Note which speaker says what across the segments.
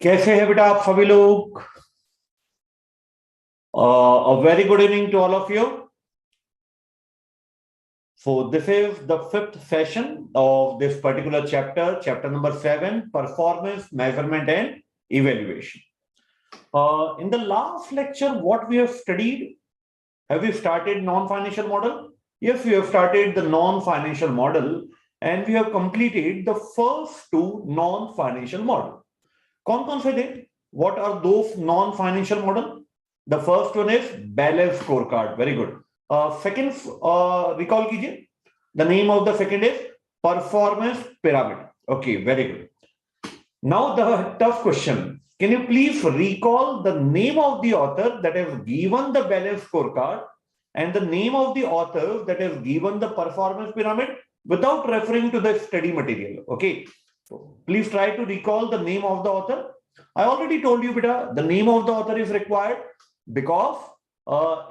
Speaker 1: कैसे हैं बेटा आप सभी लोग? A very good evening to all of you. So this is the fifth session of this particular chapter, chapter number 7, performance, measurement and evaluation. In the last lecture, what we have studied, have we started non-financial model? Yes, we have started the non-financial model and we have completed the first two non-financial model. कौन से थे? What are those non-financial model? The first one is balance scorecard. Very good. Second, recall कीजिए. The name of the second is performance pyramid. Okay, very good. Now the tough question. Can you please recall the name of the author that has given the balance scorecard and the name of the author that has given the performance pyramid without referring to the study material? Okay. So please try to recall the name of the author. I already told you, beta, the name of the author is required because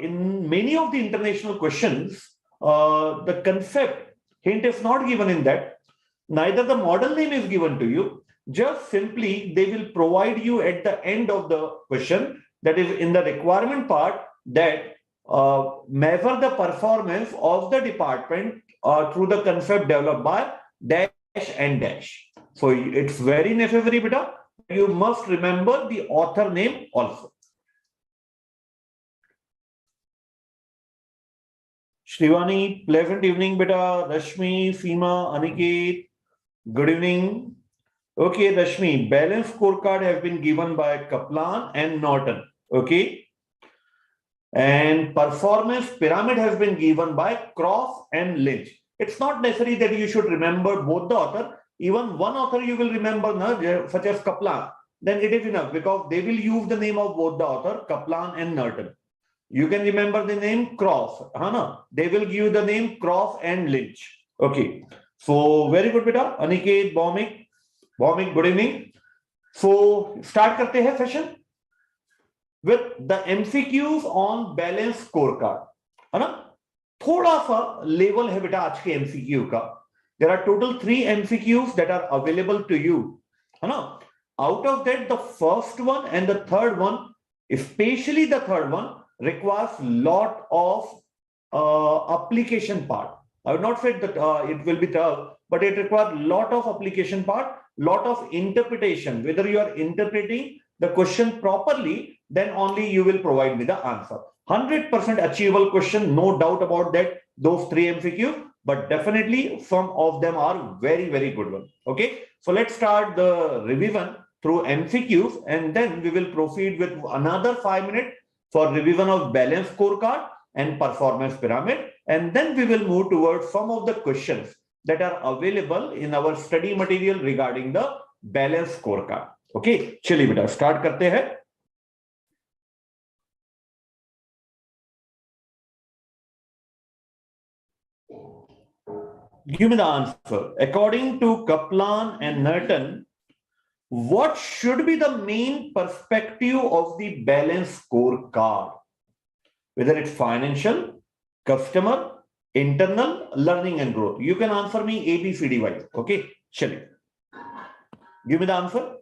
Speaker 1: in many of the international questions, the concept hint is not given in that. Neither the model name is given to you. Just simply, they will provide you at the end of the question, that is in the requirement part, that measure the performance of the department through the concept developed by dash and dash. So it's very necessary, beta. You must remember the author name also. Shrivani, pleasant evening, beta. Rashmi, Seema, Aniket, good evening. Okay, Rashmi, balance scorecard has been given by Kaplan and Norton. Okay. And performance pyramid has been given by Cross and Lynch. It's not necessary that you should remember both the author. Even one author you will remember, such as Kaplan. Then it is enough because they will use the name of both the author, Kaplan and Norton. You can remember the name Cross. They will give you the name Cross and Lynch. Okay. So very good, beta. Aniket, Bhaumik, good evening. So start करते हैं session with the MCQs on balance scorecard. है ना? थोड़ा सा level है बेटा आज के MCQ का. There are total 3 MCQs that are available to you. है ना? Out of that, the first one and the third one, especially the third one, requires lot of application part. I would not say that it will be tough, but it requires lot of application part, lot of interpretation. Whether you are interpreting the question properly, then only you will provide me the answer. 100% achievable question, no doubt about that, those 3 MCQ, but definitely some of them are very, very good ones. Okay, so let's start the revision through MCQs and then we will proceed with another 5 minutes for revision of balance scorecard and performance pyramid, and then we will move towards some of the questions that are available in our study material regarding the balance scorecard. Okay, चलिए बेटा start करते हैं. Give me the answer. According to Kaplan and Norton, what should be the main perspective of the balance scorecard? Whether it's financial, customer, internal, learning and growth. You can answer me A, B, C, D, Y. Okay, chaliye. Give me the answer.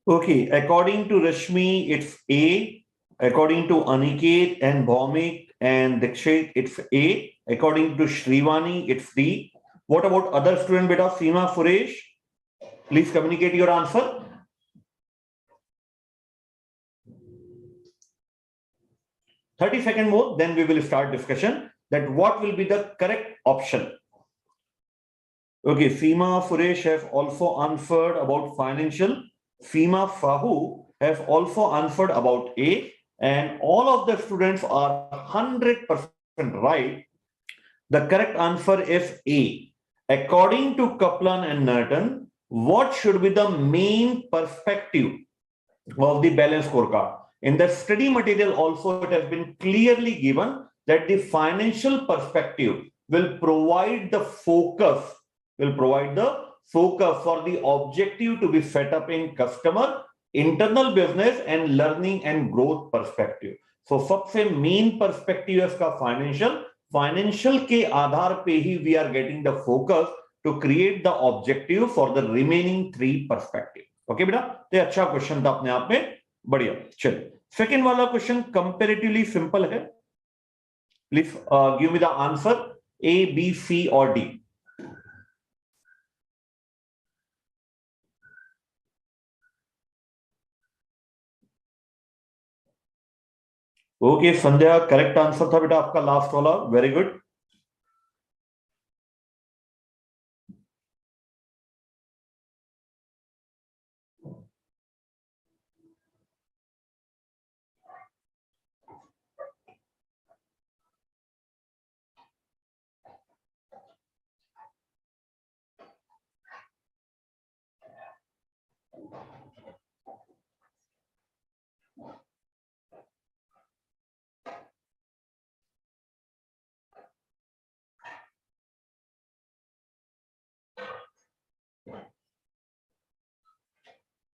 Speaker 1: Okay, according to Rashmi, it's A. According to Aniket and Bhaumik and Dikshit, it's A. According to Shrivani, it's D. What about other student beta? Seema, Suresh, please communicate your answer. $30 more, then we will start discussion that what will be the correct option. Okay, Seema, Suresh have also answered about financial. Seema Sahu has also answered about A, and all of the students are 100% right. The correct answer is A. According to Kaplan and Norton, what should be the main perspective of the balanced scorecard? In the study material also, it has been clearly given that the financial perspective will provide the focus, for the objective to be set up in customer, internal business and learning and growth perspective. So सबसे main perspective है इसका financial के आधार पे ही we are getting the focus to create the objective for the remaining 3 perspective. Okay बेटा, तो अच्छा question था अपने आप में, बढ़िया। चलिए सेकंड वाला क्वेश्चन कंपैरेटिवली सिंपल है। Please give me the answer A, B, C और D. Okay Sandhya, correct answer था बेटा आपका लास्ट वाला, very good.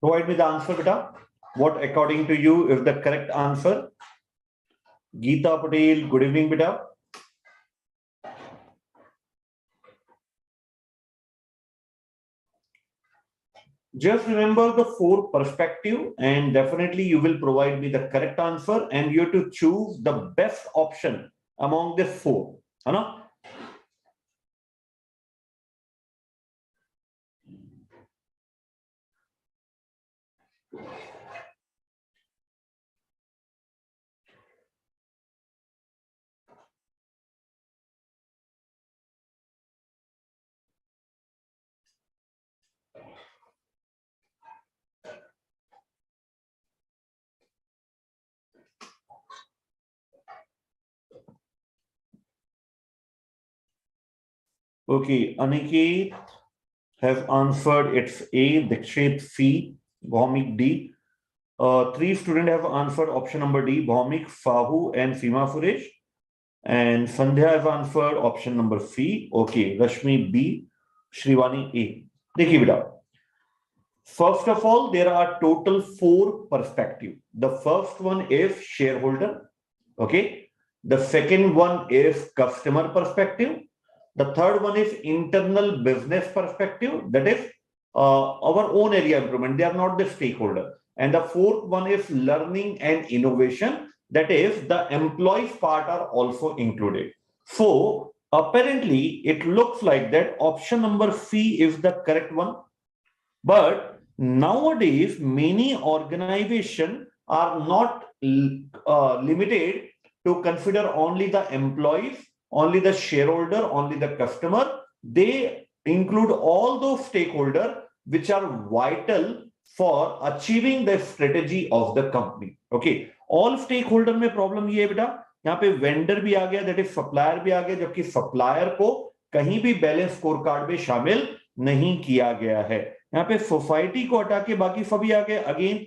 Speaker 1: Provide me the answer, beta. What, according to you, is the correct answer? Geeta Patel, good evening, beta. Just remember the 4 perspective, and definitely you will provide me the correct answer, and you have to choose the best option among the 4. है ना? Okay, Aniket has answered it's A, Dikshit C, Bhaumik D. 3 students have answered option number D, Bhaumik, Fahu and Seema Suresh. And Sandhya has answered option number C. Okay, Rashmi B, Shrivani A. देखिए बेटा, first of all, there are total 4 perspectives. The first one is shareholder. Okay. The second one is customer perspective. The third one is internal business perspective. That is our own area improvement. They are not the stakeholder. And the fourth one is learning and innovation. That is the employees part are also included. So apparently it looks like that option number C is the correct one. But nowadays, many organizations are not limited to consider only the employees, only the shareholder, only the customer. They include all those stakeholders which are vital for achieving the strategy of the company. Okay, all stakeholder में problem ये है बेटा, यहाँ पे vendor भी आ गया, that is supplier भी आ गया, जबकि सप्लायर को कहीं भी बैलेंस स्कोर कार्ड में शामिल नहीं किया गया है। यहाँ पे सोसाइटी को हटा के बाकी सभी आ गए, अगेन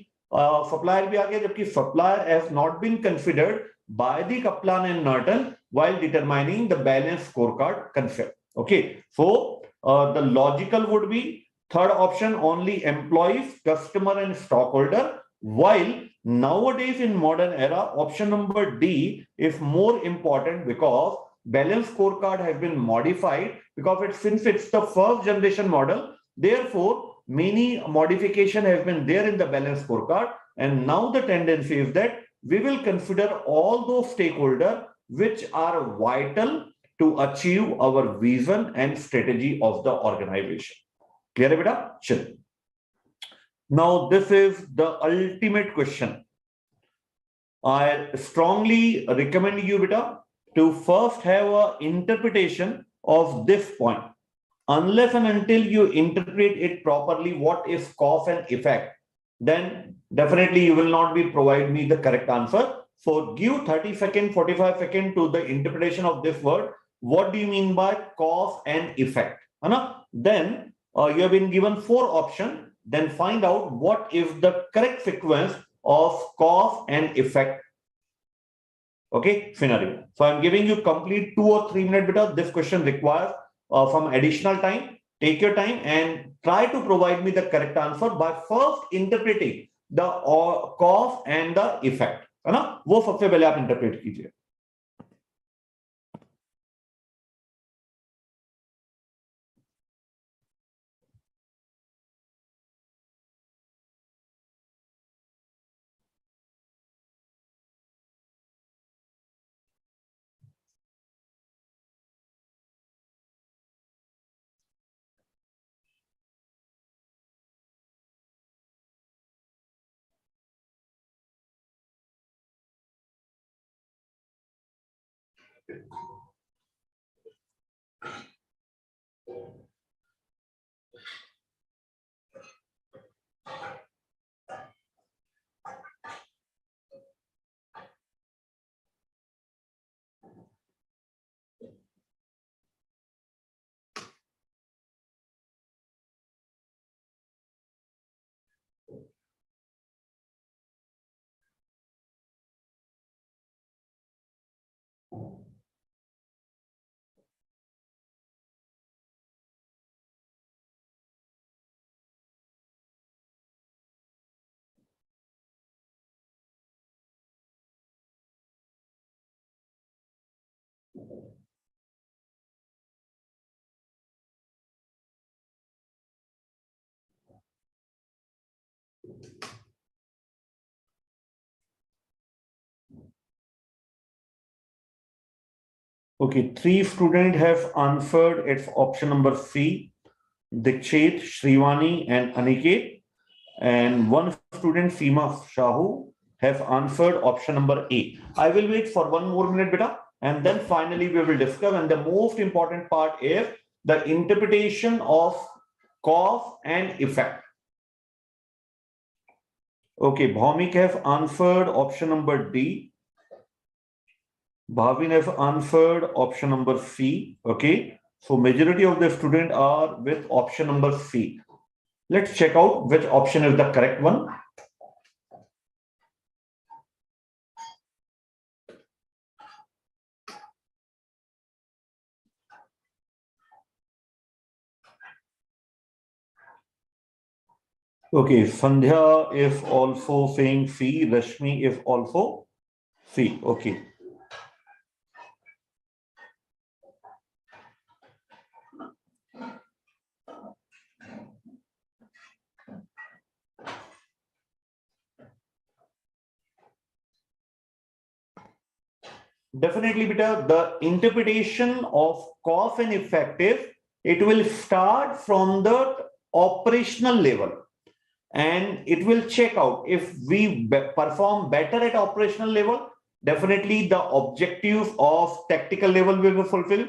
Speaker 1: सप्लायर भी आ गया, जबकि supplier has not been considered by the Kaplan and Norton while determining the balanced scorecard concept. Okay, so the logical would be third option, only employees, customer and stockholder, while nowadays in modern era, option number D is more important because balanced scorecard has been modified because since it's the first generation model, therefore many modification has been there in the balanced scorecard, and now the tendency is that we will consider all those stakeholders which are vital to achieve our vision and strategy of the organization. Clear, beta? Sure. Now, this is the ultimate question. I strongly recommend you, beta, to first have an interpretation of this point. Unless and until you interpret it properly, what is cause and effect, then definitely you will not be provide me the correct answer. So give 30 seconds, 45 seconds to the interpretation of this word. What do you mean by cause and effect? Then you have been given 4 options. Then find out what is the correct sequence of cause and effect. Okay, scenario. So I'm giving you complete 2 or 3 minutes because this question requires some additional time. Take your time and try to provide me the correct answer by first interpreting the cause and the effect. है ना? वो सबसे पहले आप interpret कीजिए. Okay, 3 students have answered. It's option number C. Dikshit, Shrivani, and Aniket. And 1 student, Seema Shahu, have answered option number A. I will wait for 1 more minute, beta, and then finally we will discuss. And the most important part is the interpretation of cause and effect. Okay, Bhaumik have answered option number D. Bhavin have answered option number C. Okay, so majority of the students are with option number C. Let's check out which option is the correct one. Okay, Sandhya is also saying C. Rashmi is also C. Okay. Definitely, beta, the interpretation of cause and effect is it will start from the operational level and it will check out if we perform better at operational level. Definitely, the objective of tactical level will be fulfilled,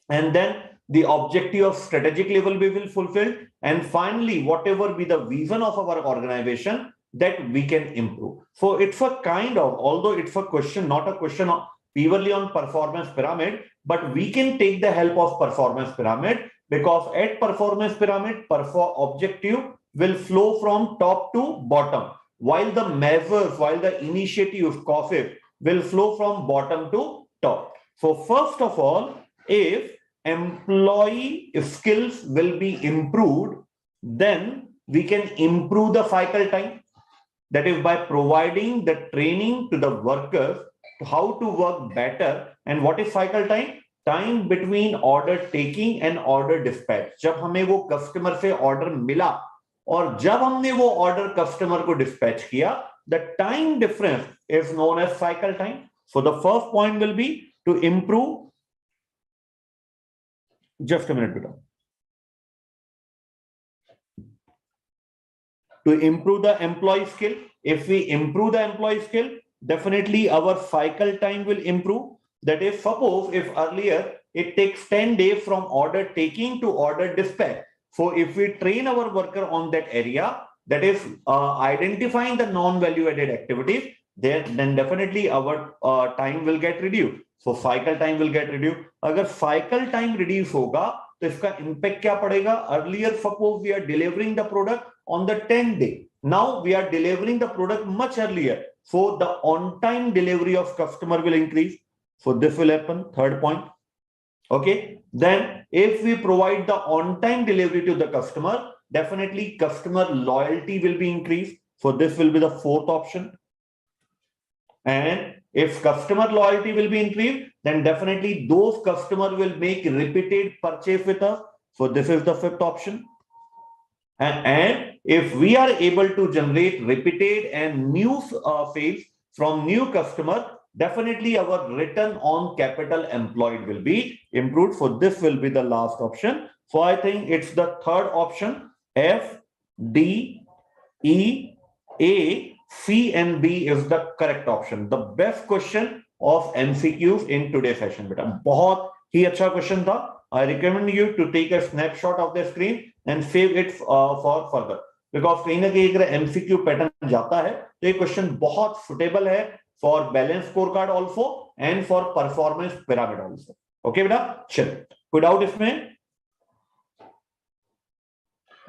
Speaker 1: and then the objective of strategic level we will fulfill, and finally, whatever be the vision of our organization that we can improve. So it's a kind of, although it's a question, not a question of purely on performance pyramid, but we can take the help of performance pyramid because at performance pyramid, objective will flow from top to bottom, while the measures, while the initiative causes will flow from bottom to top. So first of all, if employee skills will be improved, then we can improve the cycle time. That is by providing the training to the workers how to work better. And what is cycle time? Time between order taking and order dispatch. जब हमें वो customer से order मिला और जब हमने वो order customer को डिस्पैच किया, the time difference is known as cycle time. So the first point will be to improve. Just a minute, beta. To improve the employee skill. If we improve the employee skill, definitely our cycle time will improve. That is, suppose if earlier it takes 10 days from order taking to order dispatch. So if we train our worker on that area, that is identifying the non-value added activities, then definitely our time will get reduced. So cycle time will get reduced. अगर cycle time reduce होगा, तो इसका impact क्या पड़ेगा? Earlier suppose we are delivering the product on the 10th day, now we are delivering the product much earlier, so the on time delivery of customer will increase, so this will happen. Third point. Okay, then if we provide the on time delivery to the customer, definitely customer loyalty will be increased, so this will be the fourth option. And if customer loyalty will be increased, then definitely those customers will make repeated purchase with us, so this is the fifth option. And if we are able to generate repeated and new sales from new customer, definitely our return on capital employed will be improved. So this will be the last option. So I think it's the third option. F, D, E, A, C and B is the correct option. The best question of MCQs in today's session. बेटा बहुत ही अच्छा question था. I recommend you to take a snapshot of the screen and save it for further. Because कहीं ना कहीं अगर MCQ pattern जाता है तो ये क्वेश्चन बहुत सुटेबल है for balance scorecard also and for performance pyramid also. Okay बेटा, चलो कोई डाउट इसमें?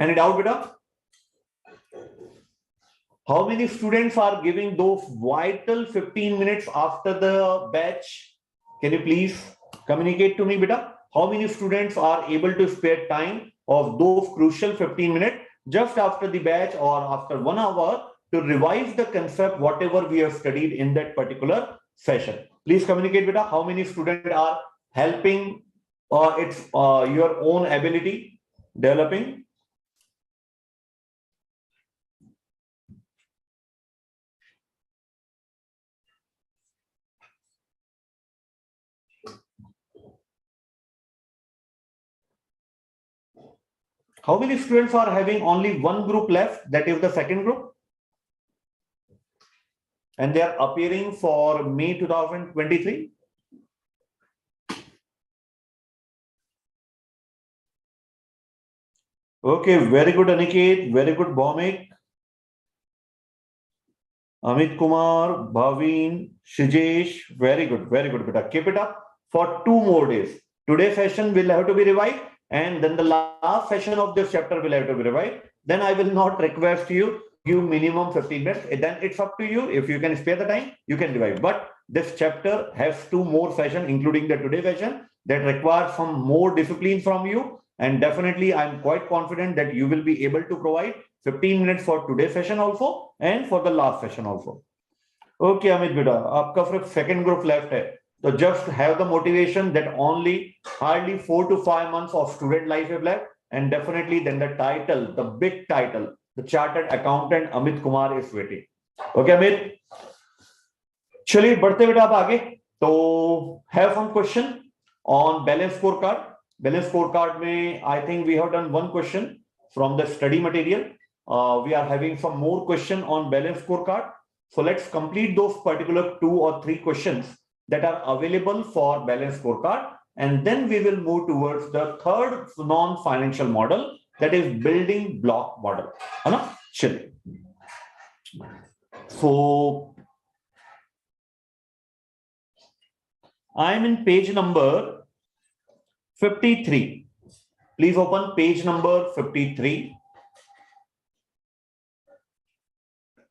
Speaker 1: Any doubt बेटा? How many students are giving those vital 15 minutes after the batch? Can you please communicate to me बेटा? How many students are able to spare time of those crucial 15 minutes just after the batch or after 1 hour to revise the concept, whatever we have studied in that particular session? Please communicate, beta. How many students are helping its your own ability developing? How many students are having only one group left, that is the second group? And they are appearing for May 2023. Okay, very good Aniket, very good Bhaumik, Amit Kumar, Bhavin, Shijesh, very good beta. Keep it up for 2 more days. Today's session will have to be revised, and then the last session of this chapter will have to be revised. Then I will not request you give minimum 15 minutes. Then it's up to you. If you can spare the time, you can revise. But this chapter has 2 more sessions, including the today session, that requires some more discipline from you. And definitely, I'm quite confident that you will be able to provide 15 minutes for today's session also and for the last session also. Okay, Amit beta, आपका सिर्फ second group left है. So just have the motivation that only hardly 4 to 5 months of student life is left, and definitely then the title, the big title, the Chartered Accountant Amit Kumar is waiting. Okay, Amit. चलिए बढ़ते बेटा आप आगे. तो have some question on balance scorecard. Balance scorecard में I think we have done one question from the study material. We are having some more question on balance scorecard. So let's complete those particular 2 or 3 questions that are available for balance scorecard, and then we will move towards the third non-financial model, that is building block model. है ना? चलिए. So I am in page number 53. Please open page number 53.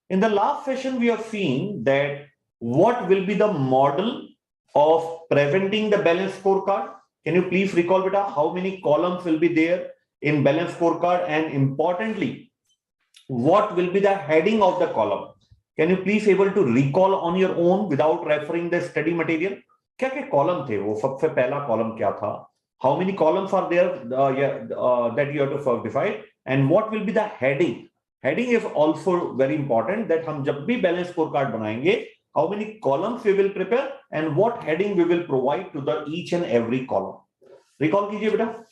Speaker 1: In the last session, we have seen that what will be the model of presenting the balance scorecard. Can you please recall, beta, how many columns will be there in balance scorecard, and importantly, what will be the heading of the column? Can you please able to recall on your own without referring the study material? क्या क्या column थे वो? सबसे पहला column क्या था? How many columns are there that you have to first divide, and what will be the heading? Heading is also very important, that हम जब भी balance scorecard बनाएंगे, how many columns we will prepare and what heading we will provide to the each and every column. Recall कीजिए बेटा.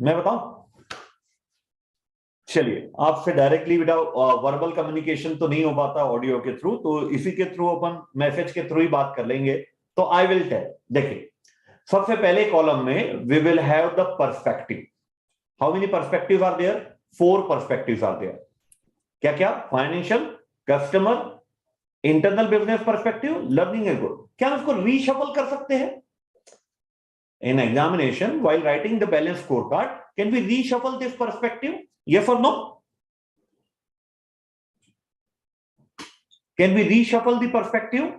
Speaker 1: मैं बताऊं? चलिए, आपसे डायरेक्टली बेटा वर्बल कम्युनिकेशन तो नहीं हो पाता ऑडियो के थ्रू, तो इसी के थ्रू अपन मैसेज के थ्रू ही बात कर लेंगे. तो आई विल टेल. देखिए, सबसे पहले कॉलम में we will have the perspective. How many perspective are there? 4 perspective are there. क्या क्या? Financial, customer, internal business perspective, learning and growth. क्या उसको रीशफल कर सकते हैं? In examination, while writing the balance scorecard, can we reshuffle this perspective? Yes or no? Can we reshuffle the perspective?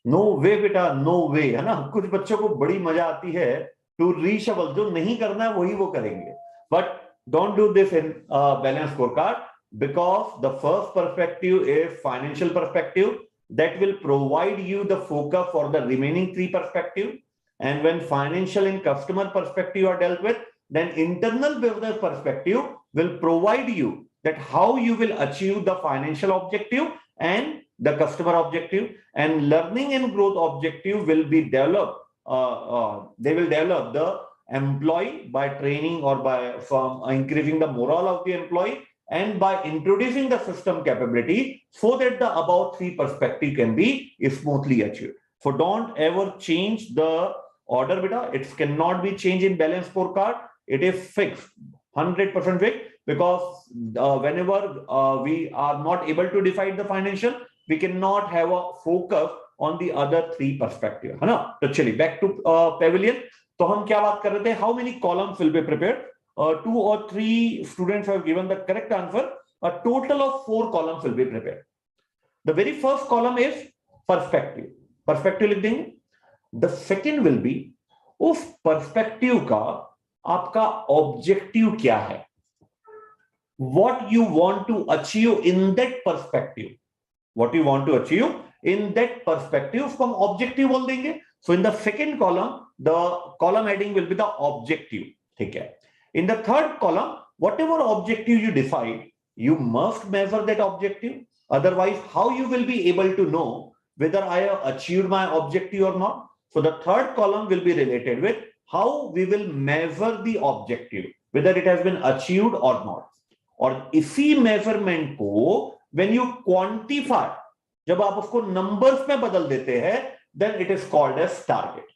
Speaker 1: No way बेटा, no वे, है ना. कुछ बच्चों को बड़ी मजा आती है टू रीशफल. जो नहीं करना है वही वो करेंगे. But don't do this in balance score card, because the first perspective is financial perspective that will provide you the focus for the remaining 3 perspective. And when financial and customer perspective are dealt with, then internal business perspective will provide you that how you will achieve the financial objective and the customer objective. And learning and growth objective will be developed. They will develop the employee by training or by increasing the morale of the employee, and by introducing the system capability so that the above 3 perspective can be smoothly achieved. So don't ever change the order, beta. It cannot be changed in balance scorecard. It is fixed, 100% fixed, because whenever we are not able to define the financial, we cannot have a focus on the other 3 perspective, है ना. तो चलिए back to pavilion. तो हम क्या बात कर रहे थे? How many columns will be prepared? 2 or 3 students have given the correct answer. A total of 4 columns will be prepared. The very first column is perspective. Perspective लिख देंगे. The second will be उस perspective का आपका objective क्या है? What you want to achieve in that perspective. What you want to achieve in that perspective, उसको हम objective बोल देंगे. So in the second column, the column heading will be the objective. ठीक है. In the third column, whatever objective you define, you must measure that objective. Otherwise, how you will be able to know whether I have achieved my objective or not? So the third column will be related with how we will measure the objective, whether it has been achieved or not. और इसी measurement को when you quantify, जब आप उसको numbers में बदल देते हैं, then it is called as target.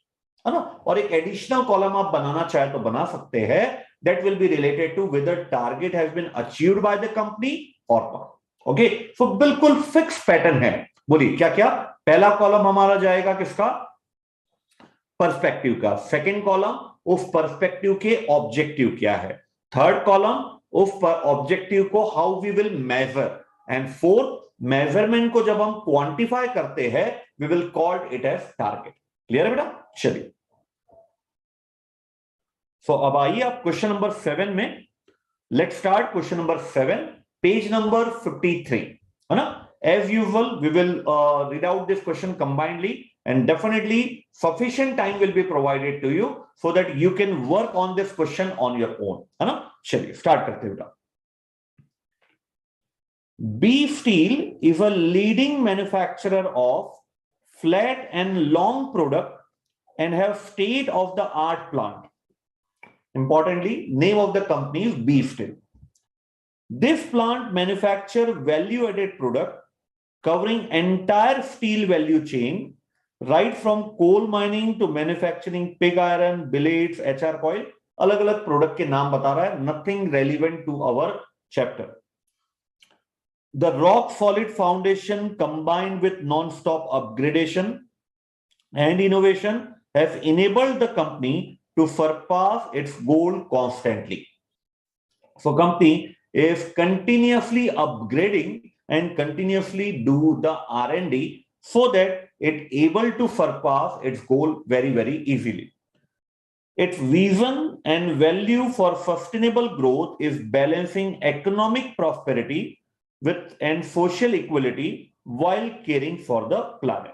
Speaker 1: है ना. और एक additional column आप बनाना चाहे तो बना सकते हैं. That will be related to whether target has been achieved by the company or not. Okay, so बिल्कुल fixed pattern है. बोलिए क्या क्या? पहला कॉलम हमारा जाएगा किसका? पर्सपेक्टिव का. सेकंड कॉलम उस पर्सपेक्टिव के ऑब्जेक्टिव क्या है. थर्ड कॉलम उस ऑब्जेक्टिव को how we will measure. And fourth, measurement को जब हम क्वांटिफाई करते हैं, we will call it as target. Clear है बेटा? चलिए. सो अब आइए आप क्वेश्चन नंबर 7 में. Let's start question number 7, page number 53, है ना. As usual we will read out this question combinedly, and definitely sufficient time will be provided to you so that you can work on this question on your own, है ना. चलिए start करते हैं बेटा. B Steel is a leading manufacturer of flat and long product and have state-of-the-art plant. Importantly, name of the company is B Steel. This plant manufactures value-added product covering entire steel value chain, right from coal mining to manufacturing pig iron, billets, HR coil. अलग-अलग product के नाम बता रहा है. Nothing relevant to our chapter. The rock solid foundation combined with non-stop upgradation and innovation has enabled the company to surpass its goal constantly. So company is continuously upgrading and continuously do the R&D so that it able to surpass its goal very, very easily. Its vision and value for sustainable growth is balancing economic prosperity with and social equality while caring for the planet.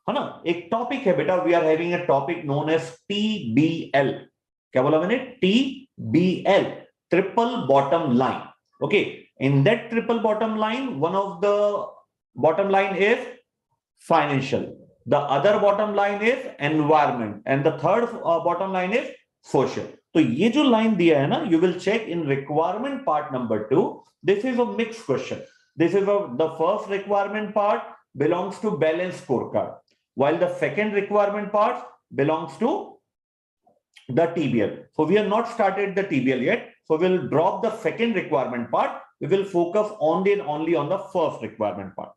Speaker 1: है ना. एक topic है बेटा. We are having a topic known as TBL. क्या बोला मैंने? TBL, triple bottom line. Okay. In that triple bottom line, one of the bottom line is financial. the other bottom line is environment, and the third bottom line is social. तो ये जो line दिया है ना, you will check in requirement part number 2. This is a mixed question. This is the first requirement part belongs to balance scorecard, while the second requirement part belongs to the TBL. So we have not started the TBL yet. So we'll drop the second requirement part. We will focus only and only on the first requirement part.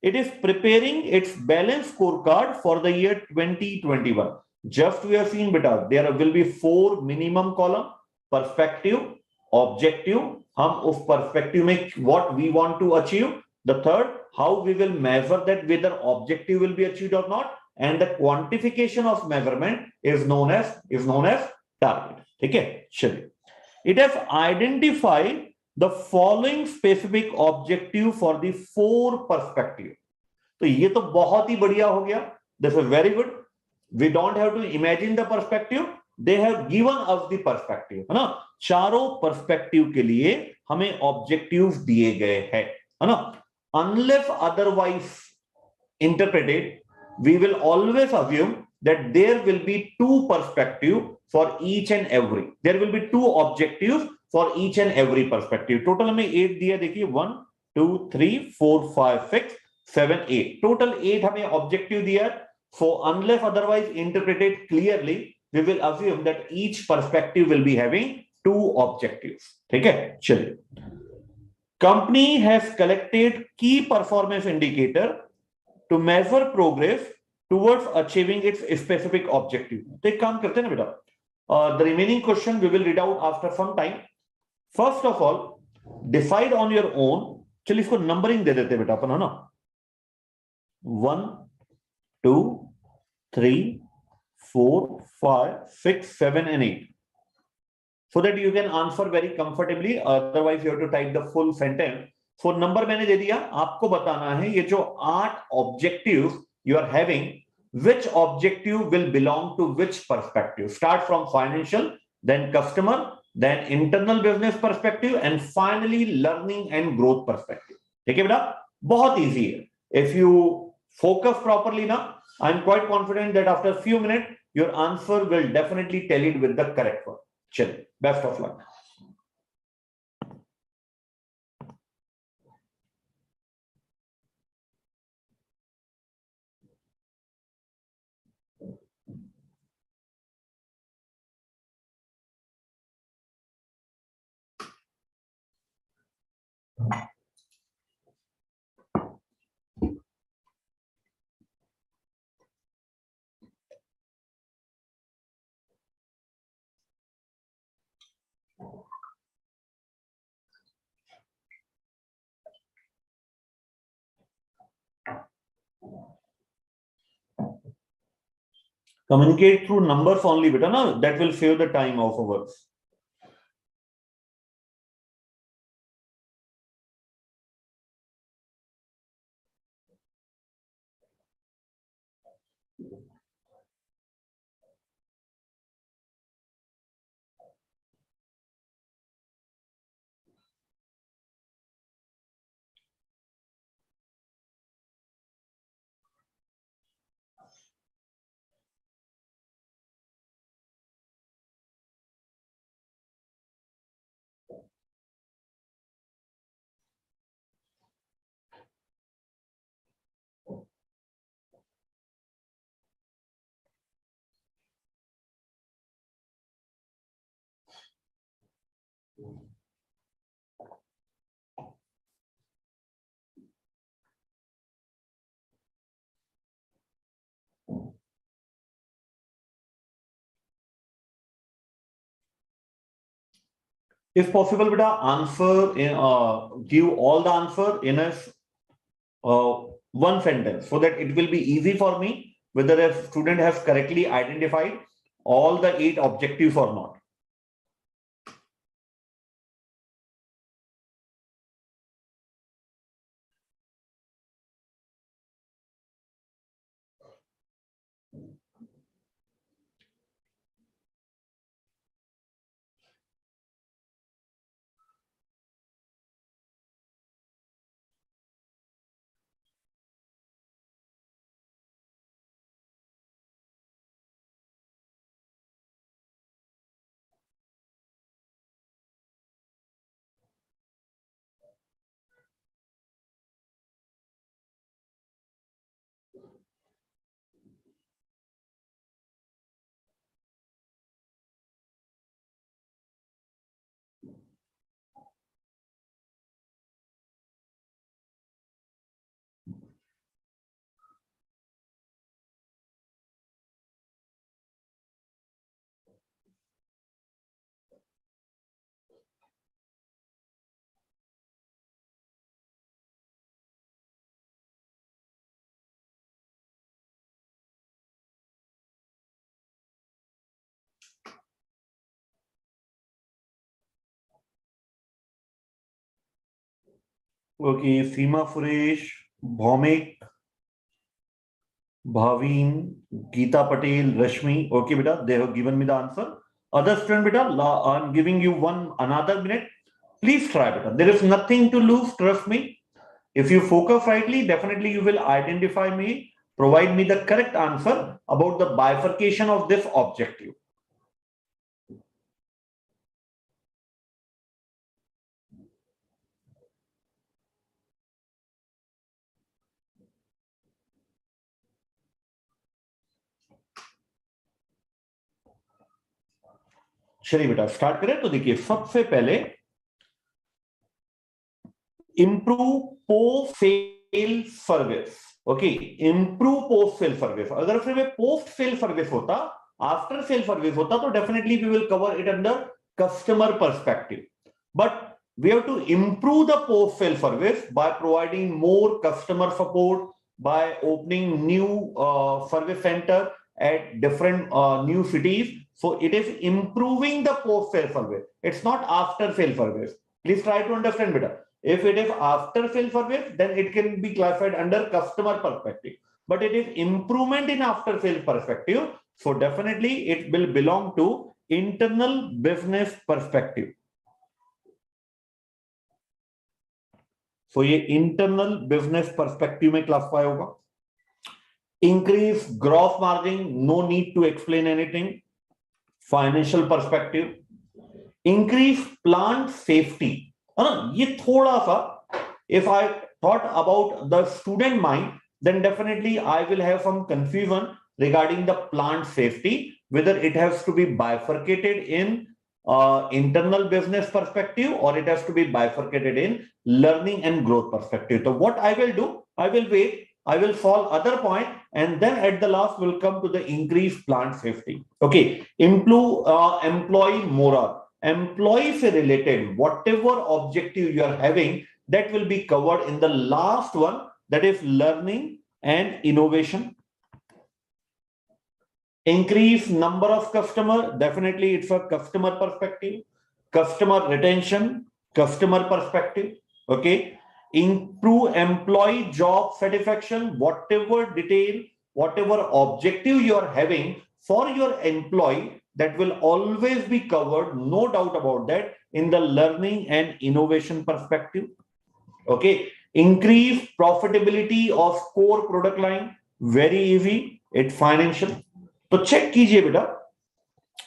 Speaker 1: It is preparing its balance scorecard for the year 2021. Just we have seen, beta, there will be 4 minimum column: perspective, objective, hum us perspective mein what we want to achieve. The third, how we will measure that whether objective will be achieved or not, and the quantification of measurement is known as target. Okay, chaliye. It has identified the following specific objective for the 4 perspective. तो ये तो बहुत ही बढ़िया हो गया. This is very good. We don't have to imagine the perspective. They have given us the perspective, है ना. चारों perspective के लिए हमें objectives दिए गए हैं, है ना. Unless otherwise interpreted, we will always assume that there will be 2 perspectives for each and every. There will be 2 objectives for each and every perspective. Total हमें 8 दिया, देखिए 1 2 3 4 5 6 7 8. Total 8 हमें objective दिया. So unless otherwise interpreted clearly, we will assume that each perspective will be having 2 objectives. ठीक है, चलिए. Company has collected key performance indicator to measure progress towards achieving its specific objective. तो एक काम करते हैं ना बेटा. The remaining question we will read out after some time. First of all, decide on your own. चलिए इसको numbering दे देते बेटा अपन, है ना. 1 2 3 4 5 6 7 and 8, so that you can answer very comfortably. Otherwise you have to type the full sentence. So number मैंने दे दिया, आपको बताना है ये जो 8 objectives you are having, which objective will belong to which perspective. Start from financial, then customer, then internal business perspective, and finally learning and growth perspective. ठीक है बेटा, बहुत easy है. If you focus properly now, I'm quite confident that after a few minutes your answer will definitely tell it with the correct one. चलिए, best of luck. Communicate through numbers only, beta, na? That will save the time of ours. If possible, beta, answer in, give all the answer in a one sentence, so that it will be easy for me whether a student has correctly identified all the 8 objectives or not. Okay, Seema Suresh, Bhaumik, Bhaveen, Geeta Patel, Rashmi. Okay, beta, they have given me the answer. Other student, beta, I'm giving you another minute. Please try, beta. There is nothing to lose. Trust me. If you focus rightly, definitely you will identify me, provide me the correct answer about the bifurcation of this objective. चलिए बेटा start करें तो देखिए सबसे पहले improve post sale service. Okay, improve post sale service. अगर फिर में post sale service होता, after sale service होता तो definitely we will cover it under customer perspective. But we have to improve the post sale service by providing more customer support, by opening new service center at different new cities. So it is improving the post sale service. It's not after sale service. Please try to understand better. If it is after sale service, then it can be classified under customer perspective. But it is improvement in after sale perspective. So definitely it will belong to internal business perspective. So ये internal business perspective में classify होगा. Increase gross margin, no need to explain anything. Financial perspective. Increase plant safety. ये थोड़ा सा, if I thought about the student mind, then definitely I will have some confusion regarding the plant safety, whether it has to be bifurcated in internal business perspective or it has to be bifurcated in learning and growth perspective. So what I will do, I will wait, I will solve other point, and then at the last will come to the increased plant safety. Okay, improve employee morale. Employee से related whatever objective you are having, that will be covered in the last one, that is learning and innovation. Increase number of customer, definitely it's a customer perspective. Customer retention, customer perspective. Okay, improve employee job satisfaction, whatever detail, whatever objective you are having for your employee, that will always be covered, no doubt about that, in the learning and innovation perspective. Okay, increase profitability of core product line, very easy, it's financial. तो check कीजिए बेटा,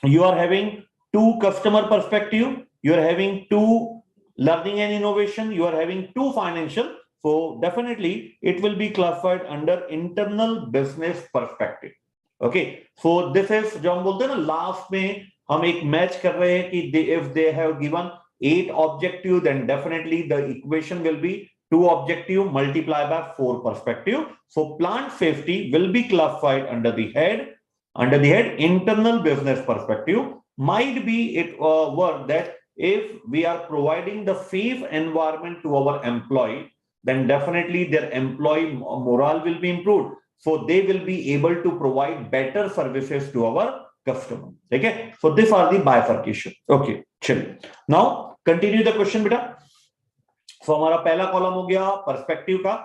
Speaker 1: you are having two customer perspective, you are having two learning and innovation, you are having two financial. So definitely it will be classified under internal business perspective. Okay, so this is जो हम बोलते हैं ना last में हम एक match कर रहे हैं कि if they have given 8 objective, then definitely the equation will be 2 objective multiply by 4 perspective. So plant safety will be classified under the head internal business perspective. Might be it work that if we are providing the safe environment to our employee, then definitely their employee morale will be improved. So they will be able to provide better services to our customer. Okay, so these are the bifurcation. Okay, चलिए, now continue the question बेटा. So हमारा पहला column हो गया perspective का,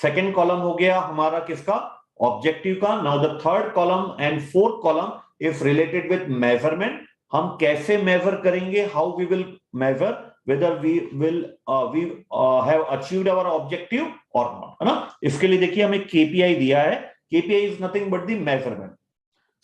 Speaker 1: second column हो गया हमारा किसका, ऑब्जेक्टिव का. Now the third column and fourth column is related with measurement. हम कैसे मेजर करेंगे, how we will measure whether we have achieved our objective or not, है ना. इसके लिए देखिए हमें केपीआई दिया है. KPI is nothing but the measurement.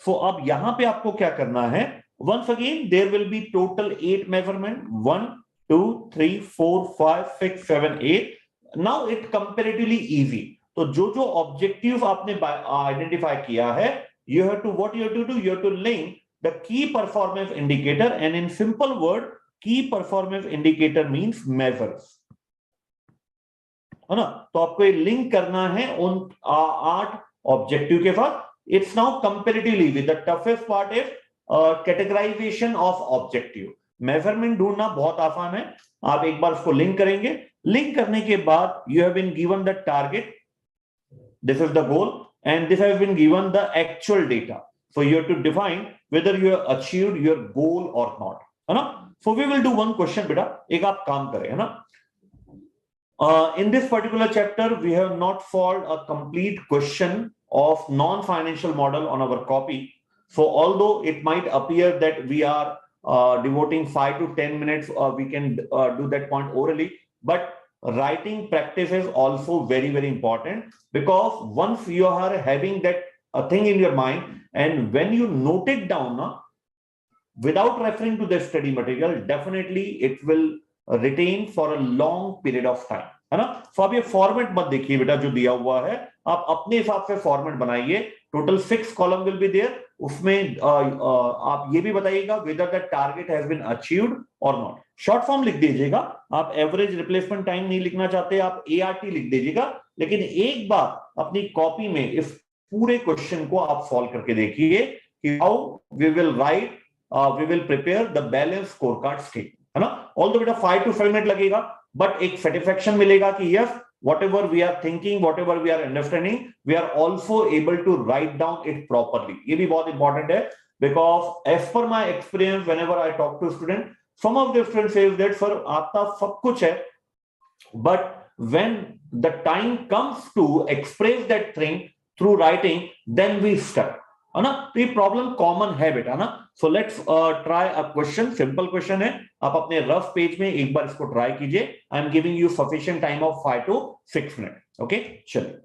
Speaker 1: So अब यहां पे आपको क्या करना है, once again there will be total 8 measurement, 1 2 3 4 5 6 7 8. now it comparatively easy. तो जो जो ऑब्जेक्टिव आपने आइडेंटिफाई किया है, you have to, what you have to do, you have to link the key performance indicator, and in simple word की performance indicator means measures, है ना. तो आपको ये लिंक करना है उन 8 ऑब्जेक्टिव के साथ. It's now comparatively with the toughest part is categorisation of objective. Measurement ढूंढना बहुत आसान है. आप एक बार उसको लिंक करेंगे, लिंक करने के बाद you have been given the target, this is the goal, and this have been given the actual data. So you have to define whether you have achieved your goal और not, है ना. So we will do one question बेटा, एक आप काम करें, है ना. In this particular chapter, we have not followed a complete question of non-financial model on our copy. So although it might appear that we are devoting 5 to 10 minutes, we can do that point orally, but writing practice is also very, very important, because once you are having that thing in your mind, and when you note it down, without referring to the study material, definitely it will retain for a long period of time, है ना. So आप ये format मत देखिए बेटा, जो दिया हुआ है आप अपने हिसाब से फॉर्मेट बनाइए. Total 6 column will be there. उसमें आप ये भी बताइएगा whether the target has been achieved और नॉट. शॉर्ट फॉर्म लिख दीजिएगा. आप एवरेज रिप्लेसमेंट टाइम नहीं लिखना चाहते, आप एआरटी लिख दीजिएगा. लेकिन एक बार अपनी कॉपी में इस पूरे क्वेश्चन को आप सॉल्व करके देखिए कि how we will write, we will prepare the balance scorecard statement, है ना. Although बेटा 5 to 5 मिनट लगेगा, but एक satisfaction मिलेगा कि yes, whatever we are thinking, whatever we are understanding, we are also able to write down it properly. ये भी बहुत important है, because as per my experience, whenever I talk to student, some of the students say that sir आता सब कुछ है, but when the time comes to express that thing through writing, then we stuck, है ना. तो ये problem common है बेटा ना. So let's try a question. Simple question है, आप अपने रफ पेज में एक बार इसको ट्राई कीजिए. I am giving you sufficient time of 5 to 6 minute. Okay, चलिए.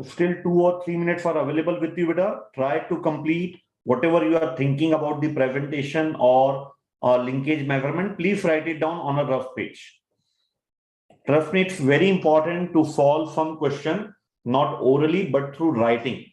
Speaker 1: Still 2 or 3 minutes are available with you, beta. Try to complete whatever you are thinking about the presentation or linkage measurement. Please write it down on a rough page. Trust me, it's very important to solve some question, not orally, but through writing.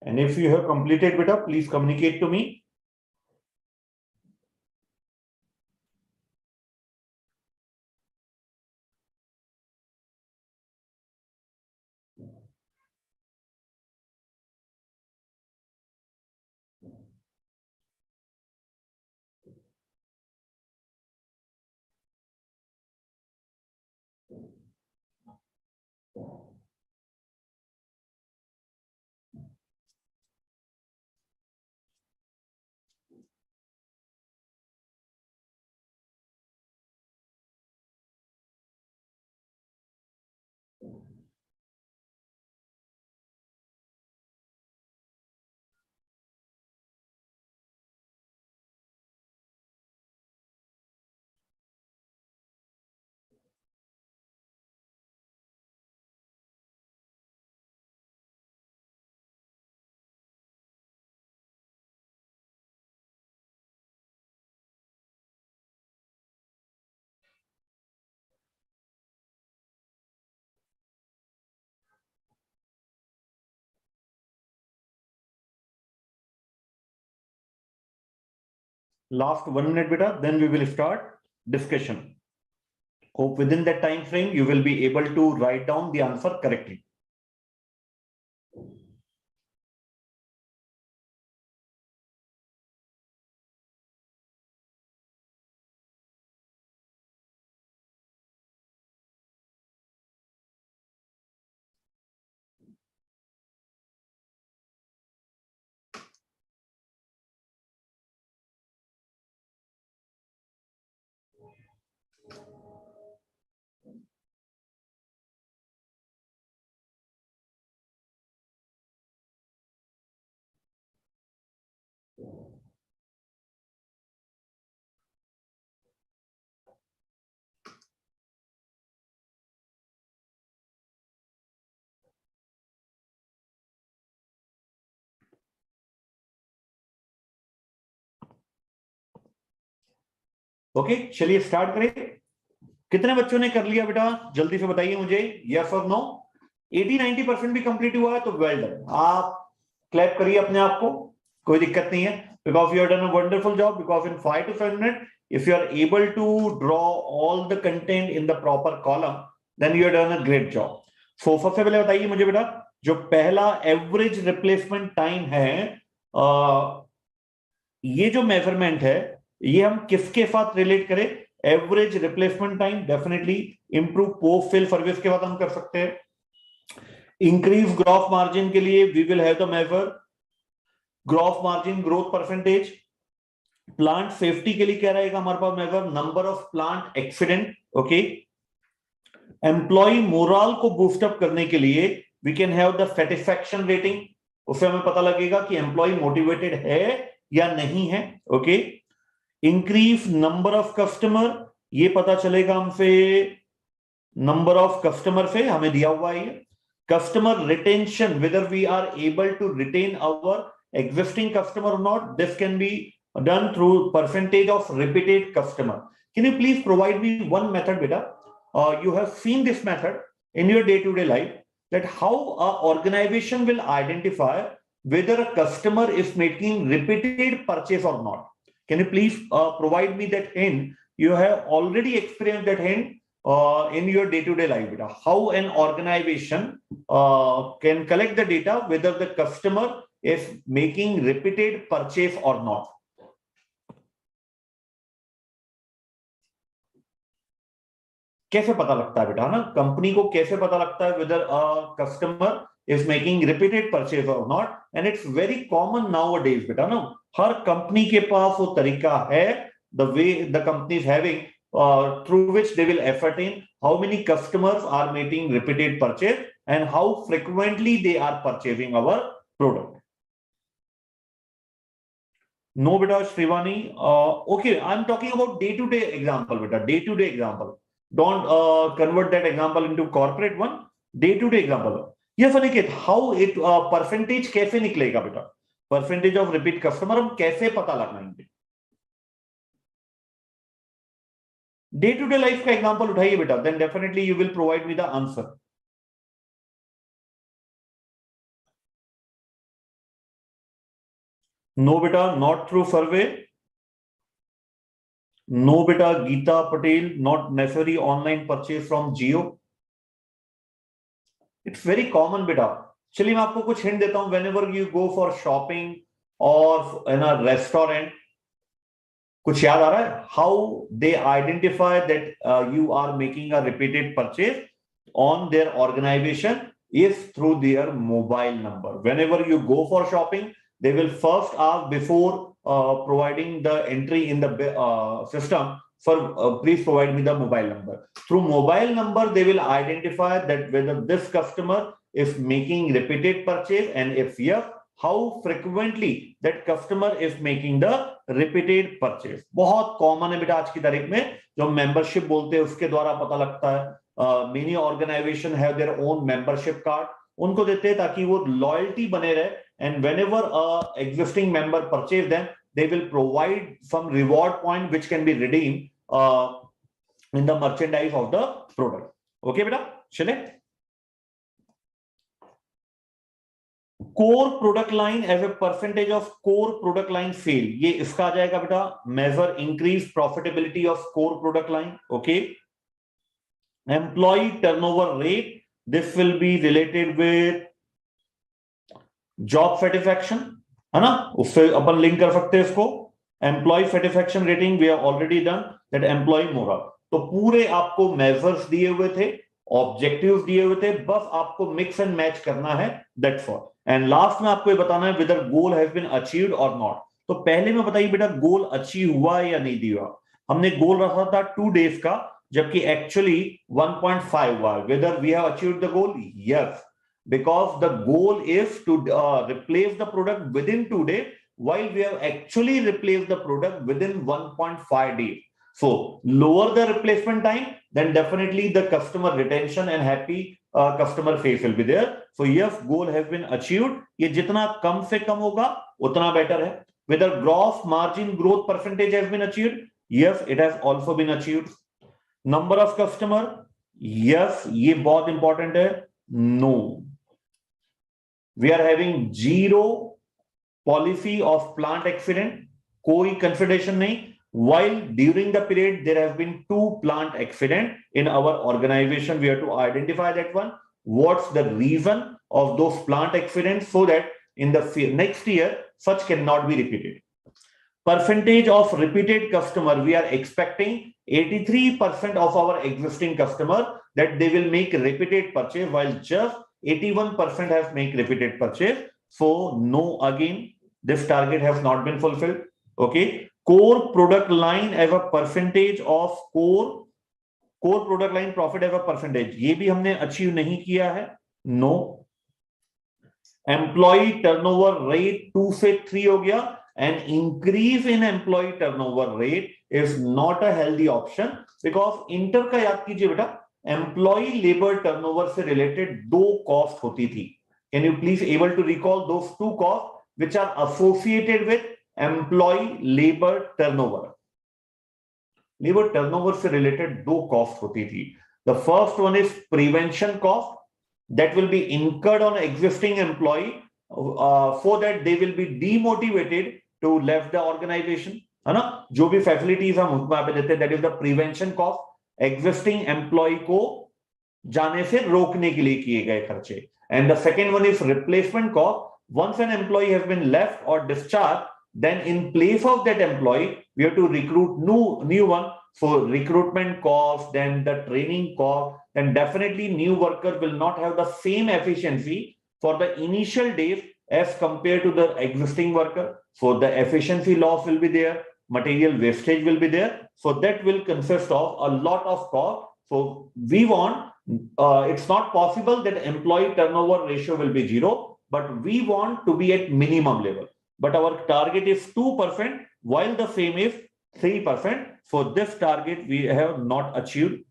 Speaker 1: And if you have completed, beta, please communicate to me. Last 1 minute, beta, then we will start discussion. Hope within that time frame you will be able to write down the answer correctly. Okay, चलिए start करें. कितने बच्चों ने कर लिया बेटा, जल्दी से बताइए मुझे, यस और नो. 80-90% भी कंप्लीट हुआ है तो वेल डन. आप क्लैप करिए अपने आप को, कोई दिक्कत नहीं है. Because you have done a wonderful job. Because in 5 to 7 minutes if you are able to draw all the content in the proper column, then you have done a great job. So सबसे पहले बताइए मुझे बेटा, जो पहला average replacement time है, ये जो मेजरमेंट है, ये हम किसके साथ रिलेट करें? Average replacement time. Definitely improve post sale service के बाद हम कर सकते हैं. इंक्रीज ग्रॉस मार्जिन के लिए we will have the measure gross margin growth percentage. Plant safety के लिए क्या रहेगा हमारे पास measure? Number of plant accident. Okay. Employee morale को बूस्ट अप करने के लिए we can have the satisfaction rating. उससे हमें पता लगेगा कि एम्प्लॉय मोटिवेटेड है या नहीं है। Okay, increase number of customer, ये पता चलेगा हमसे नंबर ऑफ कस्टमर से, हमें दिया हुआ है। Customer retention, whether we are able to retain our existing customer or not, this can be done through percentage of repeated customer. Can you please provide me one method, beta? You have seen this method in your day-to-day life, that how a organization will identify whether a customer is making repeated purchase or not. Can you please provide me that hint? You have already experienced that hint in your day-to-day life, beta. How an organization can collect the data whether the customer is making repeated purchase or not. कैसे पता लगता है बेटा ना, company को कैसे पता लगता है whether a customer is making repeated purchase or not? And it's very common nowadays बेटा ना, हर कंपनी के पास वो तरीका है, the way the company is having through which they will ascertain how many customers are making repeated purchase and how frequently they are purchasing our product. No, beta, Shrivani. Okay, I'm talking about day-to-day example, beta. Day-to-day example. Don't convert that example into corporate one. Day-to-day example. Yes, Aniket. How it percentage कैसे निकलेगा बेटा? Percentage of repeat customer हम कैसे पता लगाएंगे? Day-to-day life का example उठाइए बेटा. Then definitely you will provide me the answer. No, beta, not through survey. No, beta, Geeta Patel, not necessary online purchase from Jio. It's very common, beta. चलिए मैं आपको कुछ हिंट देता हूं. Whenever you go for shopping or in a restaurant, कुछ याद आ रहा है? How they identify that you are making a repeated purchase on their organization is through their mobile number. Whenever you go for shopping, they will first ask before providing the entry in the system for please provide me the mobile number. Through mobile number, they will identify that whether this customer is making repeated purchase, and if yes, how frequently that customer is making the repeated purchase. बहुत common है बेटा आज की तारीख में, जो membership बोलते हैं उसके द्वारा पता लगता है. Many organization have their own membership card, उनको देते हैं ताकि वो लॉयल्टी बने रहे. And whenever a existing member purchase them, they will provide some reward point which can be redeemed in the merchandise of the product. Okay, beta? चले. Core product line as a percentage of core product line sale. ये इसका आ जाएगा बेटा. Measure increased profitability of core product line. Okay. Employee turnover rate. This will be related with job satisfaction, है ना, उससे अपन link कर सकते हैं इसको. Employee satisfaction rating we have already done, that employee morale. तो पूरे आपको मेजर्स दिए हुए थे, ऑब्जेक्टिव्स दिए हुए थे, बस आपको मिक्स एंड मैच करना है, दैट्स ऑल. एंड लास्ट में आपको ये बताना है whether goal has been achieved और नॉट. तो पहले में बताइए बेटा गोल अचीव हुआ या नहीं दिया. हमने गोल रखा था 2 days का, जबकि एक्चुअली 1.5 हुआ. Whether we have achieved the goal? Yes, because the goal is to replace the product within 2 days, while we have actually replaced the product within 1.5 days. So lower the replacement time, then definitely the customer retention and happy customer face will be there. So yes, goal has been achieved. ये जितना कम से कम होगा उतना better है. Whether gross margin growth percentage has been achieved? Yes, it has also been achieved. Number of customer? Yes, ये बहुत important है. No, we are having zero policy of plant accident, कोई consideration नहीं. While during the period there have been 2 plant accident in our organization, we have to identify that one. What's the reason of those plant accidents, so that in the next year such cannot be repeated. Percentage of repeated customer, we are expecting 83% of our existing customer that they will make repeated purchase, while just 81% have make repeated purchase. So no, again this target has not been fulfilled. Okay. Core product line as a percentage of core product line profit as a percentage, ये भी हमने achieve नहीं किया है. No. Employ turnover rate 2 से 3 हो गया, and increase in employee turnover rate is not a healthy option, because inter का याद कीजिए बेटा, एम्प्लॉय लेबर टर्नओवर से रिलेटेड दो कॉस्ट होती थी. Can you please able to recall those two cost which are associated with employee labour turnover? Labour turnover से related दो कॉस्ट होती थी. The first one is prevention cost that will be incurred on existing employee so that they will be demotivated to left the organization, है ना? जो भी facilities हम वहां पे देते हैं, that is the prevention cost, existing employee को जाने से रोकने के लिए किए गए खर्चे. And the second one is replacement cost. once an employee has been left or discharged, then in place of that employee we have to recruit new one. So recruitment cost, then the training cost, then definitely new worker will not have the same efficiency for the initial days as compared to the existing worker. So the efficiency loss will be there, material wastage will be there. So that will consist of a lot of cost. So we want, it's not possible that employee turnover ratio will be 0, but we want to be at minimum level. But our target is 2%, while the same is 3%. For this target we have not achieved.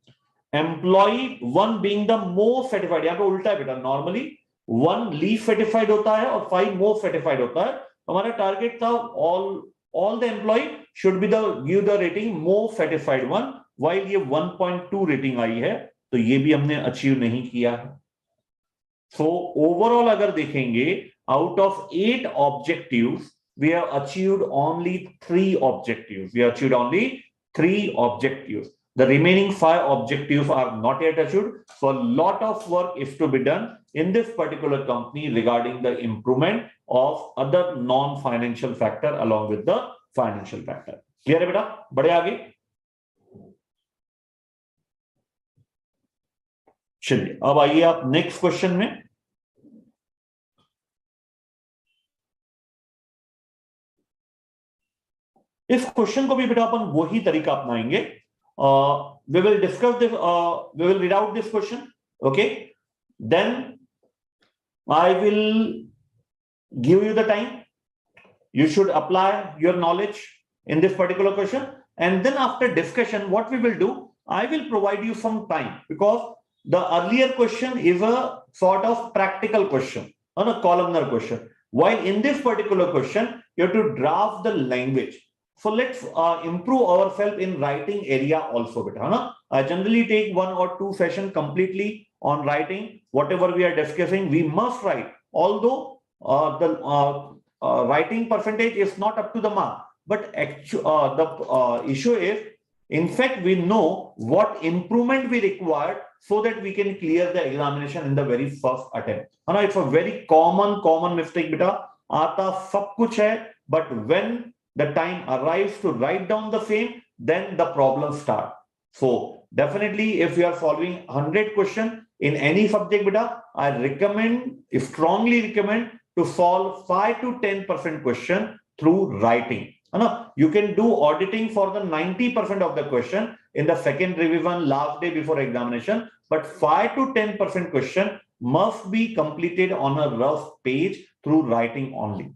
Speaker 1: Employee 1 being the most satisfied, यहाँ पे उल्टा है बेटा, normally 1 least satisfied होता है और 5 most satisfied होता है. हमारा टारगेट था all the employee should be the give the rating most satisfied one, while ये 1.2 रेटिंग आई है, तो ये भी हमने अचीव नहीं किया है. So overall अगर देखेंगे, out of 8 objectives we have achieved only 3 objectives. We have achieved only 3 objectives. The remaining 5 objectives are not yet achieved. So a lot of work is to be done in this particular company regarding the improvement of other non-financial factor along with the financial factor. Clear है बेटा? बढ़े आगे. चलिए अब आइए आप next question में. इस क्वेश्चन को भी बेटा अपन वही तरीका अपनाएंगे. We will discuss this, we will read out this question, okay? Then I will give you the time. You should apply your knowledge in this particular question. And then after discussion, what we will do, I will provide you some time, because the earlier question is a sort of practical question, or a columnar question. While in this particular question, you have to draft the language. So let's improve ourselves in writing area also, beta, na? I generally take 1 or 2 sessions completely on writing. Whatever we are discussing, we must write. Although the writing percentage is not up to the mark, but the issue is, in fact, we know what improvement we require so that we can clear the examination in the very first attempt. It's a very common mistake, beta. Aata sab kuch hai, but when the time arrives to write down the same, then the problem starts. So definitely, if you are solving 100 questions in any subject, beta, I strongly recommend to solve 5 to 10% question through writing. You can do auditing for the 90% of the question in the second revision, last day before examination, but 5 to 10% question must be completed on a rough page through writing only.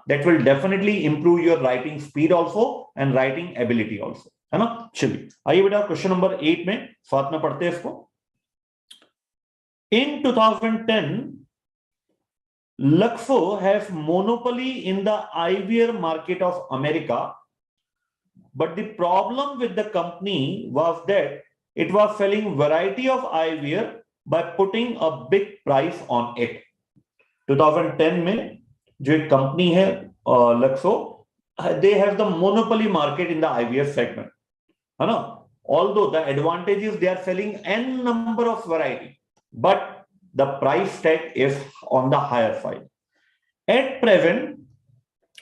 Speaker 1: That will definitely improve your writing speed also and writing ability also. है ना? चलिए आइए बेटा question number 8 में साथ में पढ़ते हैं इसको. In 2010, Luxo has monopoly in the eyewear market of America, but the problem with the company was that it was selling variety of eyewear by putting a big price on it. 2010 में जो एक company है लक्सो, they have the monopoly market in the eyewear segment, है ना? Although the advantage is they are selling n number of variety, but the price tag is on the higher side. At present,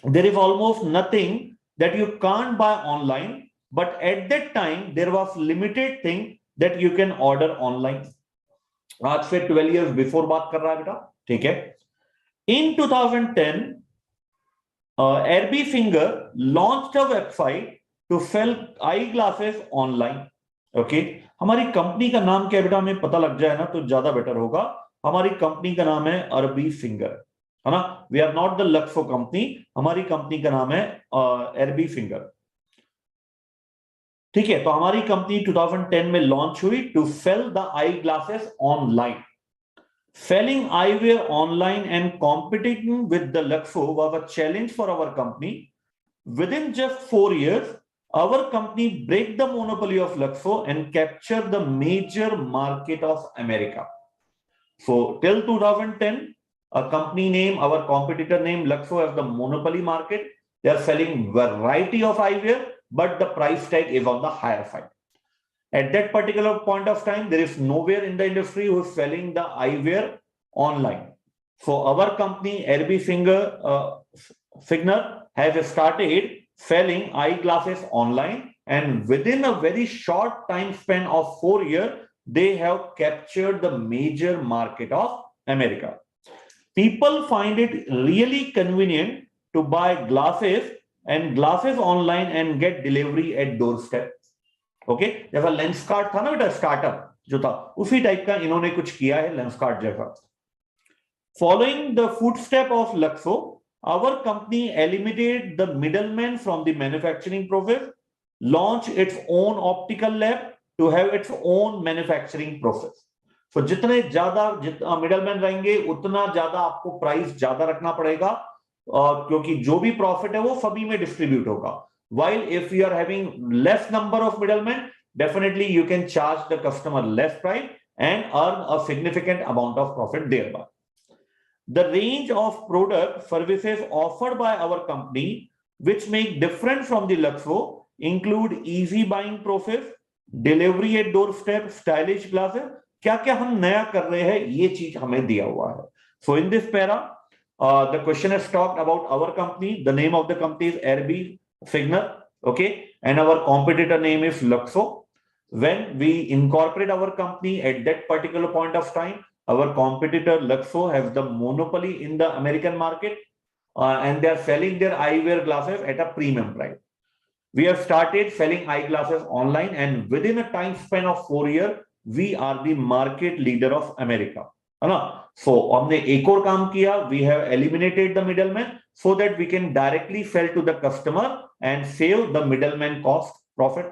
Speaker 1: there is almost nothing that you can't buy online, but at that time there was limited thing that you can order online. आज से 12 years before बात कर रहा है बेटा, ठीक है? In 2010, RB Finger launched a website to sell eyeglasses online. Okay, हमारी कंपनी का नाम क्या है बेटा, हमें पता लग जाए ना तो ज्यादा बेटर होगा. हमारी कंपनी का नाम है RB Finger. है ना. We are not the Luxo company, हमारी कंपनी का नाम है एरबी फिंगर. ठीक है, तो हमारी कंपनी 2010 में लॉन्च हुई to sell the eyeglasses online. Selling eyewear online and competing with the Luxo was a challenge for our company. Within just 4 years, our company break the monopoly of Luxo and capture the major market of America. So till 2010, a company name, our competitor name Luxo has the monopoly market. They are selling variety of eyewear, but the price tag is on the higher side. At that particular point of time, there is nowhere in the industry who is selling the eyewear online. So our company, RB Signer, has started selling eyeglasses online, and within a very short time span of 4 years, they have captured the major market of America. People find it really convenient to buy glasses online and get delivery at doorstep. Okay, जैसा lens card था ना बेटा, startup जो था, उसी type का इन्होंने कुछ किया है लेंस कार्ड जैसा. Following the footstep of Luxo, our company eliminated the middleman from the manufacturing process, launch its own optical lab to have its own manufacturing process. So जितने ज्यादा मिडलमैन रहेंगे उतना ज्यादा आपको प्राइस ज्यादा रखना पड़ेगा, क्योंकि जो भी प्रॉफिट है वो सभी में डिस्ट्रीब्यूट होगा. While if you are having less number of middlemen, definitely you can charge the customer less price and earn a significant amount of profit thereby. The range of product services offered by our company, which make different from the Luxo, include easy buying process, delivery at doorstep, stylish glasses. क्या क्या हम नया कर रहे हैं ये चीज हमें दिया हुआ है. So in this para, the question has talked about our company. The name of the company is RB Signer, okay, and our competitor name is Luxo. When we incorporate our company at that particular point of time, our competitor Luxo has the monopoly in the American market, and they are selling their eyewear glasses at a premium price. We have started selling eyeglasses online, and within a time span of 4 years, we are the market leader of America. है ना. So हमने एक और काम किया, we have eliminated the middleman so that we can directly sell to the customer and save the middleman cost profit.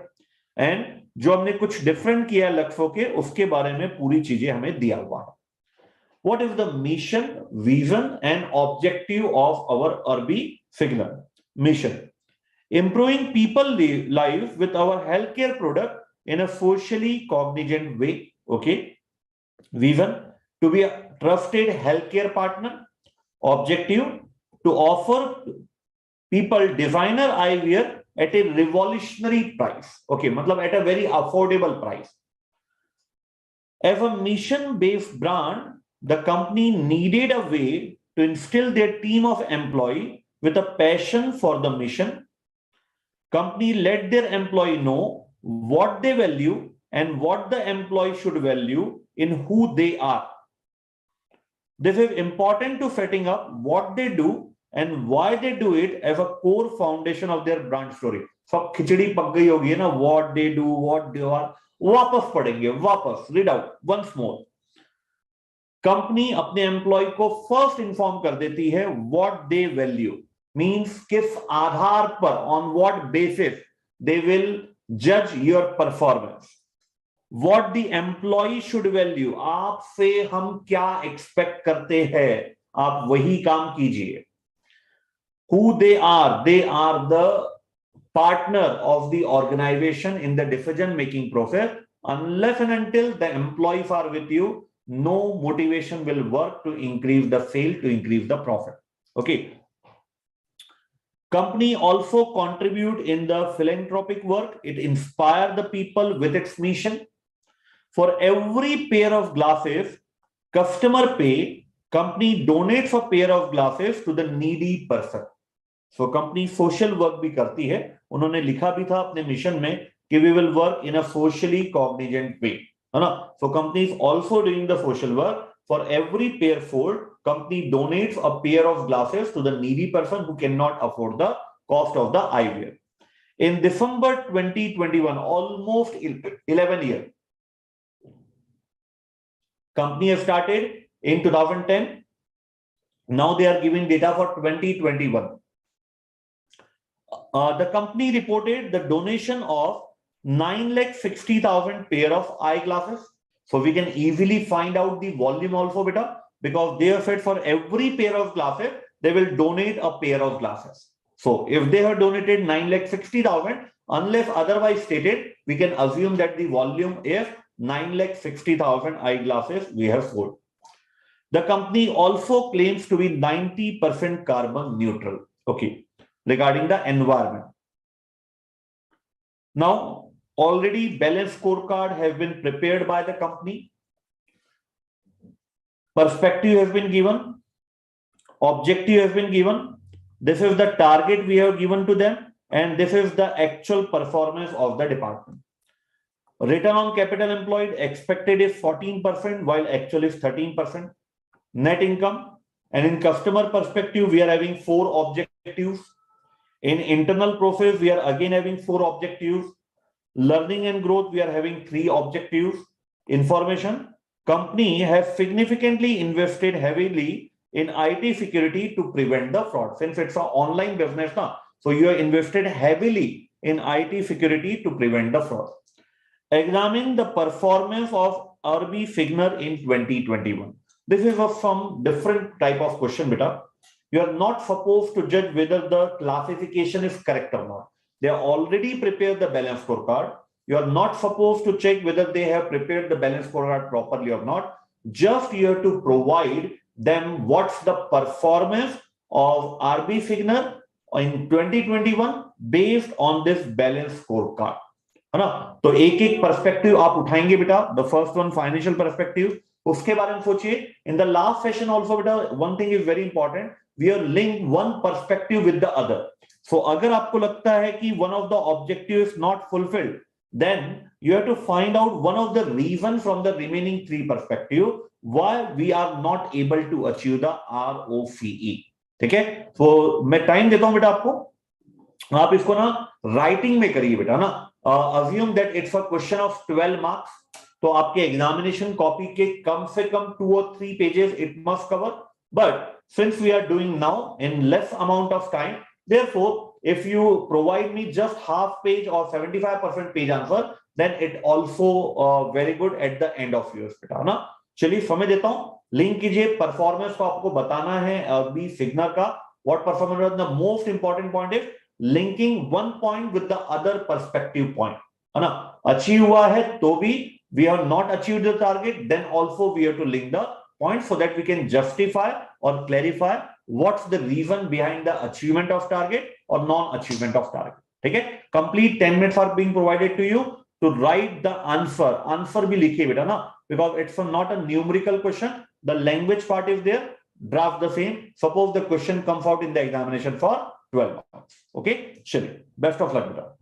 Speaker 1: And जो हमने कुछ डिफरेंट किया लक्सो के, उसके बारे में पूरी चीजें हमें दिया हुआ है. What is the mission, vision and objective of our RB Signer? Mission: improving people lives with our healthcare product in a socially cognizant way. Okay. Vision: to be a trusted healthcare partner. Objective: to offer people designer eyewear at a revolutionary price. Okay, matlab at a very affordable price. As a mission-based brand, the company needed a way to instill their team of employees with a passion for the mission. Company let their employee know what they value and what the employee should value in who they are. This is important to setting up what they do and why they do it as a core foundation of their brand story. सब खिचड़ी पक गई होगी ना, what they do, what they are. वापस पढ़ेंगे, वापस read out once more. Company अपने employ को फर्स्ट इंफॉर्म कर देती है what they value, means किस आधार पर, on what basis they will judge your performance. What the employee should value, आपसे हम क्या एक्सपेक्ट करते हैं, आप वही काम कीजिए. Who they are the partner of the organization in the decision making process. Unless and until the employees are with you, no motivation will work to increase the sale, to increase the profit. Okay. Company also contribute in the philanthropic work. It inspire the people with its mission. For every pair of glasses customer pay, company donates a pair of glasses to the needy person. So company social work भी करती है. उन्होंने लिखा भी था अपने mission में कि we will work in a socially cognizant way, है ना. So company is also doing the social work. For every pair sold, company donates a pair of glasses to the needy person who cannot afford the cost of the eyewear. In December 2021, almost 11 years, company has started in 2010. Now they are giving data for 2021. The company reported the donation of 9,60,000 pair of eyeglasses. So we can easily find out the volume also, beta, because they have said for every pair of glasses, they will donate a pair of glasses. So if they have donated 9,60,000, unless otherwise stated, we can assume that the volume is 9,60,000 eyeglasses we have sold. The company also claims to be 90% carbon neutral. Okay, regarding the environment. Now, already balanced scorecard has been prepared by the company. Perspective has been given. Objective has been given. This is the target we have given to them, and this is the actual performance of the department. Return on capital employed expected is 14%, while actual is 13%. Net income, and in customer perspective, we are having 4 objectives. In internal process, we are again having 4 objectives. Learning and growth, we are having 3 objectives. Information, company has significantly invested heavily in IT security to prevent the fraud. Since it's an online business now, so you have invested heavily in IT security to prevent the fraud. Examine the performance of RB Figner in 2021. This is some different type of question, beta. You are not supposed to judge whether the classification is correct or not. They have already prepared the balance scorecard. You are not supposed to check whether they have prepared the balance scorecard properly or not. Just you have to provide them what's the performance of RB Figner in 2021 based on this balance scorecard. है ना? तो एक एक perspective आप उठाएंगे बेटा. The first one financial perspective, उसके बारे में सोचिए. In the last session also बेटा one thing is very important, we are link one perspective with the other. So अगर आपको लगता है कि one of the objective is not fulfilled, then you have to find out one of the reasons from the remaining 3 perspective why we are not able to achieve the ROCE. ठीक है? तो मैं time देता हूं बेटा आपको, आप इसको ना राइटिंग में करिए बेटा ना. Assume that it's a question of 12 marks. तो आपके एग्जामिनेशन कॉपी के कम से कम 2 or 3 pages it must cover. But since we are doing now in less amount of time, therefore if you provide me just half page or 75% page answer, then it also very good at the end of yours बेटा ना. चलिए समय देता हूं, link कीजिए. Performance को आपको बताना है बी सिग्नल का. What performance, the most important point is linking one point with the other perspective point, है ना. अचीव हुआ है तो भी we have not achieved the target, then also we have to link the point so that we can justify or clarify what's the reason behind the achievement of target or non-achievement of target. ठीक है? Complete 10 minutes are being provided to you to write the answer. Answer भी लिखिए बेटा ना, because it's not a numerical question. The language part is there. Draft the same. Suppose the question comes out in the examination for 12 marks. Okay, chलिए, best of luck बेटा.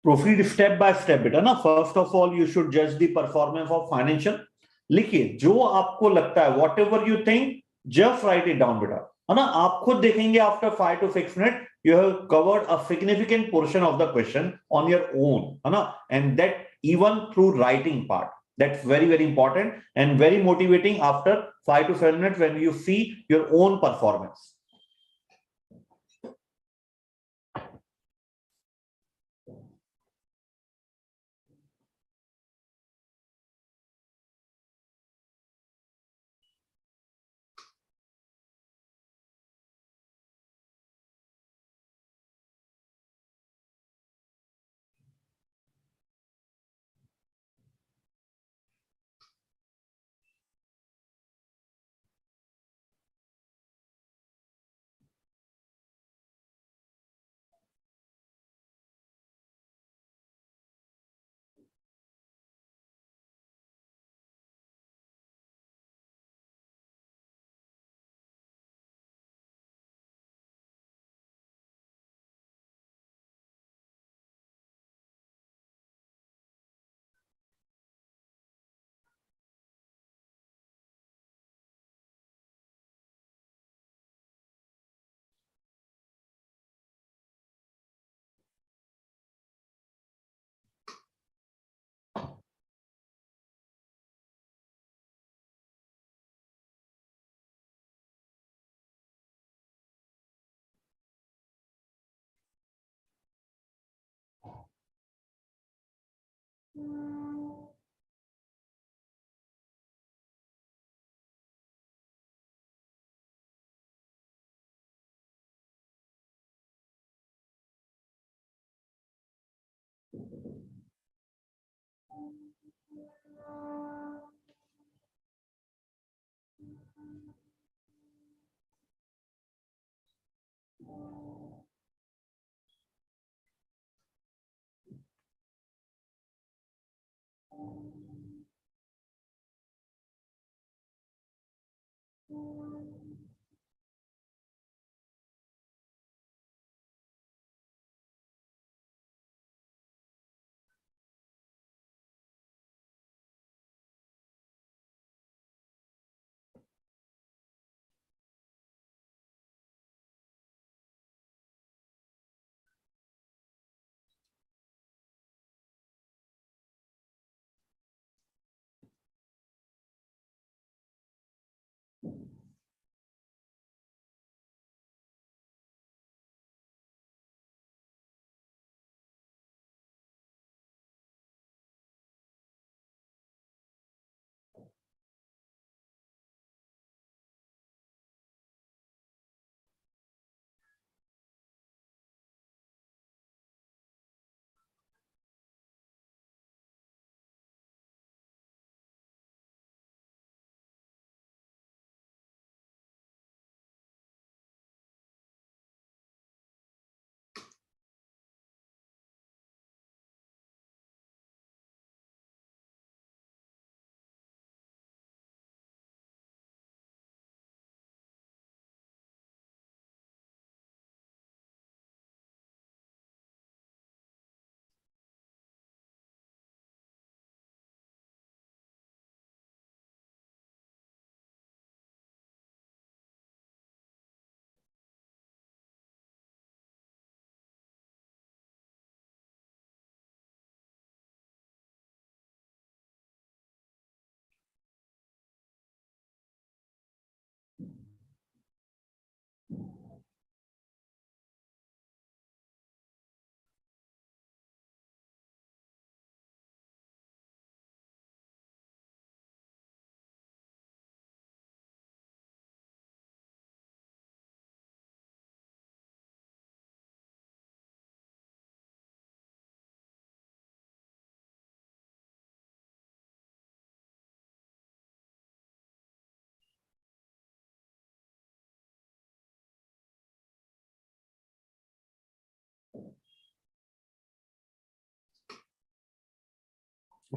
Speaker 1: Proceed step by step बेटा ना. First of all you should जज the performance of financial. लिखिए जो आपको लगता है, what ever you think, just right it down बेटा, है ना. आप खुद देखेंगे after 5 to 6 minute you have covered a significant portion of the question on your own, है ना? And that even through writing part. That's very, very important and very motivating after 5 to 7 minutes when you see your own performance.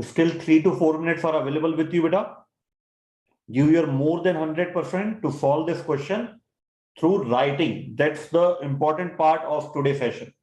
Speaker 1: Still 3 to 4 minutes are available with you, beta. Give your more than 100% to solve this question through writing. That's the important part of today's session.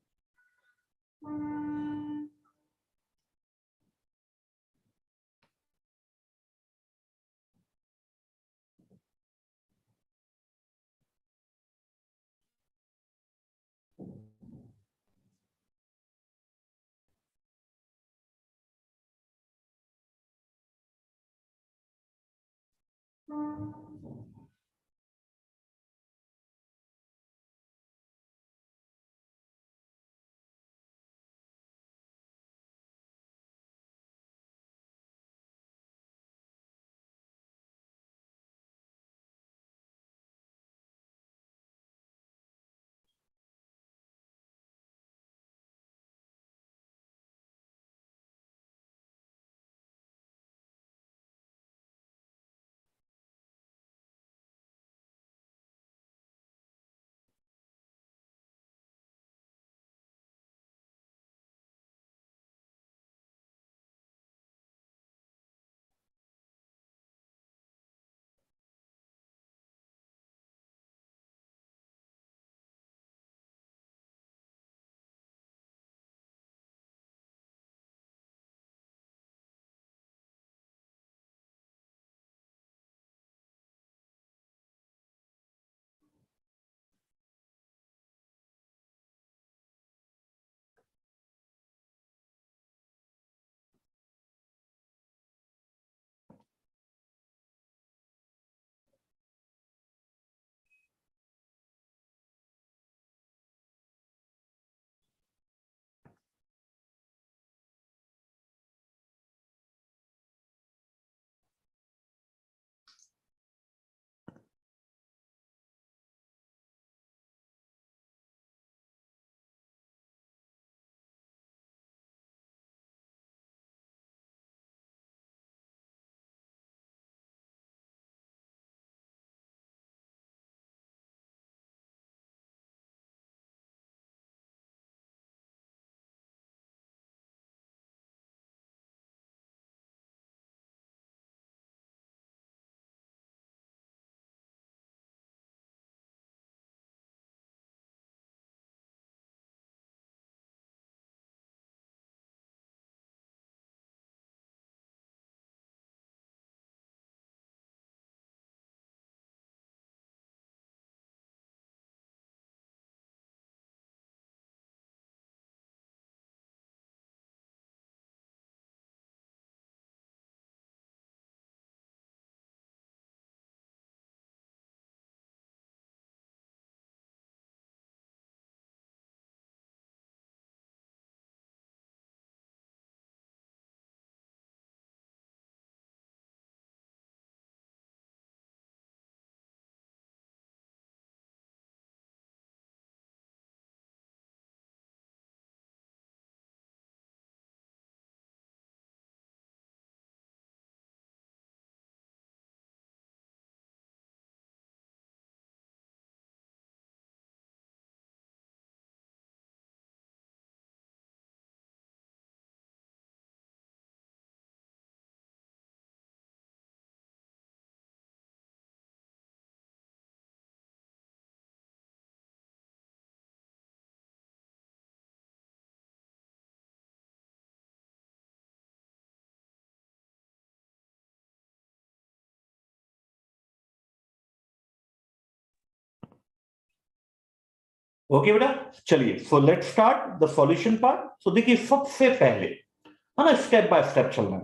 Speaker 1: Okay बेटा, चलिए so let's start the solution part. So देखिए सबसे पहले है ना, step by step चलना है.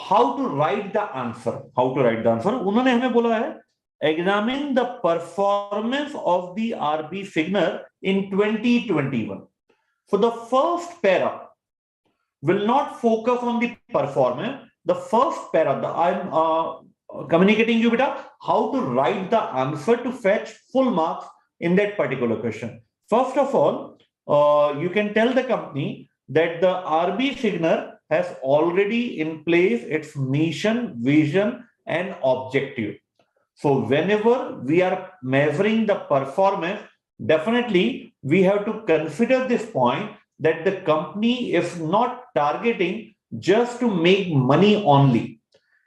Speaker 1: How to write the answer. उन्होंने हमें बोला है examine the performance of the RB signal in 2021. So the first para will not focus on the performance. The first para, I'm communicating you beta how to write the answer to fetch full marks in that particular question. First of all, you can tell the company that the RB signal has already in place its mission, vision, and objective. So whenever we are measuring the performance, definitely we have to consider this point that the company is not targeting just to make money only.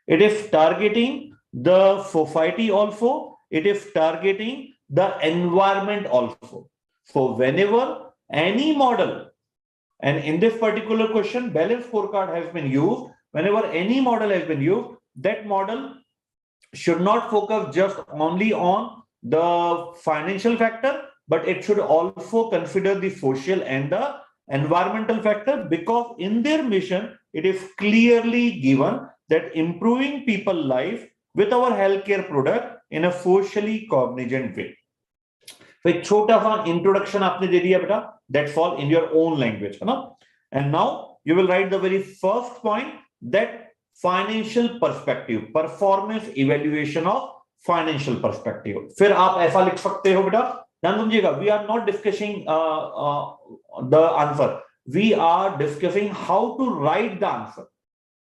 Speaker 1: It is targeting the society also. It is targeting the environment also. So whenever any model, and in this particular question, balance scorecard has been used. Whenever any model has been used, that model should not focus just only on the financial factor, but it should also consider the social and the environmental factor, because in their mission it is clearly given that improving people's life with our healthcare product in a socially cognizant way. तो एक छोटा सा introduction आपने दे दिया बेटा, that's all in your own language, है ना. And now you will write the very first point, that financial perspective, performance evaluation of financial perspective. फिर आप ऐसा लिख सकते हो बेटा, ध्यान समझिएगा, we are not discussing the answer, we are discussing how to write the answer.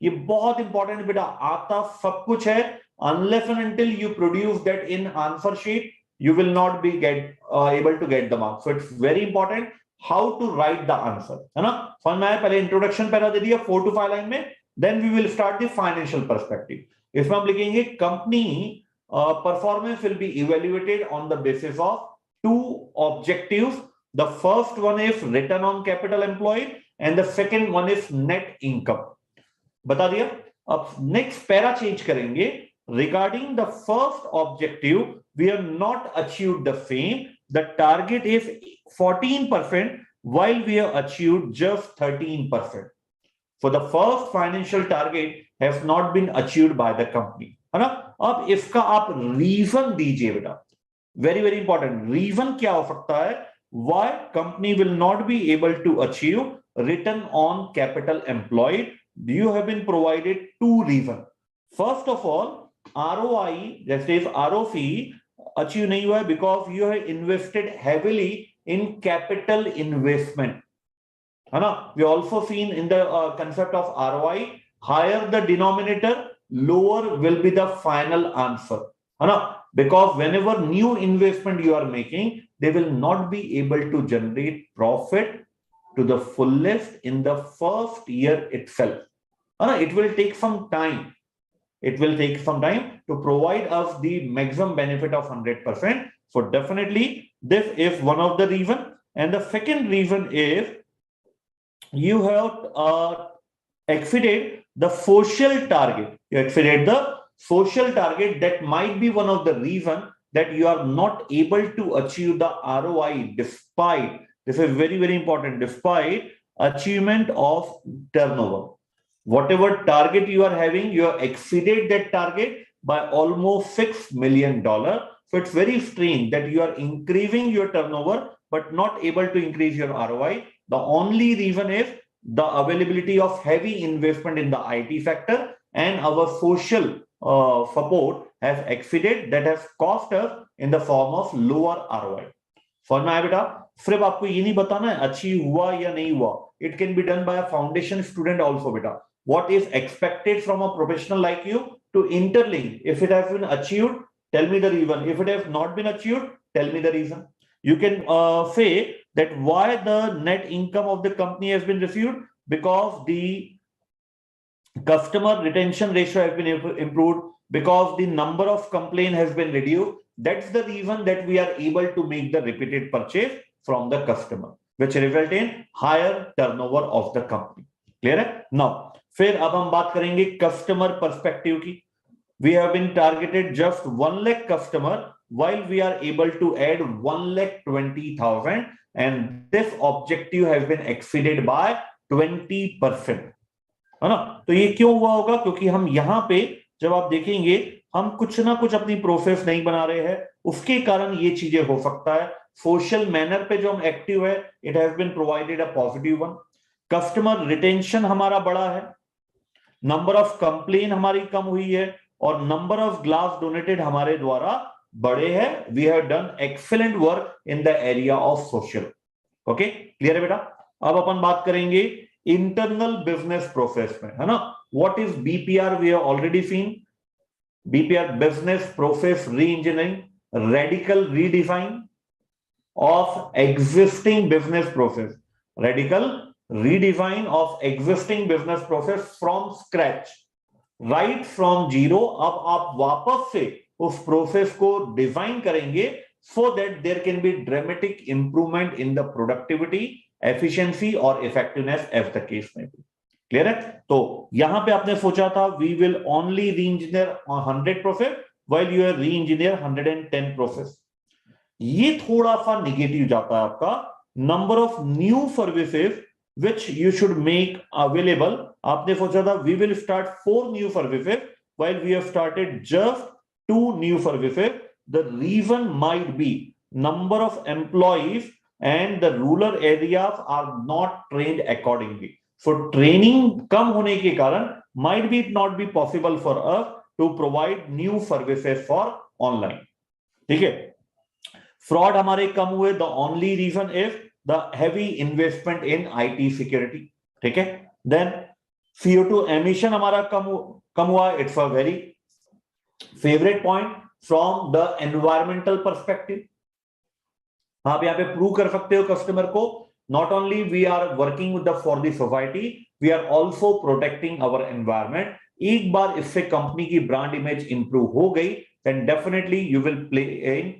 Speaker 1: ये बहुत इंपॉर्टेंट बेटा, आता सब कुछ है, unless and until you produce that in answer sheet, you will not be able to get the mark. So it's very important how to write the answer, है ना. समझ में आया? पहले इंट्रोडक्शन पहला दे दिया 4 to 5 लाइन में, then we will start the financial perspective. इसमें हम लिखेंगे company performance will be evaluated on the basis of 2 objectives. The first one is return on capital employed and the second one is net income. बता दिया. अब next para change करेंगे. Regarding the first objective, we have not achieved the same. The target is 14%, while we have achieved just 13%. So the first financial target has not been achieved by the company, है ना. अब इसका आप reason दीजिए बेटा, very very important. Reason क्या हो सकता है, why company will not be able to achieve return on capital employed? You have been provided 2 reasons. First of all, ROI, जैसे ROC अचीव नहीं हुआ है because you have invested heavily in capital investment, है ना. We also seen in the concept of ROI, higher the denominator lower will be the final answer, है ना. Because whenever new investment you are making, they will not be able to generate profit to the fullest in the first year itself. It will take some time. It will take some time to provide us the maximum benefit of 100%. So definitely this is one of the reason. And the second reason is you have exceeded the social target. You exceeded the social target. That might be one of the reason that you are not able to achieve the ROI despite, this is very, very important, despite achievement of turnover. Whatever target you are having, you have exceeded that target by almost $6 million. So it's very strange that you are increasing your turnover, but not able to increase your ROI. The only reason is the availability of heavy investment in the IT sector and our social support has exceeded, that has cost us in the form of lower ROI. समझ में आया बेटा? सिर्फ आपको ये नहीं बताना है अचीव हुआ या नहीं हुआ. It can be done by a foundation student also बेटा. What is expected from a professional like you to interlink. If it has been achieved, tell me the reason. If it has not been achieved, tell me the reason. You can say that why the net income of the company has been reviewed, because the customer retention ratio has been improved, because the number of complaint has been reduced. That's the reason that we are able to make the repeated purchase from the customer, which result in higher turnover of the company. Clear है? Now, फिर अब हम बात करेंगे customer perspective की. We have been targeted just 1 lakh customer, while we are able to add 1,20,000, and this objective has been exceeded by 20%. है ना. तो ये क्यों हुआ होगा? क्योंकि हम यहां पे जब आप देखेंगे हम कुछ ना कुछ अपनी प्रोसेस नहीं बना रहे हैं, उसके कारण ये चीजें हो सकता है. सोशल मैनर पे जो हम एक्टिव है, it has been provided a positive one. Customer retention हमारा बड़ा है, नंबर ऑफ कंप्लेन हमारी कम हुई है, और नंबर ऑफ ग्लास डोनेटेड हमारे द्वारा बड़े हैं. We have done excellent work in the area of social. Okay, clear है बेटा? अब अपन बात करेंगे इंटरनल बिजनेस प्रोसेस में, है ना. What is BPR? We have already seen. BPR, business process re-engineering, radical redesign of existing business process. Radical redesign of existing business process from scratch, right from zero. अब आप वापस से उस process को design करेंगे so that there can be dramatic improvement in the productivity, efficiency or effectiveness as the case may be. Clear है? तो यहां पे आपने सोचा था we will only reengineer 100 process while you are reengineer 110 process. ये थोड़ा सा निगेटिव जाता है आपका. Number of new services which you should make available, आपने सोचा था we will start 4 new services while we have started just 2 new services. The reason might be number of employees and the rural areas are not trained accordingly. So training कम होने के कारण might be not be possible for us to provide new services for online. ठीक है, fraud हमारे कम हुए, the only reason is the heavy investment in IT security. ठीक है, देन CO2 एमिशन हमारा कम हुआ. It's a very favourite point from the environmental perspective. आप यहां पे प्रूव कर सकते हो कस्टमर को, not only we are working with the for the society, we are also protecting our environment. एक बार इससे कंपनी की ब्रांड इमेज इंप्रूव हो गई, then definitely you will play in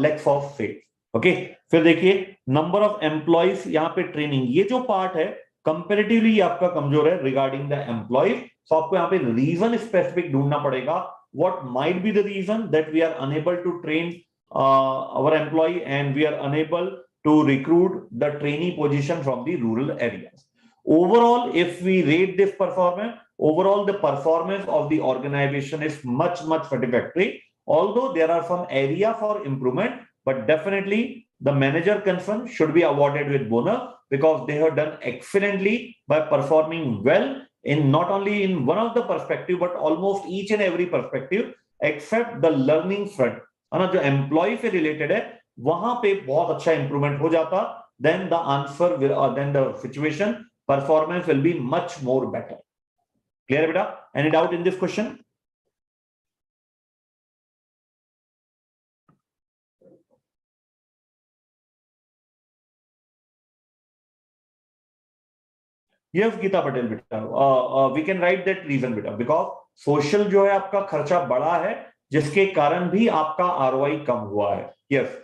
Speaker 1: legs of sales. Okay, फिर देखिए number of employees, यहाँ पे ट्रेनिंग, ये जो पार्ट है कंपेरेटिवली आपका कमजोर है रिगार्डिंग द एम्प्लॉइज. सो आपको यहाँ पे रीजन स्पेसिफिक ढूंढना पड़ेगा. What might be the reason that we are unable to train our employee and we are unable to recruit the trainee position from the rural areas. Overall, if we rate this performance, overall the performance of the organization is much satisfactory, although there are some area for improvement, but definitely the manager concern should be awarded with bonus because they have done excellently by performing well in not only in one of the perspective but almost each and every perspective except the learning front, है ना, जो employ से related है वहां पे बहुत अच्छा improvement हो जाता. Then the answer then the situation performance will be much more better. Clear बेटा? Any doubt in this question? Yes Geeta Patel बेटा, we can write that reason बेटा, बिकॉज सोशल जो है आपका खर्चा बड़ा है जिसके कारण भी आपका आरओआई कम हुआ है. यस,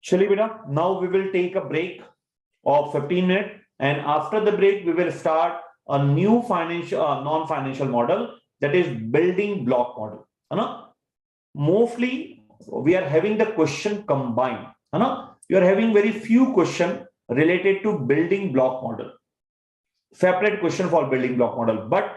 Speaker 1: चलिए बेटा, now we will take a break of 15 minutes, and after the break we will start a new financial non-financial model, that is building block model, है ना. Mostly we are having the question combined, है ना. You are having very few question related to building block model, separate question for building block model, but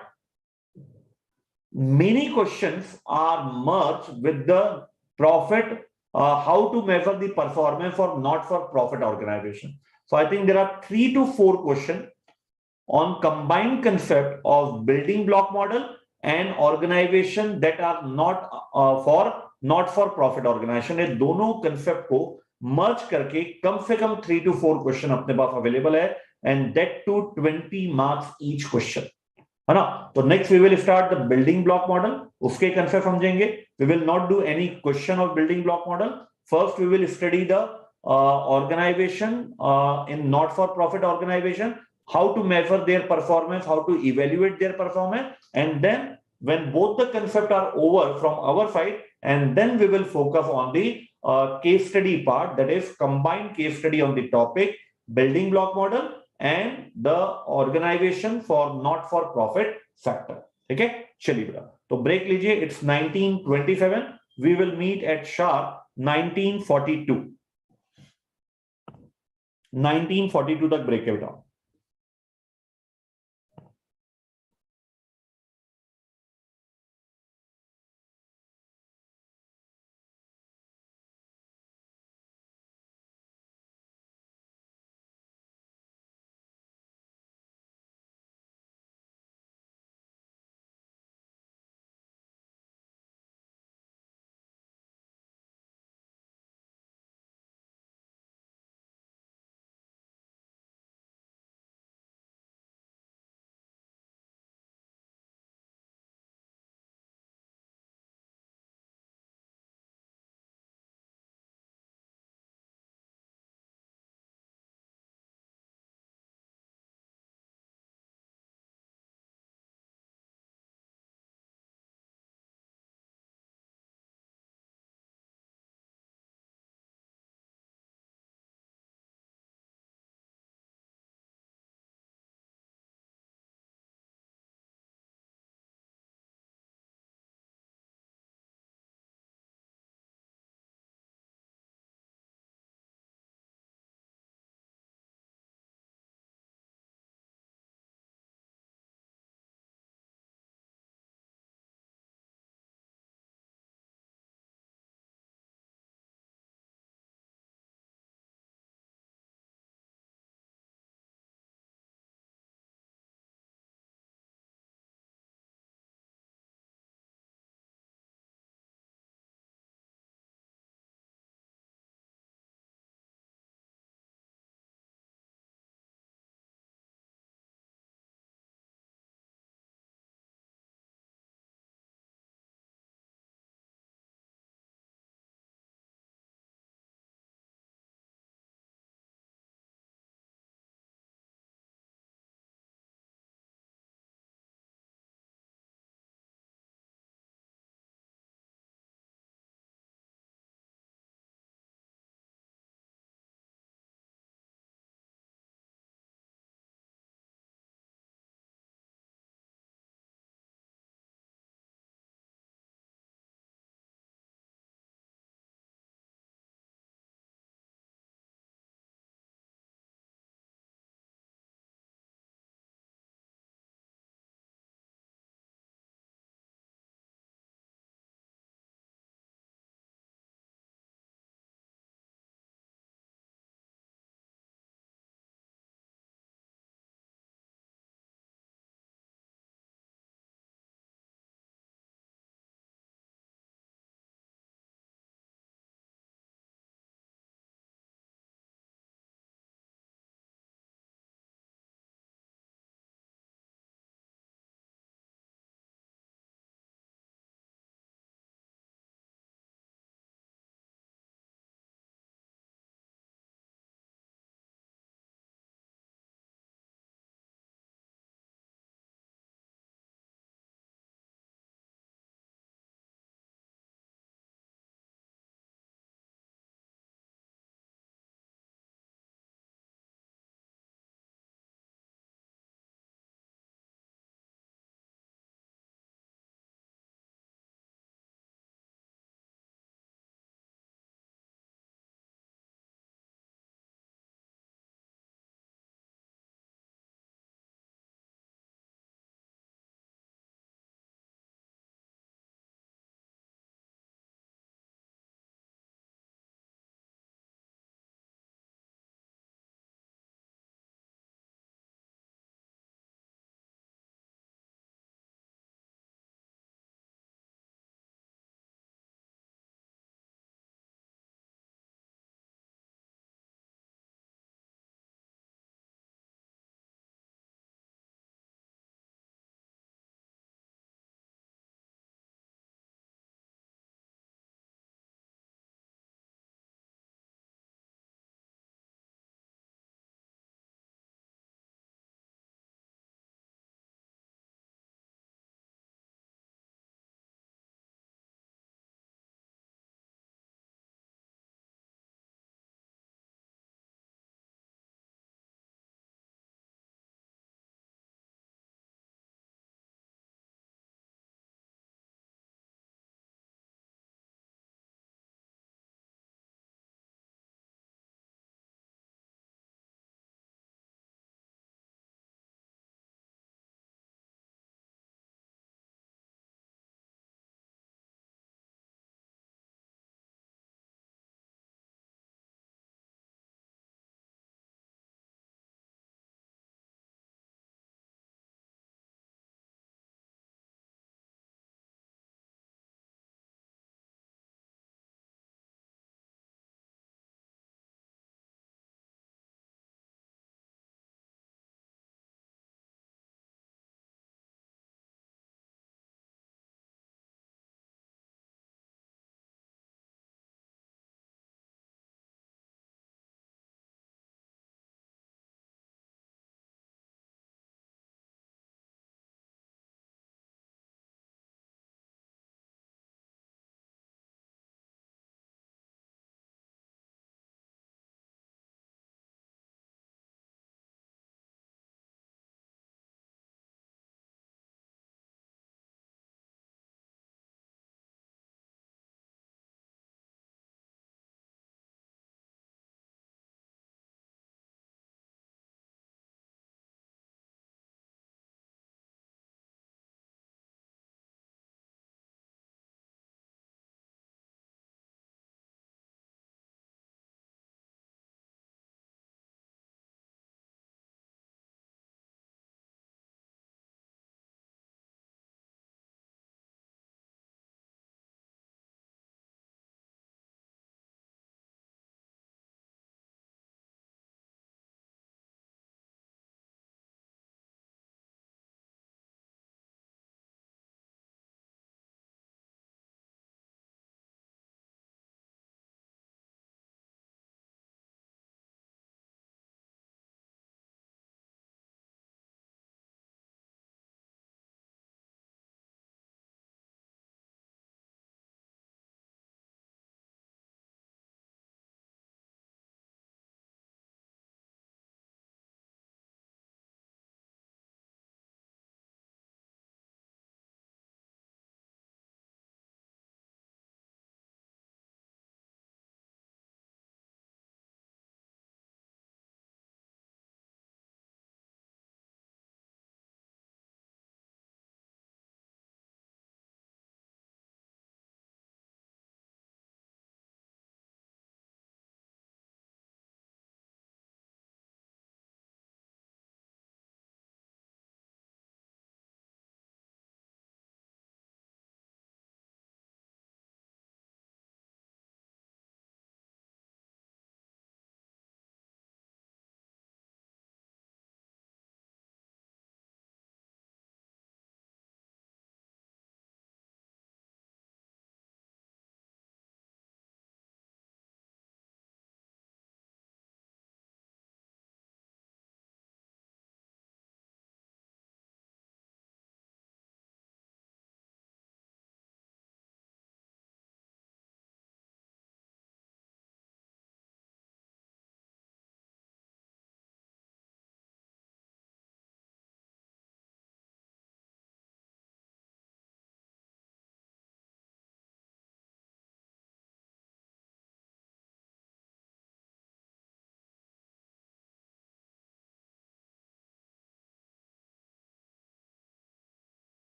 Speaker 1: many questions are merged with the profit, how to measure the performance for not for profit organization. So I think there are 3 to 4 questions on combined concept of building block model and organization that are not for profit organization. ये दोनों concept को merge करके कम से कम 3 to 4 question अपने पास available है, and that to 20 marks each question, है ना. तो next we will start the building block model, उसके concept समझेंगे. We will not do any question of building block model. First we will study the organization in not for profit organization, how to measure their performance, how to evaluate their performance, and then when both the concepts are over from our side, and then we will focus on the case study part, that is combined case study on the topic building block model and the organization for not for profit sector. ठीक है, चलिए बेटा, तो break लीजिए. It's 19:27. we will meet at sharp 19:42. 19:42 तक break है बेटा.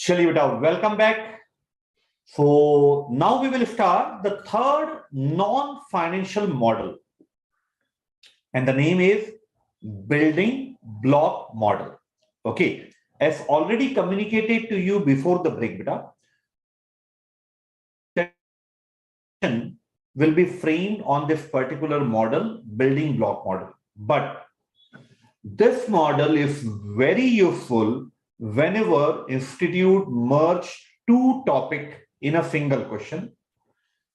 Speaker 1: चलिए बेटा, welcome back. So now we will start the third non-financial model, and the name is building block model. Okay, as already communicated to you before the break, beta, will be framed on this particular model, building block model. But this model is very useful whenever institute merge two topic in a single question.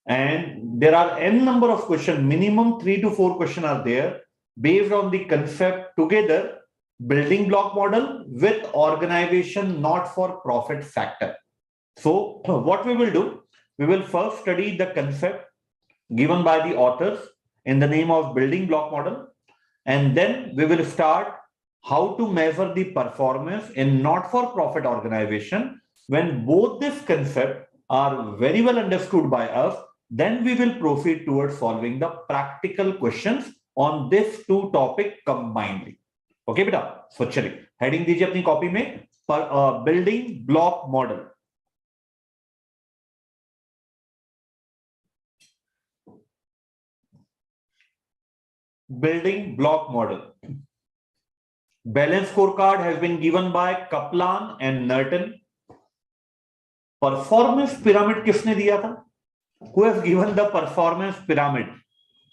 Speaker 1: And there are n number of questions, minimum 3 to 4 questions are there based on the concept together, building block model with organization not for profit factor. So what we will do, we will first study the concept given by the authors in the name of building block model, and then we will start how to measure the performance in not for profit organization. When both this concept are very well understood by us, then we will proceed towards solving the practical questions on this two topic combinedly. Okay बेटा, so चलिए heading दीजिए अपनी copy में, building block model. Building block model. Balance scorecard has been given by Kaplan and Norton. Performance pyramid किसने दिया था? Who has given the performance pyramid?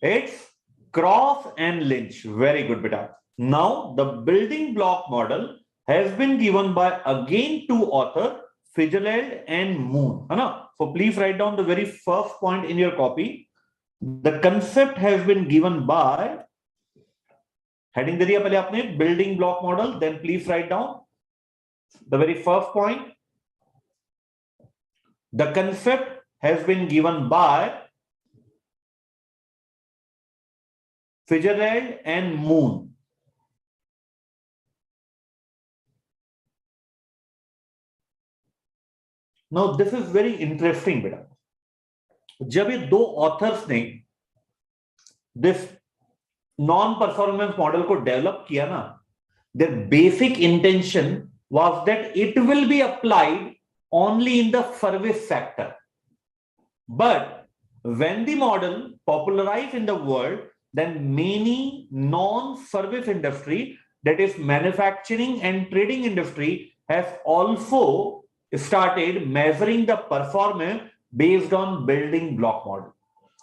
Speaker 1: It's Cross and Lynch. Very good, beta. Now the building block model has been given by again two authors, Fitzgerald and Moon. So please write down the very first point in your copy. The concept has been given by, heading दे दिया पहले आपने, building block model. Then please write down the very first point. The concept has been given by Fitzgerald and Moon. Now this is very interesting बेटा. जब ये दो authors ने this non performance model को develop किया ना, their basic intention was that it will be applied only in the service sector. But when the model popularized in the world, then many non-service industry, that is manufacturing and trading industry, has also started measuring the performance based on building block model.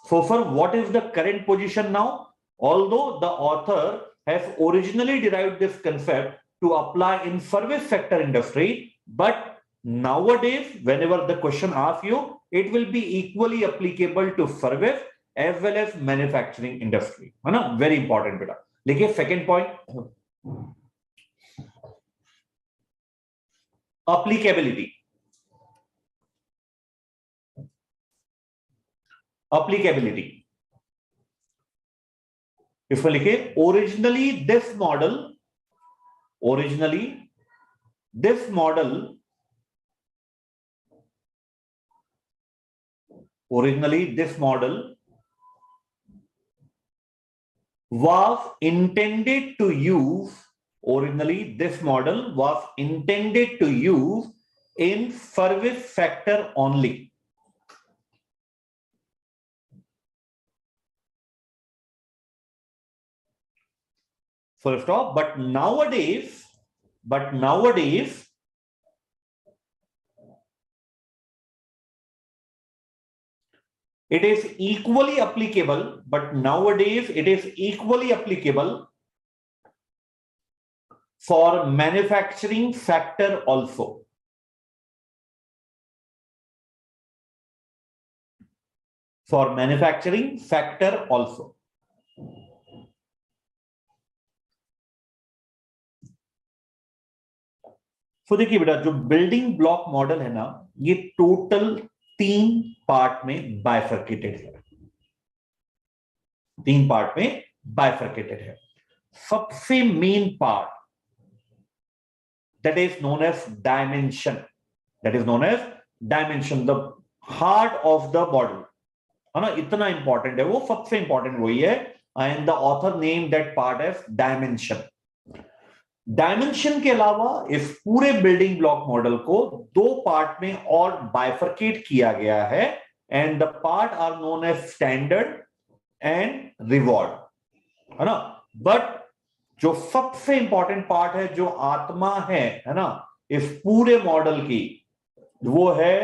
Speaker 1: So sir, what is the current position now? Although the author has originally derived this concept to apply in service sector industry, but nowadays, whenever the question asks you, it will be equally applicable to service as well as manufacturing industry. Very important beta. देखिए second point, applicability. Applicability. इसमें लिखे originally this model was intended to use in service sector only. Full stop. But nowadays it is equally applicable, for manufacturing sector also. So देखिए बेटा, जो building block model है ना, ये total 3 part में bifurcated है. सबसे main part, that is known as dimension, the heart of the body, है ना, इतना इंपॉर्टेंट है वो, सबसे इंपॉर्टेंट वही है, and the author named that part as dimension. Dimension के अलावा इस पूरे बिल्डिंग ब्लॉक मॉडल को दो पार्ट में और बाइफरकेट किया गया है, and the part are known as standard and reward, है ना। बट जो सबसे इंपॉर्टेंट पार्ट है, जो आत्मा है ना, इस पूरे मॉडल की, वो है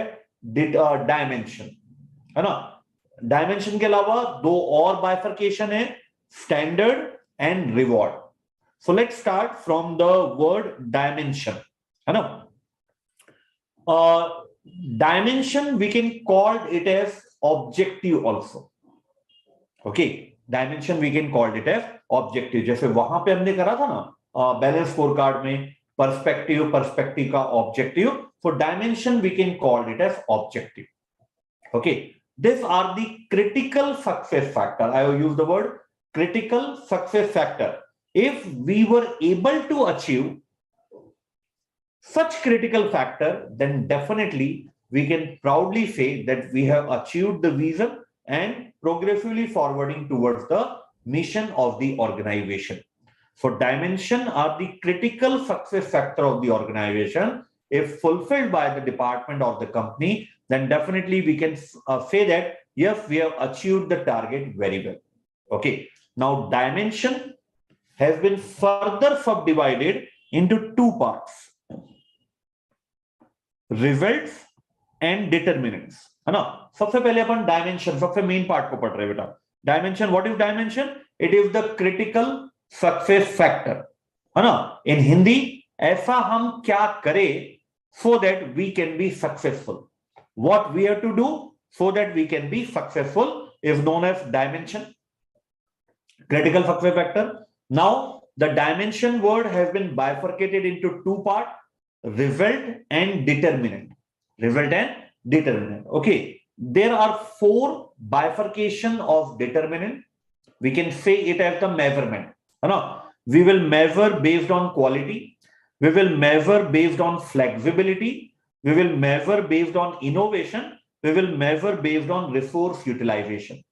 Speaker 1: डायमेंशन, है ना। डायमेंशन के अलावा दो और बाइफरकेशन है, standard and reward. So let's start from the word dimension, है ना. Dimension we can call it as objective also. Okay, dimension we can call it as objective. जैसे वहां पे हमने करा था ना बैलेंस स्कोर कार्ड में, पर्सपेक्टिव का objective. For dimension we can call it as objective. Okay, these are the critical success factor. I have used the word critical success factor. If we were able to achieve such critical factor, then definitely we can proudly say that we have achieved the vision and progressively forwarding towards the mission of the organization. So dimension are the critical success factor of the organization. If fulfilled by the department of the company, then definitely we can say that yes, we have achieved the target very well. Okay, now dimension has been further subdivided into two parts, results and determinants, है ना. सबसे पहले अपन dimension, सबसे main part को पढ़ रहे हैं बेटा. Dimension, what is dimension? It is the critical success factor, है ना. इन हिंदी, ऐसा हम क्या करें so that we can be successful, what we have to do so that we can be successful is known as dimension, critical success factor. Now, the dimension word has been bifurcated into two parts, result and determinant. Result and determinant. Okay. There are four bifurcation of determinant. We can say it as the measurement. We will measure based on quality. We will measure based on flexibility. We will measure based on innovation. We will measure based on resource utilization.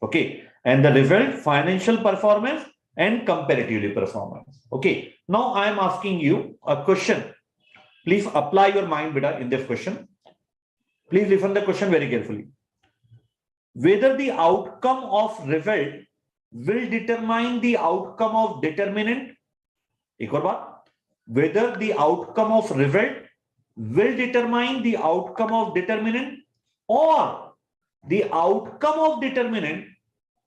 Speaker 1: Okay. And the result, financial performance and comparatively performance. Okay, now I am asking you a question. Please apply your mind beta in this question. Please listen the question very carefully. Whether the outcome of result will determine the outcome of determinant. एक और बात, whether the outcome of result will determine the outcome of determinant, or the outcome of determinant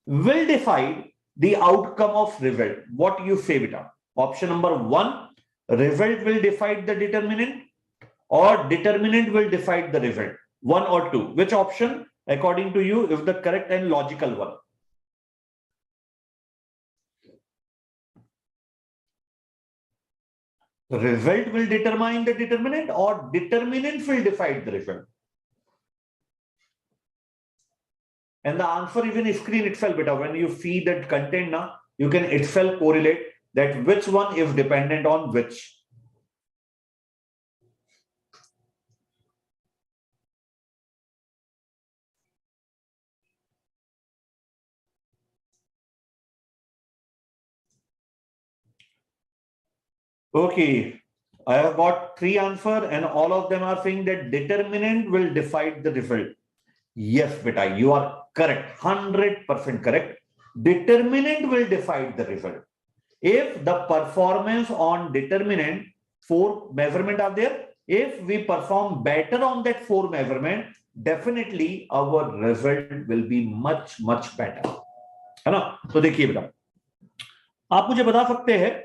Speaker 1: will decide the outcome of result. What you say beta? Option number 1, result will decide the determinant, or determinant will decide the result. 1 or 2. Which option according to you is the correct and logical one? Result will determine the determinant, or determinant will decide the result? And the answer is in screen itself beta. When you see that content now, you can itself correlate that which one is dependent on which. Okay, I have got 3 answers and all of them are saying that determinant will decide the result. Yes beta, you are correct, 100% correct. Determinant will decide the result. If the performance on determinant, 4 measurement are there, if we perform better on that 4 measurement, definitely our result will be much better, है ना. तो देखिए बेटा, आप मुझे बता सकते हैं,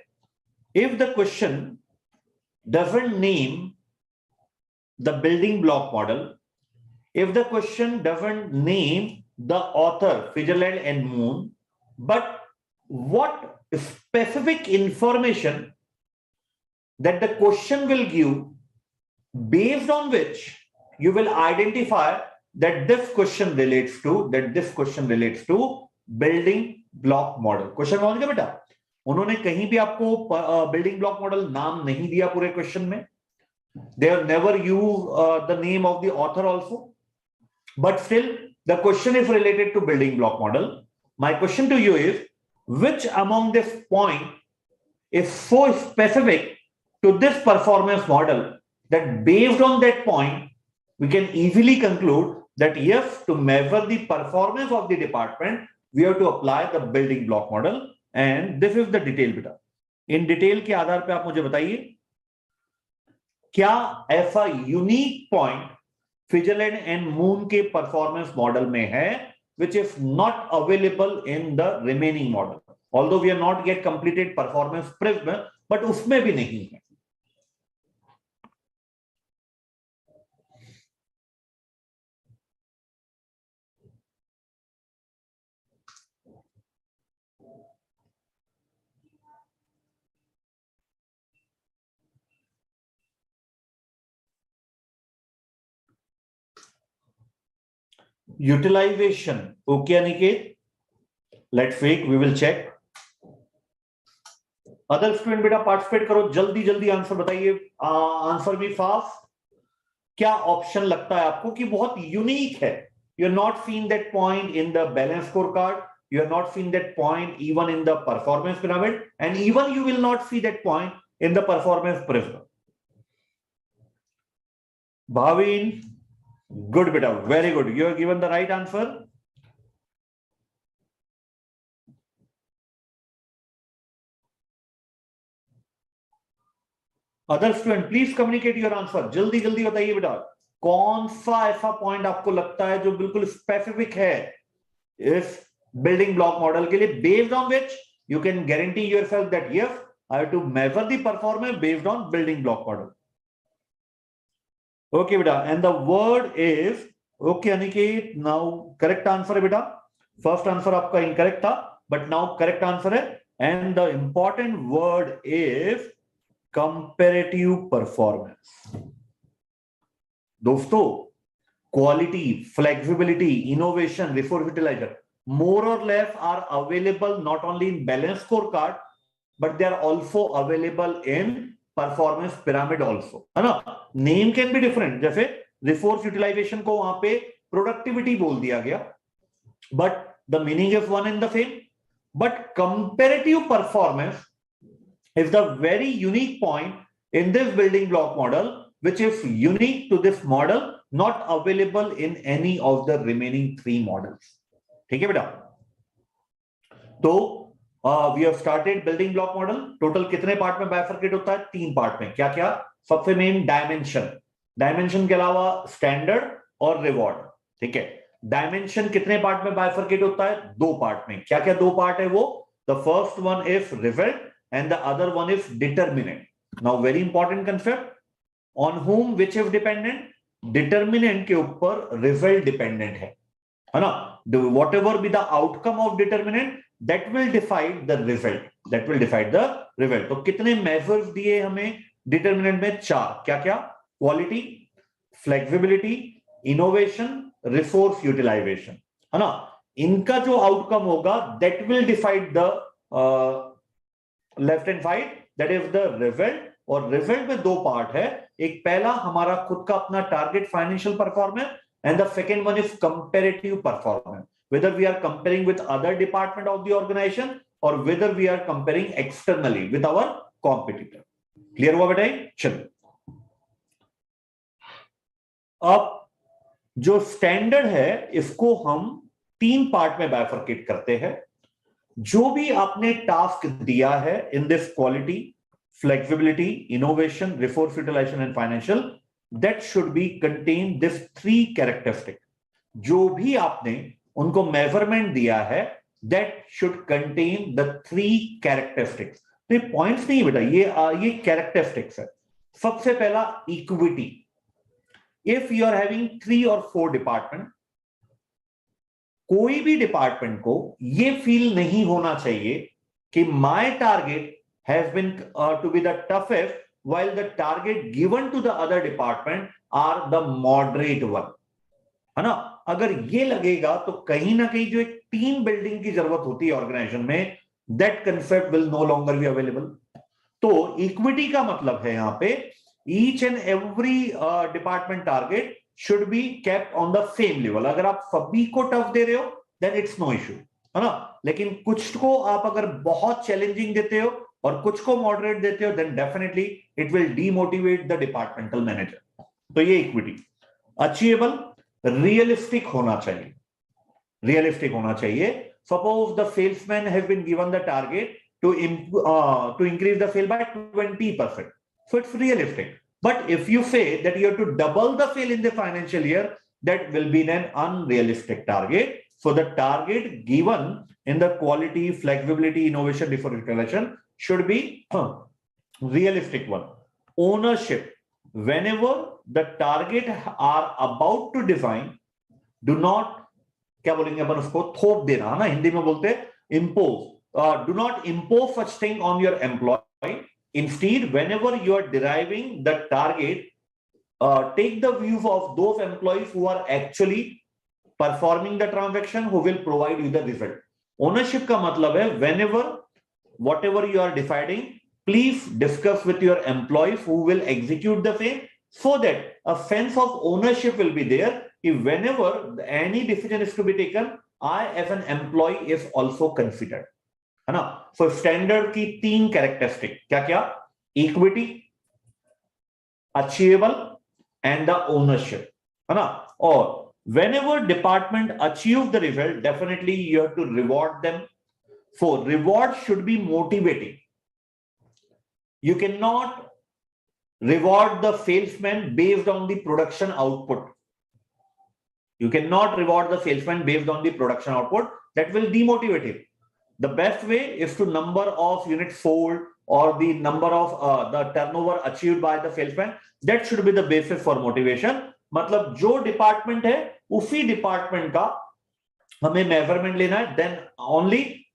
Speaker 1: if the question doesn't name the building block model, if the question doesn't name the author, Switzerland and Moon, but what specific information that the question will give, based on which you will identify that this question relates to building block model. Question समझ गए बेटा? उन्होंने कहीं भी आपको building block model नाम नहीं दिया पूरे क्वेश्चन में. They have never used the name of the author also, but still the question is related to building block model. My question to you is, which among this point is so specific to this performance model that based on that point, we can easily conclude that yes, to measure the performance of the department, we have to apply the building block model, and this is the detail beta. In detail के आधार पे आप मुझे बताइए क्या ऐसा unique point Switzerland and moon के performance model में है which is not available in the remaining model, although we have not yet completed performance prism, but उसमें भी नहीं है. Utilization, okay Aniket? Let's wait, we will check. Other student बेटा participate करो, जल्दी जल्दी आंसर बताइए. आंसर भी फास्ट. क्या ऑप्शन लगता है आपको कि बहुत यूनिक है? You are not seen that point in the balance score card, you are not seen that point even in the performance pyramid, and even you will not see that point in the performance prism. Bhavin, good beta, very good, you have given the right answer. Other student please communicate your answer, जल्दी जल्दी बताइए बेटा, कौन सा ऐसा point आपको लगता है जो बिल्कुल स्पेसिफिक है इस बिल्डिंग ब्लॉक मॉडल के लिए, based on which you can guarantee yourself that yes I have to measure the performance based on building block model. Okay बेटा, and the word is okay Aniket. Now correct answer है बेटा. First answer आपका incorrect था, but now correct answer है, and the important word is comparative performance. दोस्तों, quality, flexibility, innovation, resource utilizer more or less are available not only in balance scorecard but they are also available in performance pyramid also, है ना. Name can be different, जैसे resource utilisation को वहां पे productivity बोल दिया गया, but the meaning is one and the same. But comparative performance is the very unique point in this building block model, which is unique to this model, not available in any of the remaining 3 models. ठीक है बेटा. तो we have started building block model. Total कितने part में bifurcate होता है? 3 part में. क्या क्या? सबसे मेन डायमेंशन, डायमेंशन के अलावा स्टैंडर्ड और रिवॉर्ड. ठीक है. डायमेंशन कितने पार्ट में बाइफरकेट होता है? 2 पार्ट में. क्या क्या 2 पार्ट है वो? The first one is result and the other one is determinant. Now very important concept, on whom which is dependent? Determinant के ऊपर result dependent है ना. Whatever be the outcome of determinant, that will decide the result, that will decide the result. तो कितने measures दिए हमें determinant में? 4. क्या क्या? quality, flexibility, innovation, resource utilization, है ना. इनका जो outcome होगा that will decide the left hand side, that is the result. और रिजल्ट में 2 पार्ट है. एक पहला हमारा खुद का अपना target financial performance, and the second one is comparative performance, whether we are comparing with other department of the organization और whether we are comparing externally with our competitor. Clear हुआ बेटा? चलो, अब जो स्टैंडर्ड है इसको हम 3 पार्ट में बाइफरकेट करते हैं. जो भी आपने टास्क दिया है in this quality, flexibility, innovation, resource utilisation and financial, that should be contain this 3 characteristic. जो भी आपने उनको मेजरमेंट दिया है that should contain the 3 characteristics. तो ये पॉइंट्स नहीं बेटा, ये कैरेक्टरिस्टिक्स है. सबसे पहला equity. If you are having 3 और 4 डिपार्टमेंट, कोई भी डिपार्टमेंट को यह फील नहीं होना चाहिए कि my target has been to be the toughest while the target given to the other department are the moderate one, है ना. अगर ये लगेगा तो कहीं ना कहीं जो एक टीम बिल्डिंग की जरूरत होती है ऑर्गेनाइजेशन में, that concept will no longer be available. तो इक्विटी का मतलब है यहां पे each and every department target should be kept on the same level. अगर आप सभी को टफ दे रहे हो then it's no issue, है ना. लेकिन कुछ को आप अगर बहुत चैलेंजिंग देते हो और कुछ को मॉडरेट देते हो, then definitely it will demotivate the departmental manager. तो ये इक्विटी. अचीवेबल, रियलिस्टिक होना चाहिए. रियलिस्टिक होना चाहिए. Suppose the salesman has been given the target to increase the sale by 20%. So it's realistic. But if you say that you have to double the sale in the financial year, that will be an unrealistic target. So the target given in the quality, flexibility, innovation, differentiation should be realistic one. Ownership. Whenever the target are about to define, do not, क्या बोलेंगे अपन उसको, थोप देना है ना, हिंदी में बोलते हैं impose. Do not impose such thing on your employee. Instead, whenever you are deriving the target, take the views of those employees who are actually performing the transaction, who will provide you the result. Ownership का मतलब है whenever whatever you are deciding, please discuss with your employees who will execute the same, so that a sense of ownership will be there. If whenever any decision is to be taken, I as an employee is also considered. है ना. So standard की 3 characteristic क्या क्या? Equity, achievable and the ownership, है ना. और whenever department achieve the result, definitely you have to reward them. So reward should be motivating. You cannot reward the salesman based on the production output. You cannot reward the salesman based on the production output. That will demotivate him. The best way is to number of units sold or the number of the turnover achieved by the salesman. That should be the basis for motivation. मतलब जो department है उसी department का हमें measurement लेना है, then only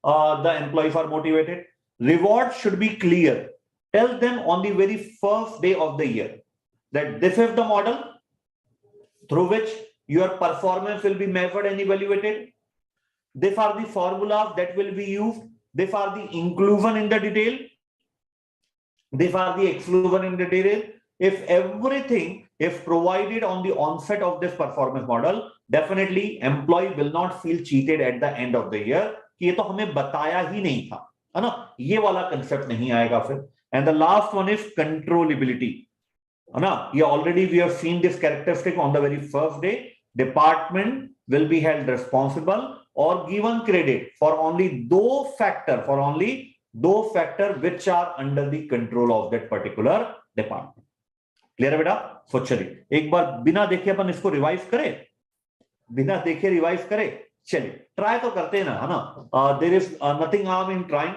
Speaker 1: the employees are motivated. Reward should be clear. Tell them on the very first day of the year that this is the model through which your performance will be measured and evaluated. These are the formulas that will be used. These are the inclusion in the detail. These are the exclusion in the detail. If everything is provided on the onset of this performance model, definitely employee will not feel cheated at the end of the year कि ये तो हमें बताया ही नहीं था, है ना. ये वाला कंसेप्ट नहीं आएगा फिर. And the last one is controllability, है ना. ये already we have seen this characteristic on the very first day. Department will be held responsible or given credit for only those factor which are under the control of that particular department. Clear है बेटा? सो चलिए एक बार बिना देखे अपन इसको revise करें. बिना देखे रिवाइज करें. चलिए ट्राई तो करते हैं ना, है ना. There is nothing harm in trying.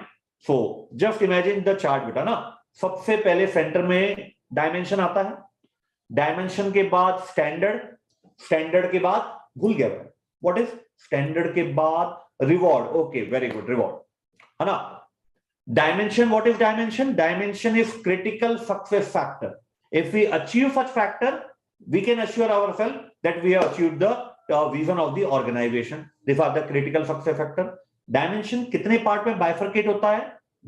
Speaker 1: So just imagine the chart बेटा ना. सबसे पहले सेंटर में डायमेंशन आता है. डायमेंशन के बाद स्टैंडर्ड. स्टैंडर्ड के बाद भूल गया व्हाट इज स्टैंडर्ड के बाद reward. Okay very good, reward, है ना. Dimension, what is dimension? Dimension is critical success factor. If we achieve such factor, we can assure ourselves that we have achieved the vision of the organization. These are the critical success factor. Dimension कितने part में bifurcate होता है?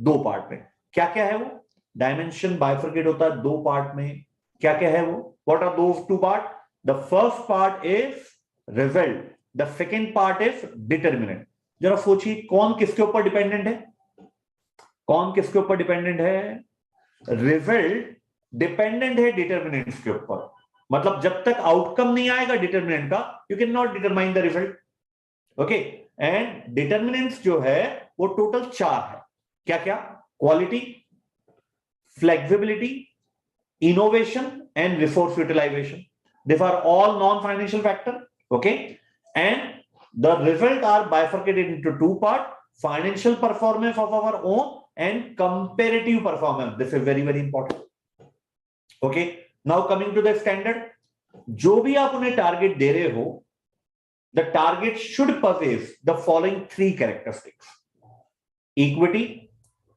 Speaker 1: 2 part में. क्या क्या है वो? Dimension bifurcate होता है 2 पार्ट में. क्या क्या है वो? What are those 2 part? The first part is result. The second part is determinant. जरा सोचिए कौन किसके ऊपर डिपेंडेंट है? कौन किसके ऊपर डिपेंडेंट है? रिजल्ट डिपेंडेंट है डिटर्मिनेंट्स के ऊपर. मतलब जब तक आउटकम नहीं आएगा डिटर्मिनेंट का, you can not determine the result. Okay. And determinants जो है वो टोटल 4 है. क्या क्या? Quality, flexibility, innovation and resource utilisation. These are all non-financial factor. Okay. And the result are bifurcated into 2 parts: financial performance of our own and comparative performance. This is very, very important. Okay. Now coming to the standard. जो भी आप उन्हें target दे रहे हो, the target should possess the following 3 characteristics: equity,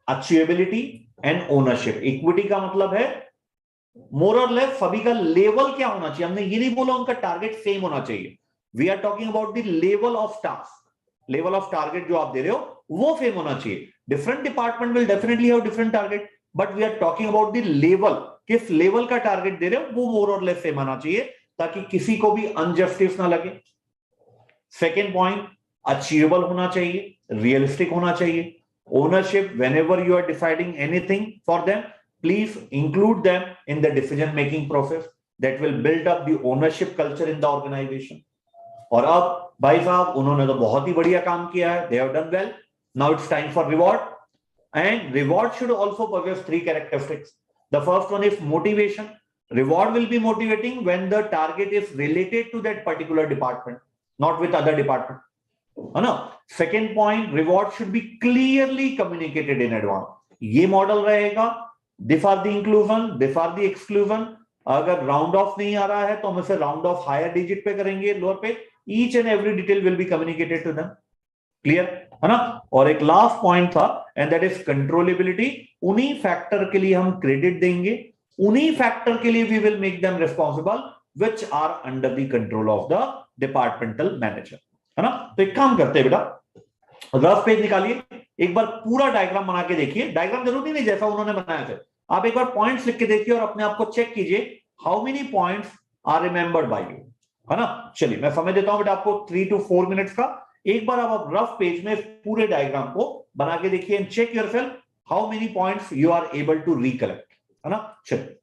Speaker 1: achievability and ownership. Equity का मतलब है मोर और लेस सभी का लेवल क्या होना चाहिए. हमने ये नहीं बोला उनका टारगेट सेम होना चाहिए. We are talking about the level of task. Level of target जो आप दे रहे हो वो सेम होना चाहिए. Different department will definitely have different target, but we are talking about the level. किस लेवल का टारगेट दे रहे हो वो मोर और लेस सेम आना चाहिए ताकि किसी को भी अनजस्टिस ना लगे. सेकेंड पॉइंट, अचीवेबल होना चाहिए, रियलिस्टिक होना चाहिए. ownership, whenever you are deciding anything for them, please include them in the decision making process. That will build up the ownership culture in the organization. और अब भाई साहब उन्होंने तो बहुत ही बढ़िया काम किया है, they have done well. Now it's time for reward, and reward should also possess three characteristics. The first one is motivation. Reward will be motivating when the target is related to that particular department, not with other department. है ना? Second point, reward should be clearly communicated in advance. ये model रहेगा. These are the inclusion, these are the exclusion. अगर round of नहीं आ रहा है तो हम इसे राउंड ऑफ हायर डिजिट पे करेंगे, lower pay. Each and every detail will be communicated to them. Clear है ना? और एक लास्ट पॉइंट था, एंड दैट इज कंट्रोलेबिलिटी. उन्हीं फैक्टर के लिए हम क्रेडिट देंगे, उन्हीं फैक्टर के लिए we will make them responsible which are under the control of the departmental manager. है ना? तो एक काम करते हैं बेटा, रफ पेज निकालिए, एक बार पूरा डायग्राम बना के देखिए. डायग्राम जरूरी नहीं जैसा उन्होंने बनाया थे, आप एक बार पॉइंट्स लिख के देखिए और अपने आप को चेक कीजिए how many points are remembered by you. है ना? चलिए मैं समय देता हूं बेटा आपको 3 to 4 मिनट्स का. एक बार आप रफ पेज में पूरे डायग्राम को बना के देखिए and check yourself how many points you are able to recollect. है ना? चलिए.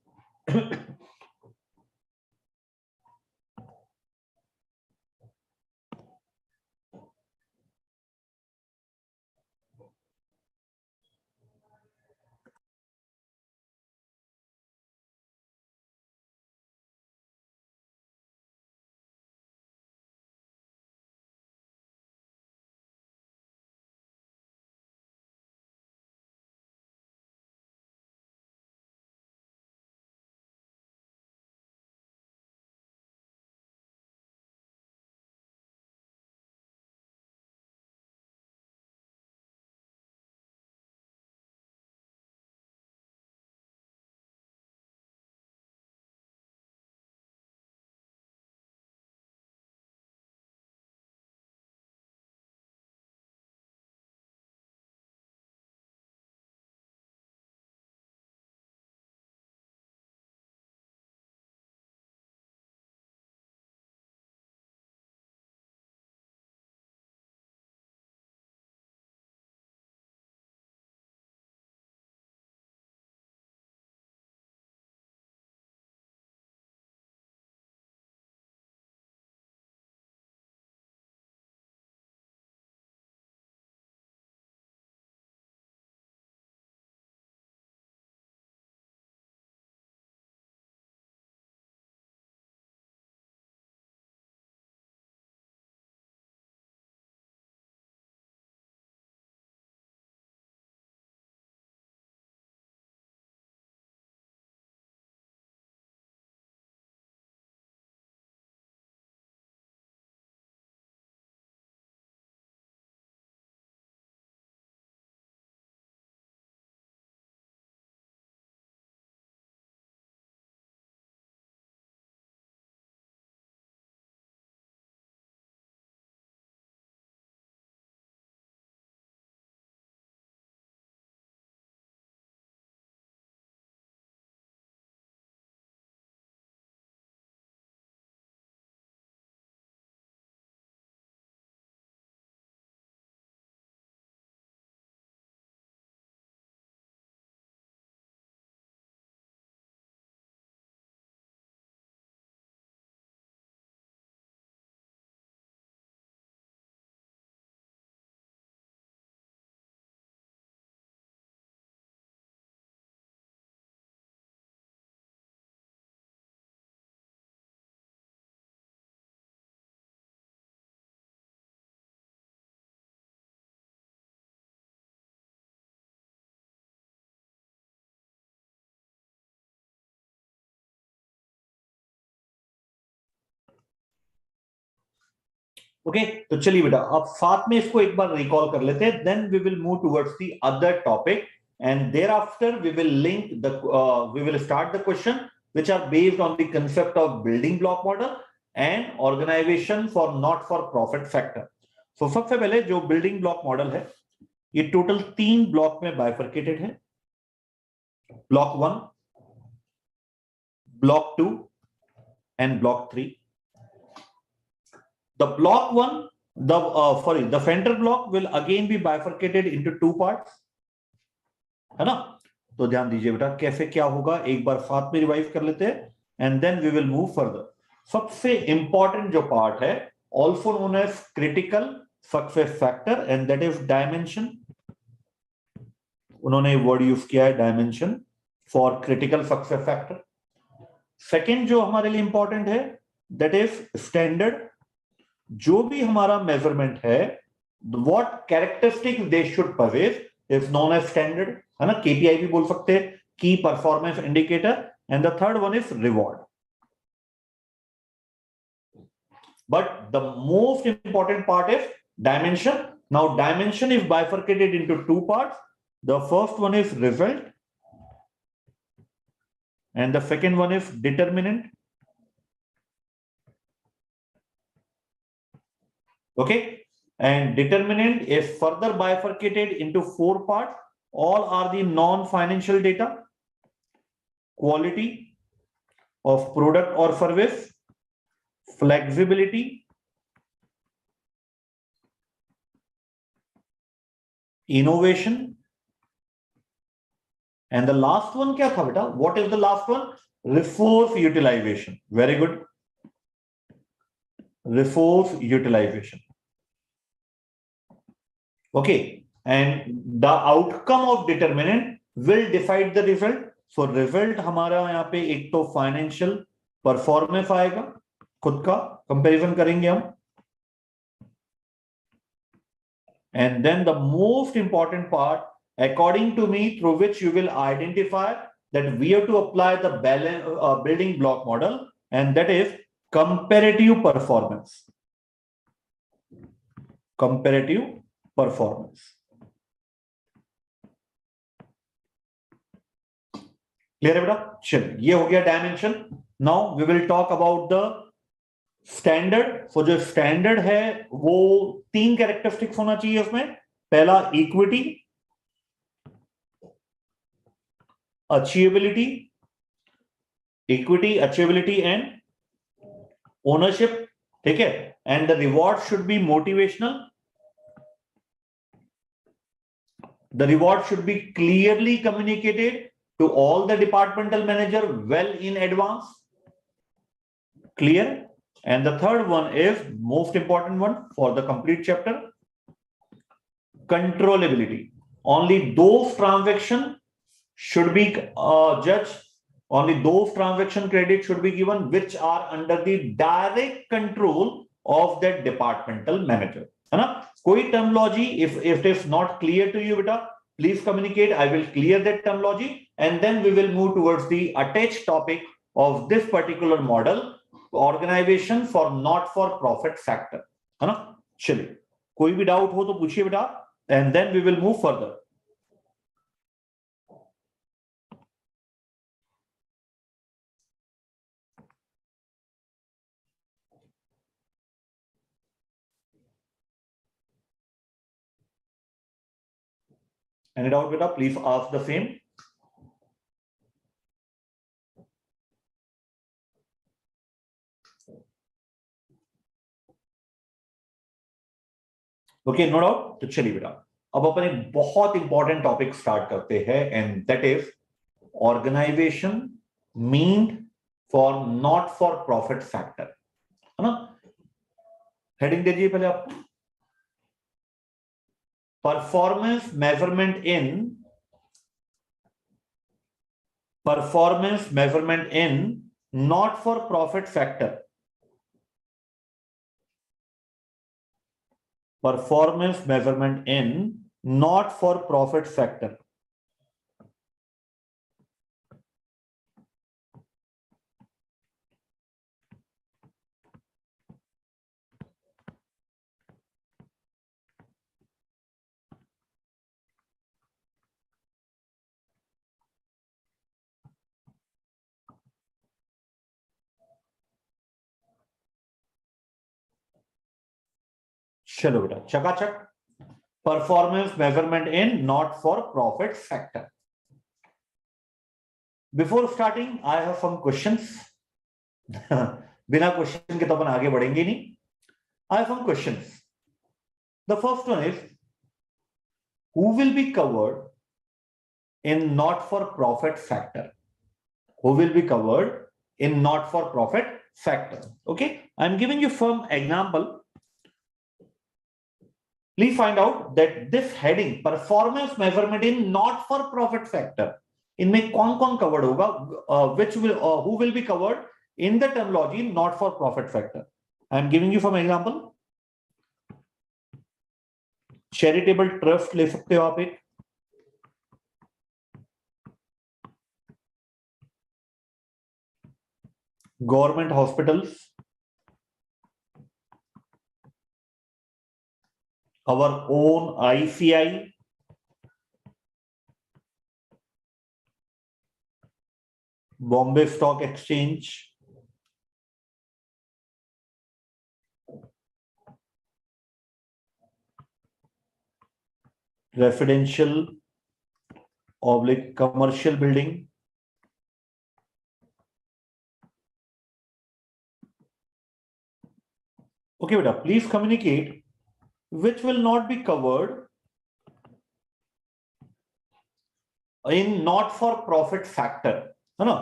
Speaker 1: ओके तो चलिए बेटा अब साथ में इसको एक बार रिकॉल कर लेते हैं, then we will move towards the other topic and thereafter we will link the we will start the question which are based on the concept of building block model and organization for not for profit sector. So सबसे पहले जो building block model है ये total 3 block में bifurcated है, block 1, block 2 and block 3. The block 1 the frontal block will again be bifurcated into two parts, है ना? तो ध्यान दीजिए बेटा कैसे क्या होगा, एक बार साथ में रिवाइज कर लेते हैं and then we will move further. सबसे इंपॉर्टेंट जो पार्ट है, also known as critical success factor, and that is dimension. उन्होंने वर्ड यूज किया है dimension for critical success factor. Second जो हमारे लिए इंपॉर्टेंट है दैट इज स्टैंडर्ड. जो भी हमारा मेजरमेंट है, what characteristic they should possess is known as standard, है ना? केपीआई भी बोल सकते हैं, key performance indicator. And the third one is reward. But the most important part is dimension. Now dimension is bifurcated into two parts. The first one is result and the second one is determinant. Okay, and determinant is further bifurcated into four parts. All are the non-financial data: quality of product or service, flexibility, innovation, and the last one क्या था बेटा? What is the last one? Resource utilization. Very good. Resource utilization. Okay, and the outcome of determinant will decide the result. So result हमारा यहाँ पे एक तो financial performance आएगा, खुद का comparison करेंगे हम. And then the most important part, according to me, through which you will identify that we have to apply the building block model, and that is comparative performance. Comparative performance. Clear है बेटा? चलिए, ये हो गया dimension. Now we will talk about the standard. So जो standard है वो तीन कैरेक्टरिस्टिक्स होना चाहिए उसमें. पहला equity, achievability, equity, achievability and ownership. ठीक है. And the reward should be motivational. The reward should be clearly communicated to all the departmental manager well in advance. Clear? And the third one is most important one for the complete chapter: controllability. Only those transactions should be judged. Only those transaction credits should be given which are under the direct control of that departmental manager. है ना? कोई terminology if it is not clear to you, beta, please communicate. I will clear that terminology, and then we will move towards the attached topic of this particular model: organisation for not for profit factor. है ना? चलिए, कोई भी doubt हो तो पूछिए बेटा, and then we will move further. Any doubt बेटा? Please ask the same. Okay, no doubt. तो चलिए बेटा, अब अपन एक बहुत इंपॉर्टेंट टॉपिक स्टार्ट करते हैं, and that is organisation meant for not for profit factor. है ना? हेडिंग दीजिए पहले आप. Performance measurement in not for profit factor. Performance measurement in not for profit factor. चलो बेटा, चकाचक. Performance measurement in not for profit factor. Before starting I have some questions. बिना question के तो अपन आगे बढ़ेंगे नहीं. I have some questions. The first one is who will be covered in not-for-profit factor. Who will be covered in not-for-profit factor? Okay, I'm giving you some example. Please find out that this heading performance measurement in not-for-profit factor, इनमें कौन-कौन covered होगा, who will be covered in the terminology not-for-profit factor. I'm giving you some example. Charitable trust ले सकते हो आप एक, government hospitals, our own ICI, Bombay Stock Exchange, residential oblique commercial building, okay beta, please communicate which will not be covered in not for profit factor, है ना.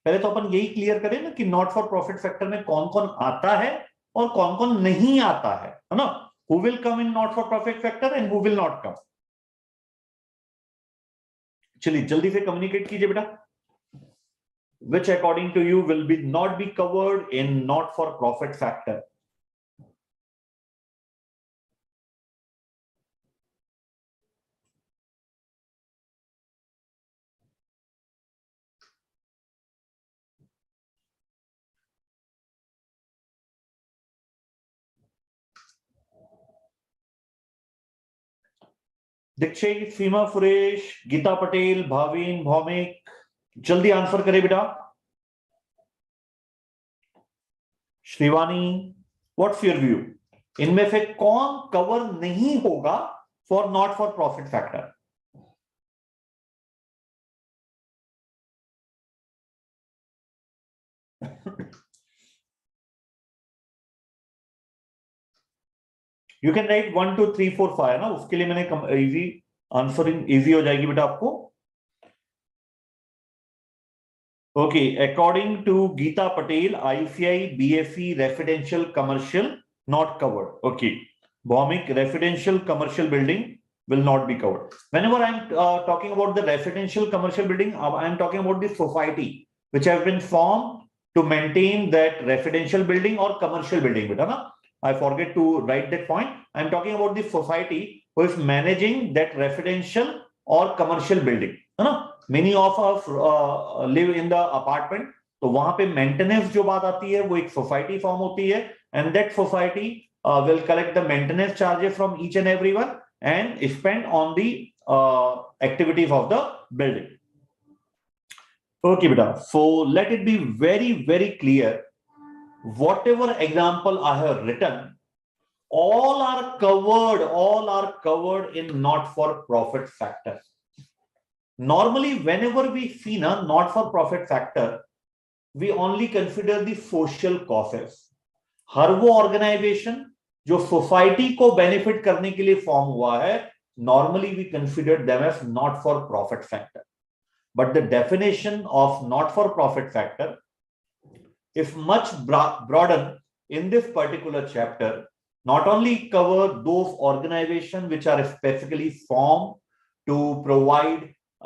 Speaker 1: पहले तो अपन यही क्लियर करें ना कि नॉट फॉर प्रॉफिट फैक्टर में कौन कौन आता है और कौन कौन नहीं आता है ना. Who will come in not for profit factor and who will not come? चलिए जल्दी से कम्युनिकेट कीजिए बेटा. Which according to you will be not be covered in not for profit factor? Dixit, सीमा, सुरेश, गीता पटेल, भावीन, भौमिक, जल्दी आंसर करें बेटा. Shrivani, what's your view? इनमें से कौन कवर नहीं होगा for not for profit factor? You can write 1 2 3 4 5 ना, उसके लिए मैंने इजी आंसरिंग इजी हो जाएगी बेटा आपको. Okay, according to Geeta Patel, ICI, BSc, residential commercial not covered. Okay, Bhaumik, residential commercial building will not be covered. Whenever I'm talking about the residential commercial building, I'm talking about the society which have been formed to maintain that residential building or commercial building. Beta, na? I forget to write that point. I'm talking about the society who is managing that residential or commercial building. है ना? Many of us live in the apartment. तो वहां पे maintenance जो बात आती है वो एक society form होती है, and that society will collect the maintenance charges from each and everyone and spend on the activities of the building. Okay, beta. So let it be very, very clear. Whatever example I have written, all are covered in not for profit factor. Normally, whenever we see a not for profit factor, we only consider the social causes. हर वो organisation जो society को benefit करने के लिए form हुआ है, normally we consider them as not for profit factor. But the definition of not for profit factor is much broader in this particular chapter. Not only cover those organizations which are specifically formed to provide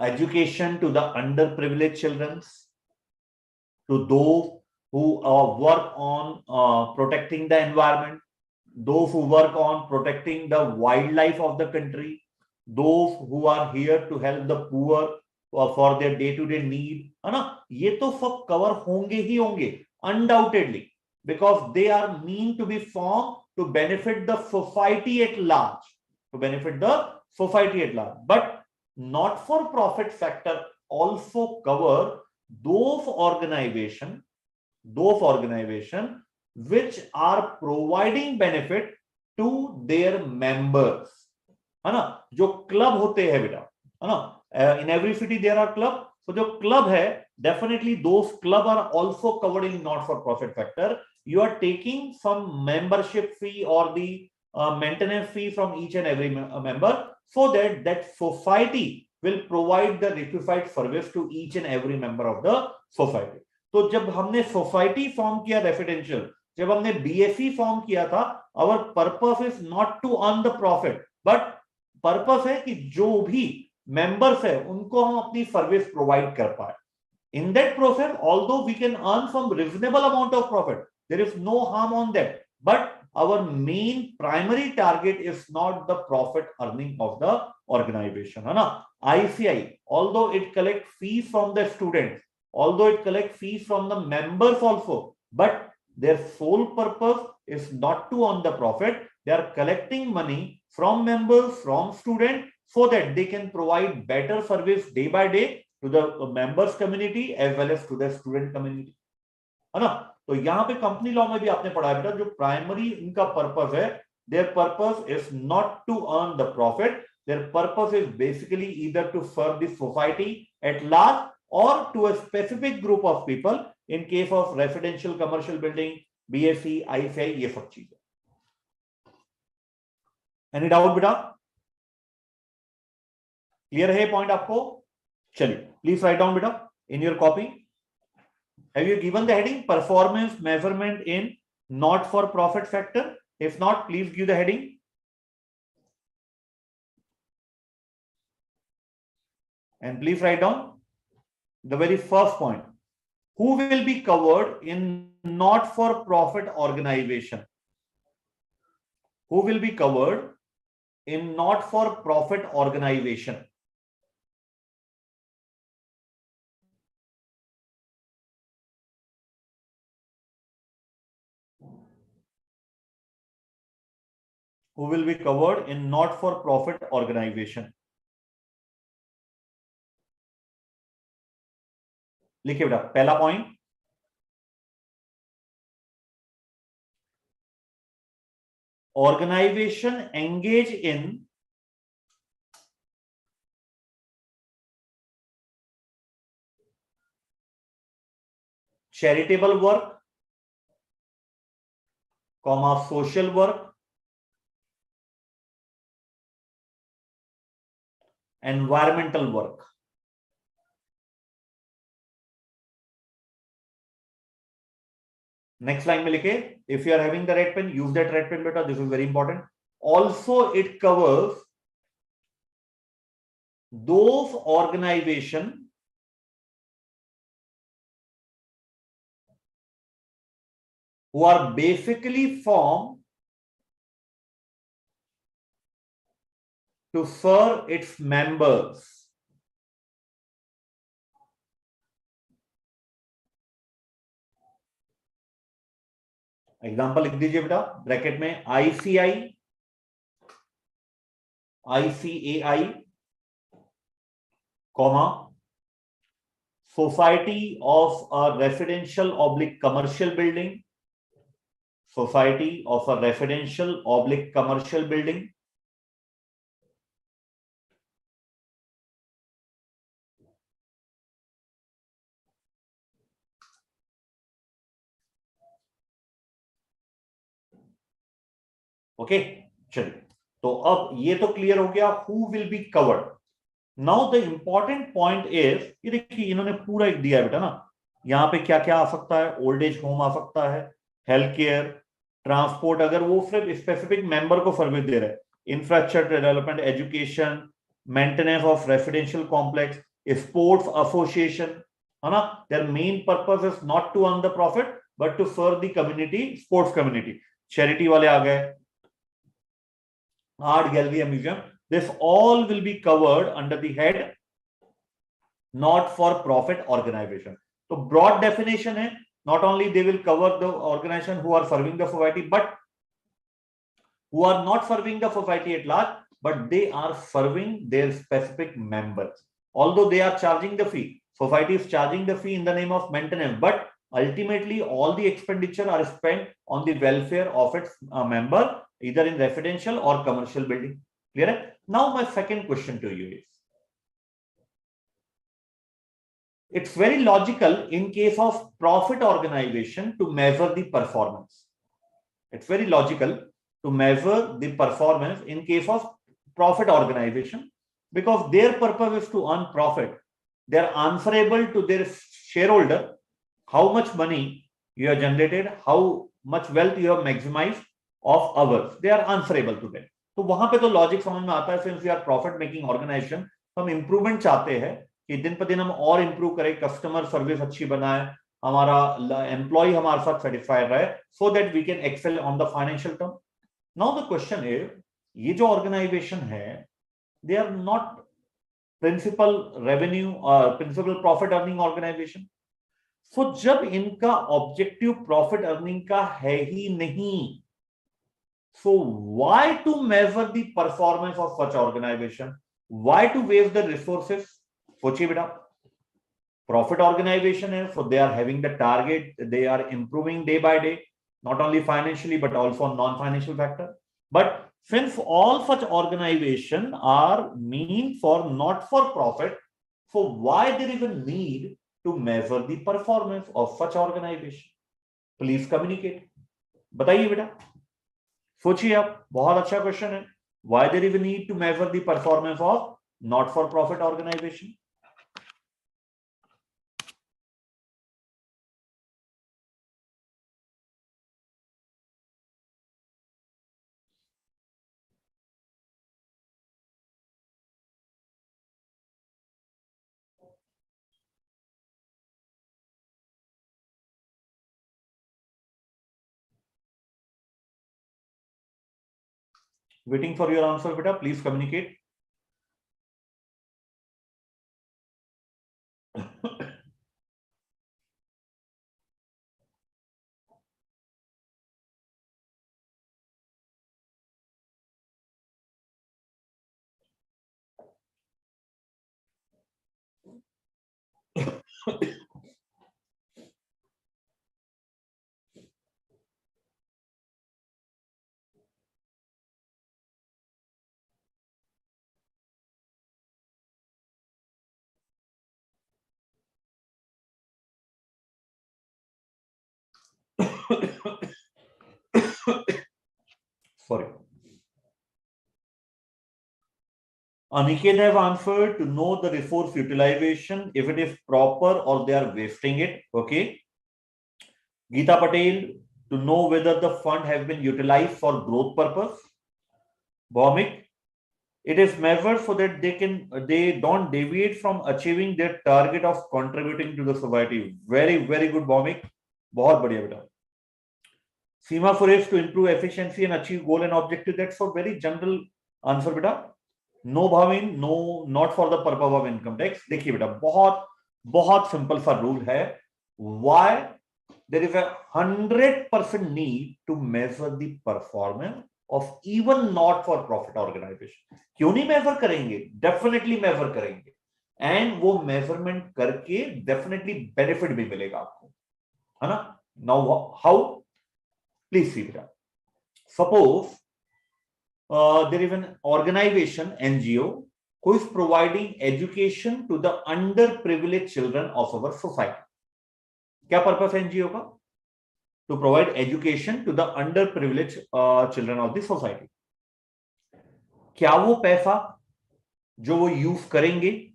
Speaker 1: education to the underprivileged children, to those who work on protecting the environment, those who work on protecting the wildlife of the country, those who are here to help the poor for their day-to-day need, है ना. ये तो सब cover होंगे ही होंगे undoubtedly, because they are mean to be formed to benefit the society at large, but not for profit factor also cover those organizations which are providing benefit to their members, है ना. जो club होते हैं बेटा, है ना, in every city there are club. So जो club है, definitely those club are also covered in not for profit factor. You are taking some membership fee or the maintenance fee from each and every member, so that that society will provide the required service to each and every member of the society. तो जब हमने society form किया residential, जब हमने BSE form किया था, our purpose is not to earn the profit, but purpose है कि जो भी मेंबर्स है उनको हम अपनी सर्विस प्रोवाइड कर पाए. In that process, although we can earn some reasonable amount of profit, there is no harm on that. But our main primary target is not the profit earning of the organization. है ना? ICI, although it collects fees from the students, although it collects fees from the members also, but their sole purpose is not to earn the profit. They are collecting money from members, from students, so that they can provide better service day by day to the members community as well as to the student community. है ना? तो यहाँ पे company law में भी आपने पढ़ा है बेटा, जो प्राइमरी इनका पर्पस है, their purpose is not to earn the profit. Their purpose is basically either to serve the society at large or to a specific group of people. In case of residential commercial building, BSc, ICI, ये सब चीजें. Any doubt बेटा? Clear है point आपको? चलिए, please write down बेटा in your copy. Have you given the heading performance measurement in not for profit factor? If not, please give the heading. And please write down the very first point. Who will be covered in not for profit organization? Who will be covered in not for profit organization? Who will be covered in not for profit organization? लिखिए बेटा, पहला point, organization engage in charitable work, comma social work, environmental work. Next line में लिखे, if you are having the red pen, use that red pen बेटा, this is very important. Also it covers those organization who are basically formed to serve its members. Example लिख दीजिए बेटा bracket में, ICI, ICAI, comma society of a residential oblique commercial building, society of a residential oblique commercial building. Okay, चलिए, तो अब ये तो clear हो गया who will be covered. Now the important point is, ये देखिए इन्होंने पूरा एक दिया है बेटा ना, यहाँ पे क्या क्या आ सकता है. ओल्ड एज होम आ सकता है, हेल्थ केयर, ट्रांसपोर्ट, अगर वो सिर्फ स्पेसिफिक मेंबर को सर्विस दे रहे हैं, infrastructure development, education, maintenance of residential complex, sports association, है ना. Their main purpose is not to earn the profit but to serve the community, sports community. Charity वाले आ गए, art gallery and museum. This all will be covered under the head not for profit organization. So broad definition है, not only they will cover the organization who are serving the society, but who are not serving the society at large, but they are serving their specific members. Although they are charging the fee, society is charging the fee in the name of maintenance, but ultimately all the expenditure are spent on the welfare of its member, either in residential or commercial building. Clear? Now my second question to you is, it's very logical in case of profit organization to measure the performance. It's very logical to measure the performance in case of profit organization, because their purpose is to earn profit. They are answerable to their shareholder how much money you have generated, how much wealth you have maximized of ours. They are answerable to them. तो वहां पे तो logic समझ में आता है. Since we are profit making organisation, तो हम इंप्रूवमेंट चाहते हैं कि दिन पर दिन हम और इंप्रूव करें, कस्टमर सर्विस अच्छी बनाए, हमारा एम्प्लॉय हमारे साथ सेटिस्फाइड रहे, so that we can excel on the financial term. Now the question is, ये जो ऑर्गेनाइजेशन है, they are not principle revenue principle profit earning organization. So जब इनका ऑब्जेक्टिव प्रॉफिट अर्निंग का है ही नहीं, so why to measure the performance of such organization? Why to waste the resources? सोचिए बेटा, profit organization है, so they are having the target, they are improving day by day, not only financially but also non-financial factor. But since all such organization are mean for not for profit, so why there is a need to measure the performance of such organization? Please communicate. बताइए बेटा, सोचिए आप, बहुत अच्छा question है. Why there is a need to measure the performance of not for profit organization? Waiting for your answer beta, please communicate. Sorry. Aniket have answered to know the resource utilization, if it is proper or they are wasting it. Okay. Geeta Patel, to know whether the fund has been utilized for growth purpose. Bhomik, it is measured so that they don't deviate from achieving their target of contributing to the society. Very, very good, Bhomik. बहुत बढ़िया बेटा. Seema Suresh, to improve efficiency and achieve goal and objective. That's a very general answer बेटा. No Bhavin, no, not for the purpose of income tax. देखिए बेटा, बहुत बहुत simple सा rule है. Why there is a 100% need to measure the performance of even not for profit organization. क्यों नहीं major करेंगे? डेफिनेटली मेजर करेंगे, एंड वो मेजरमेंट करके डेफिनेटली बेनिफिट भी मिलेगा आपको, है ना. Now how? प्लीज सी बेटा. Suppose there is an organization, NGO, who is providing education to the underprivileged children of our society. क्या पर्पस है एनजीओ का? To provide education to the underprivileged children of the society. क्या वो पैसा जो वो use करेंगे,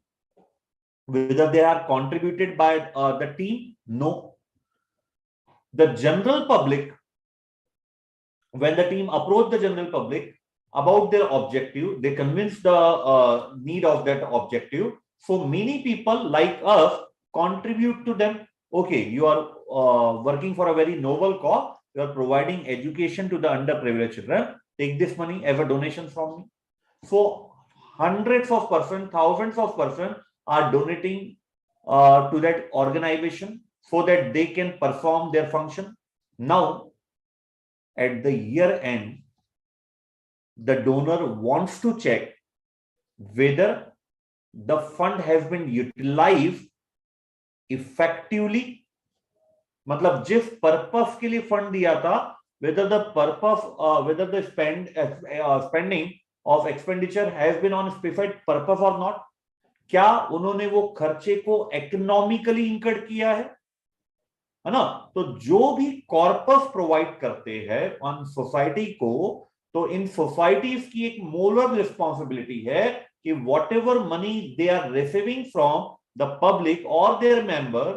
Speaker 1: whether they are contributed by the team? No. The general public, when the team approach the general public about their objective, they convince the need of that objective. So many people like us contribute to them. Okay, you are working for a very noble cause. You are providing education to the underprivileged children. Take this money as a donation from me. So hundreds of persons, thousands of persons are donating to that organization so that they can perform their function. Now, at the year end, the donor wants to check whether the fund has been utilized effectively. मतलब जिस purpose के लिए fund दिया था, whether the purpose, whether the spending of expenditure has been on specified purpose or not. क्या उन्होंने वो खर्चे को इकोनॉमिकली इंकर्ड किया है ना? तो जो भी कॉर्पस प्रोवाइड करते हैं ऑन सोसाइटी को, तो इन सोसाइटीज की एक मोरल रिस्पॉन्सिबिलिटी है कि whatever money they are receiving from the public और their member,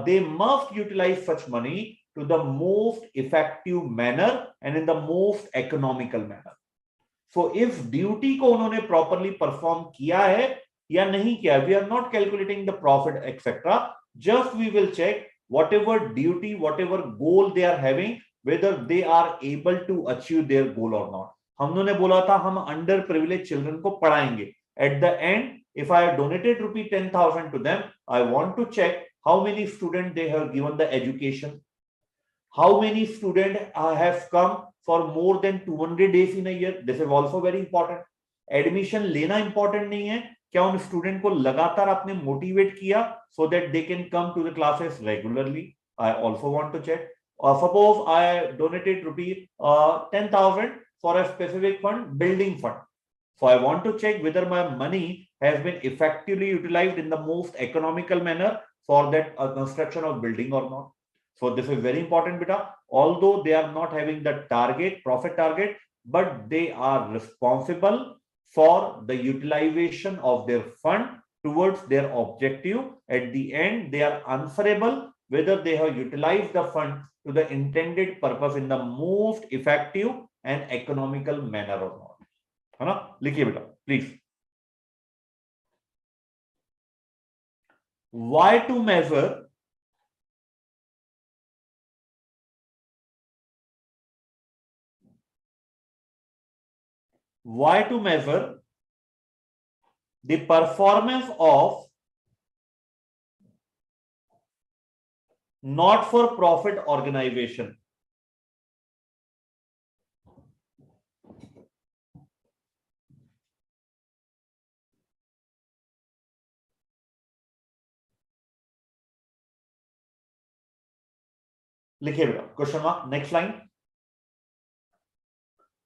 Speaker 1: they must utilize such money to the most effective manner and in the most economical manner. So if duty को उन्होंने properly perform किया है या नहीं किया, we are not calculating the profit etc. Just we will check whatever duty, whatever goal they are having, whether they are able to achieve their goal or not. हमने बोला था हम अंडर प्रिविलेज चिल्ड्रन को पढ़ाएंगे. At the end, if I have donated rupee 10,000 to them, I want to check how many students they have given the education, how many students have come for more than 200 days in a year. This is also very important. Admission लेना important नहीं है, क्या उन student को लगातार आपने motivate किया so that they can come to the classes regularly. I also want to check. Suppose I donated rupee 10,000 for a specific fund, building fund. So I want to check whether my money has been effectively utilized in the most economical manner for that construction of building or not. So this is very important, beta. Although they are not having the target, profit target, but they are responsible for the utilization of their fund towards their objective. At the end, they are answerable whether they have utilized the fund to the intended purpose in the most effective and economical manner or not. है ना? लिखिए बेटा, please. Why to measure the performance of not for profit organization. लिखिए बेटा, question mark, next line.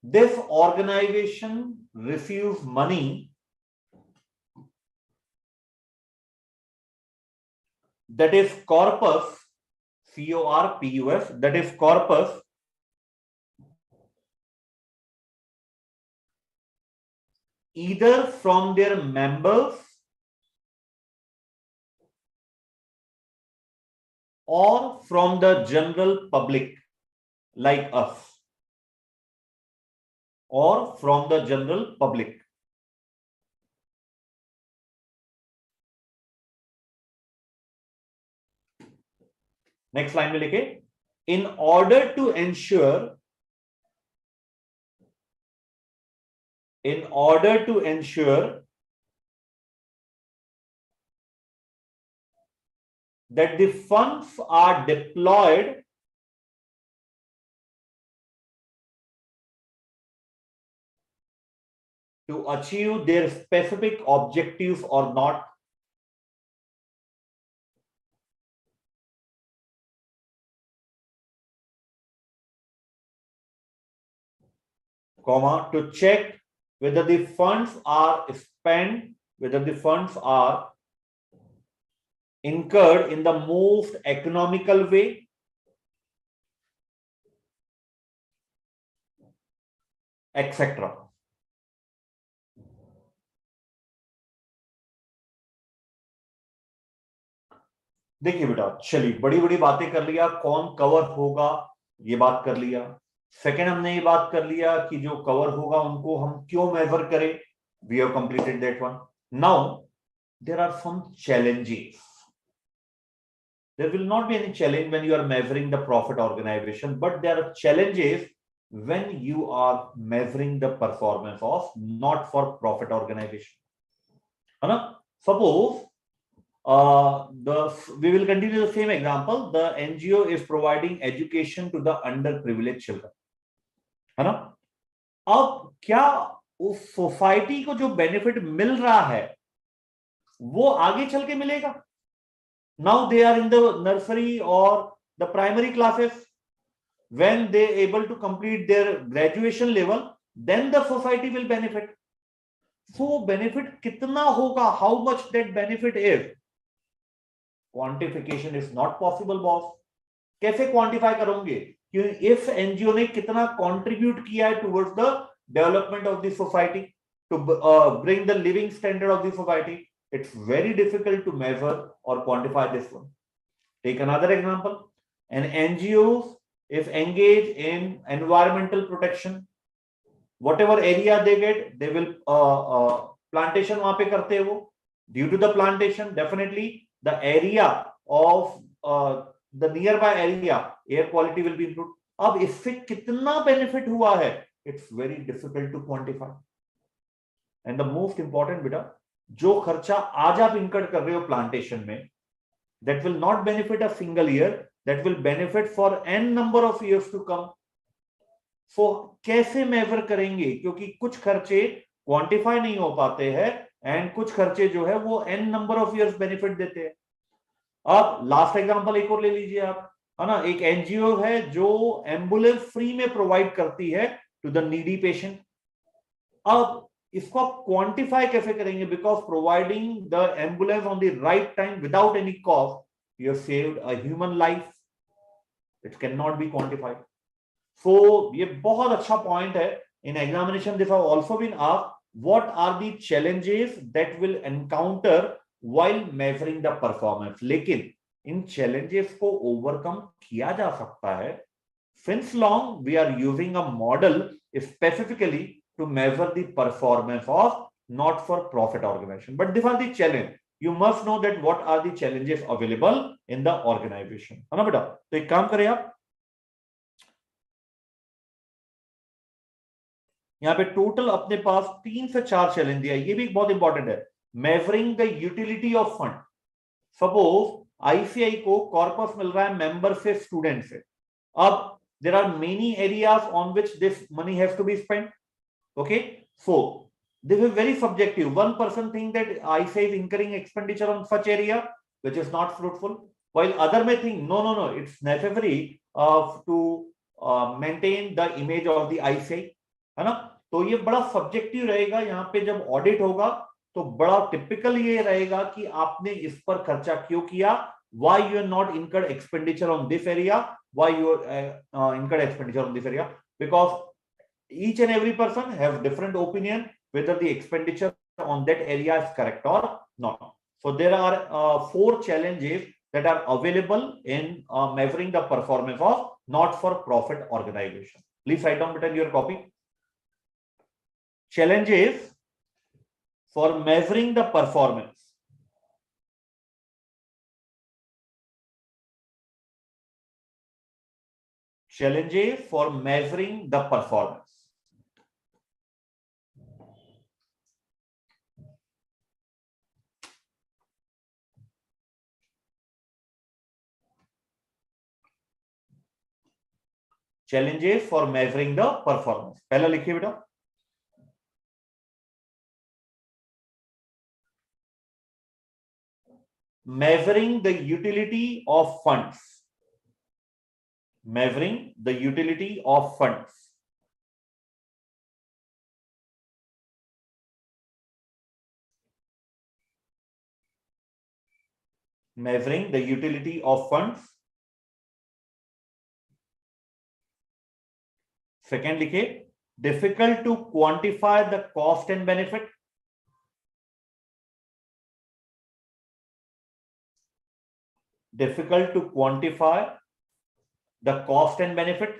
Speaker 1: This organization receives money that is corpus, C-O-R-P-U-S, that is corpus either from their members or from the general public like us, or from the general public. Next line में लिखे, in order to ensure that the funds are deployed to achieve their specific objectives or not, comma, to check whether the funds are spent, whether the funds are incurred in the most economical way, etc. देखिए बेटा, चलिए बड़ी बड़ी बातें कर लिया, कौन cover होगा ये बात कर लिया. सेकेंड, हमने ये बात कर लिया कि जो कवर होगा उनको हम क्यों मेजर करें. We have completed that one. Now there are some challenges. There will not be any challenge when you are measuring the profit organization, but there are challenges when you are measuring the performance of not for profit organization. Suppose we will continue the same example. The NGO is providing education to the underprivileged children. है ना? अब क्या उस society को जो benefit मिल रहा है वो आगे चल के मिलेगा? Now they are in the nursery or the primary classes. When they able to complete their graduation level, then the society will benefit. So benefit कितना होगा? How much that benefit is? Quantification is not possible, boss. कैसे quantify करोगे? कि if NGO ने कितना contribute किया है towards the development of the society, to bring the living standard of the society. It's very difficult to measure or quantify this one. Take another example. An NGOs, if engaged in environmental protection, whatever area they get, they will plantation वहां पे करते हैं वो. Due to the plantation, definitely the area of the nearby area, air quality will be improved. अब इससे कितना benefit हुआ है, it's very difficult to quantify. And the most important बेटा, जो खर्चा आज आप इनकट कर रहे हो प्लांटेशन में, that will not benefit a single year, that will benefit for n number of years to come. So कैसे मेजर करेंगे, क्योंकि कुछ खर्चे क्वांटिफाई नहीं हो पाते हैं एंड कुछ खर्चे जो है वो n number of years benefit देते हैं. अब लास्ट एग्जांपल एक और ले लीजिए आप, है ना. एक एनजीओ है जो एम्बुलेंस फ्री में प्रोवाइड करती है टू द नीडी पेशेंट. अब इसको आप क्वांटिफाई कैसे करेंगे, because providing the ambulance on the right time without any cost, you have saved a human life. It can not be quantified. So ये बहुत अच्छा पॉइंट है. In examination this have also been asked, what are the challenges that will encounter while measuring the performance. लेकिन इन challenges को overcome किया जा सकता है. Since long we are using a model specifically to measure the performance of not for profit organization. But these are the challenge. You must know that what are the challenges available in the organization. है ना बेटा. तो एक काम करें आप, यहाँ पे टोटल अपने पास 3 से 4 चैलेंज दिया. ये भी बहुत इंपॉर्टेंट है. Measuring the utility of fund. Suppose ICI को कॉर्पस मिल रहा है मेंबर से, स्टूडेंट से. अब there are many areas on which this money has to be spent. Okay, so this is very subjective. One person think that ICI is incurring expenditure on such area which is not fruitful, while other may think no, it's necessary to maintain the image of the ICI, है ना. तो ये बड़ा subjective रहेगा. यहाँ पे जब audit होगा तो बड़ा टिपिकल ये रहेगा कि आपने इस पर खर्चा क्यों किया, why you are not incurred expenditure on this area, why you incurred expenditure on this area, because each and every person have different opinion whether the expenditure on that area is correct or not. So there are 4 challenges that are available in measuring the performance of not for profit organization. Please write down in your copy. Challenges for measuring the performance. Challenges for measuring the performance. Challenges for measuring the performance. पहला लिखिए बेटा. Measuring the utility of funds. Measuring the utility of funds. Measuring the utility of funds. Second लिखिए, difficult to quantify the cost and benefit. Difficult to quantify the cost and benefit.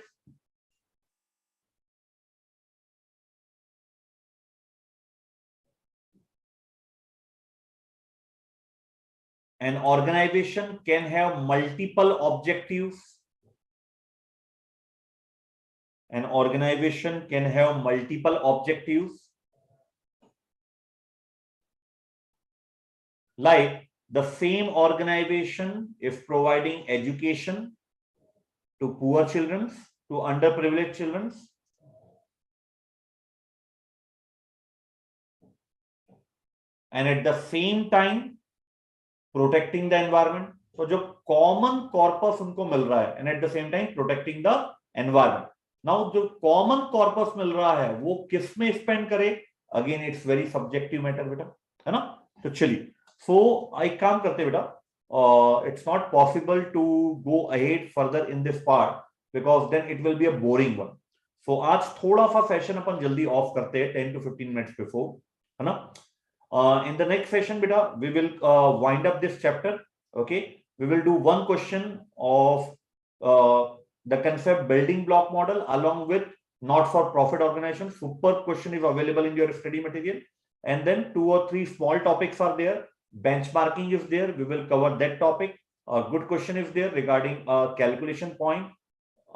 Speaker 1: An organization can have multiple objectives. An organization can have multiple objectives. Like the same organization is providing education to poor children, to underprivileged children, and at the same time protecting the environment. So जो common corpus उनको मिल रहा है, and at the same time protecting the environment. Now जो common corpus मिल रहा है वो किस में spend करे, again it's very subjective matter बेटा, है ना. तो चलिए, so एक काम करते बेटा, it's not possible to go ahead further in this part. because then it will be a boring one. So आज थोड़ा सा सेशन अपन जल्दी ऑफ करते हैं 10 to 15 minutes before, है ना? In the next session, beta, we will wind up this chapter. Okay, we will do one question of the concept building block model along with not-for-profit organization. Superb question is available in your study material, and then 2 or 3 small topics are there. Benchmarking is there. We will cover that topic. A good question is there regarding a calculation point,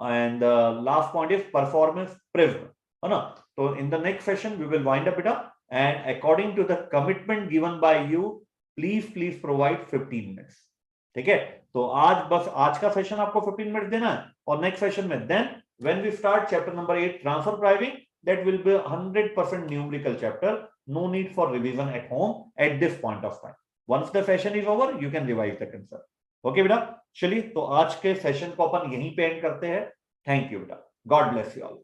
Speaker 1: and the last point is performance prism. So in the next session, we will wind up it up. And according to the commitment given by you, please provide 15 minutes. ठीक है? तो आज का session आपको 15 minute देना है, और next session में then when we start chapter number 8 transfer pricing, that will be 100% numerical chapter. No need for revision at home at this point of time. Once the session is over, you can revise the concept. Okay बेटा, चलिए तो आज के session को अपन यहीं पे and करते हैं. थैंक यू बेटा. God bless you all.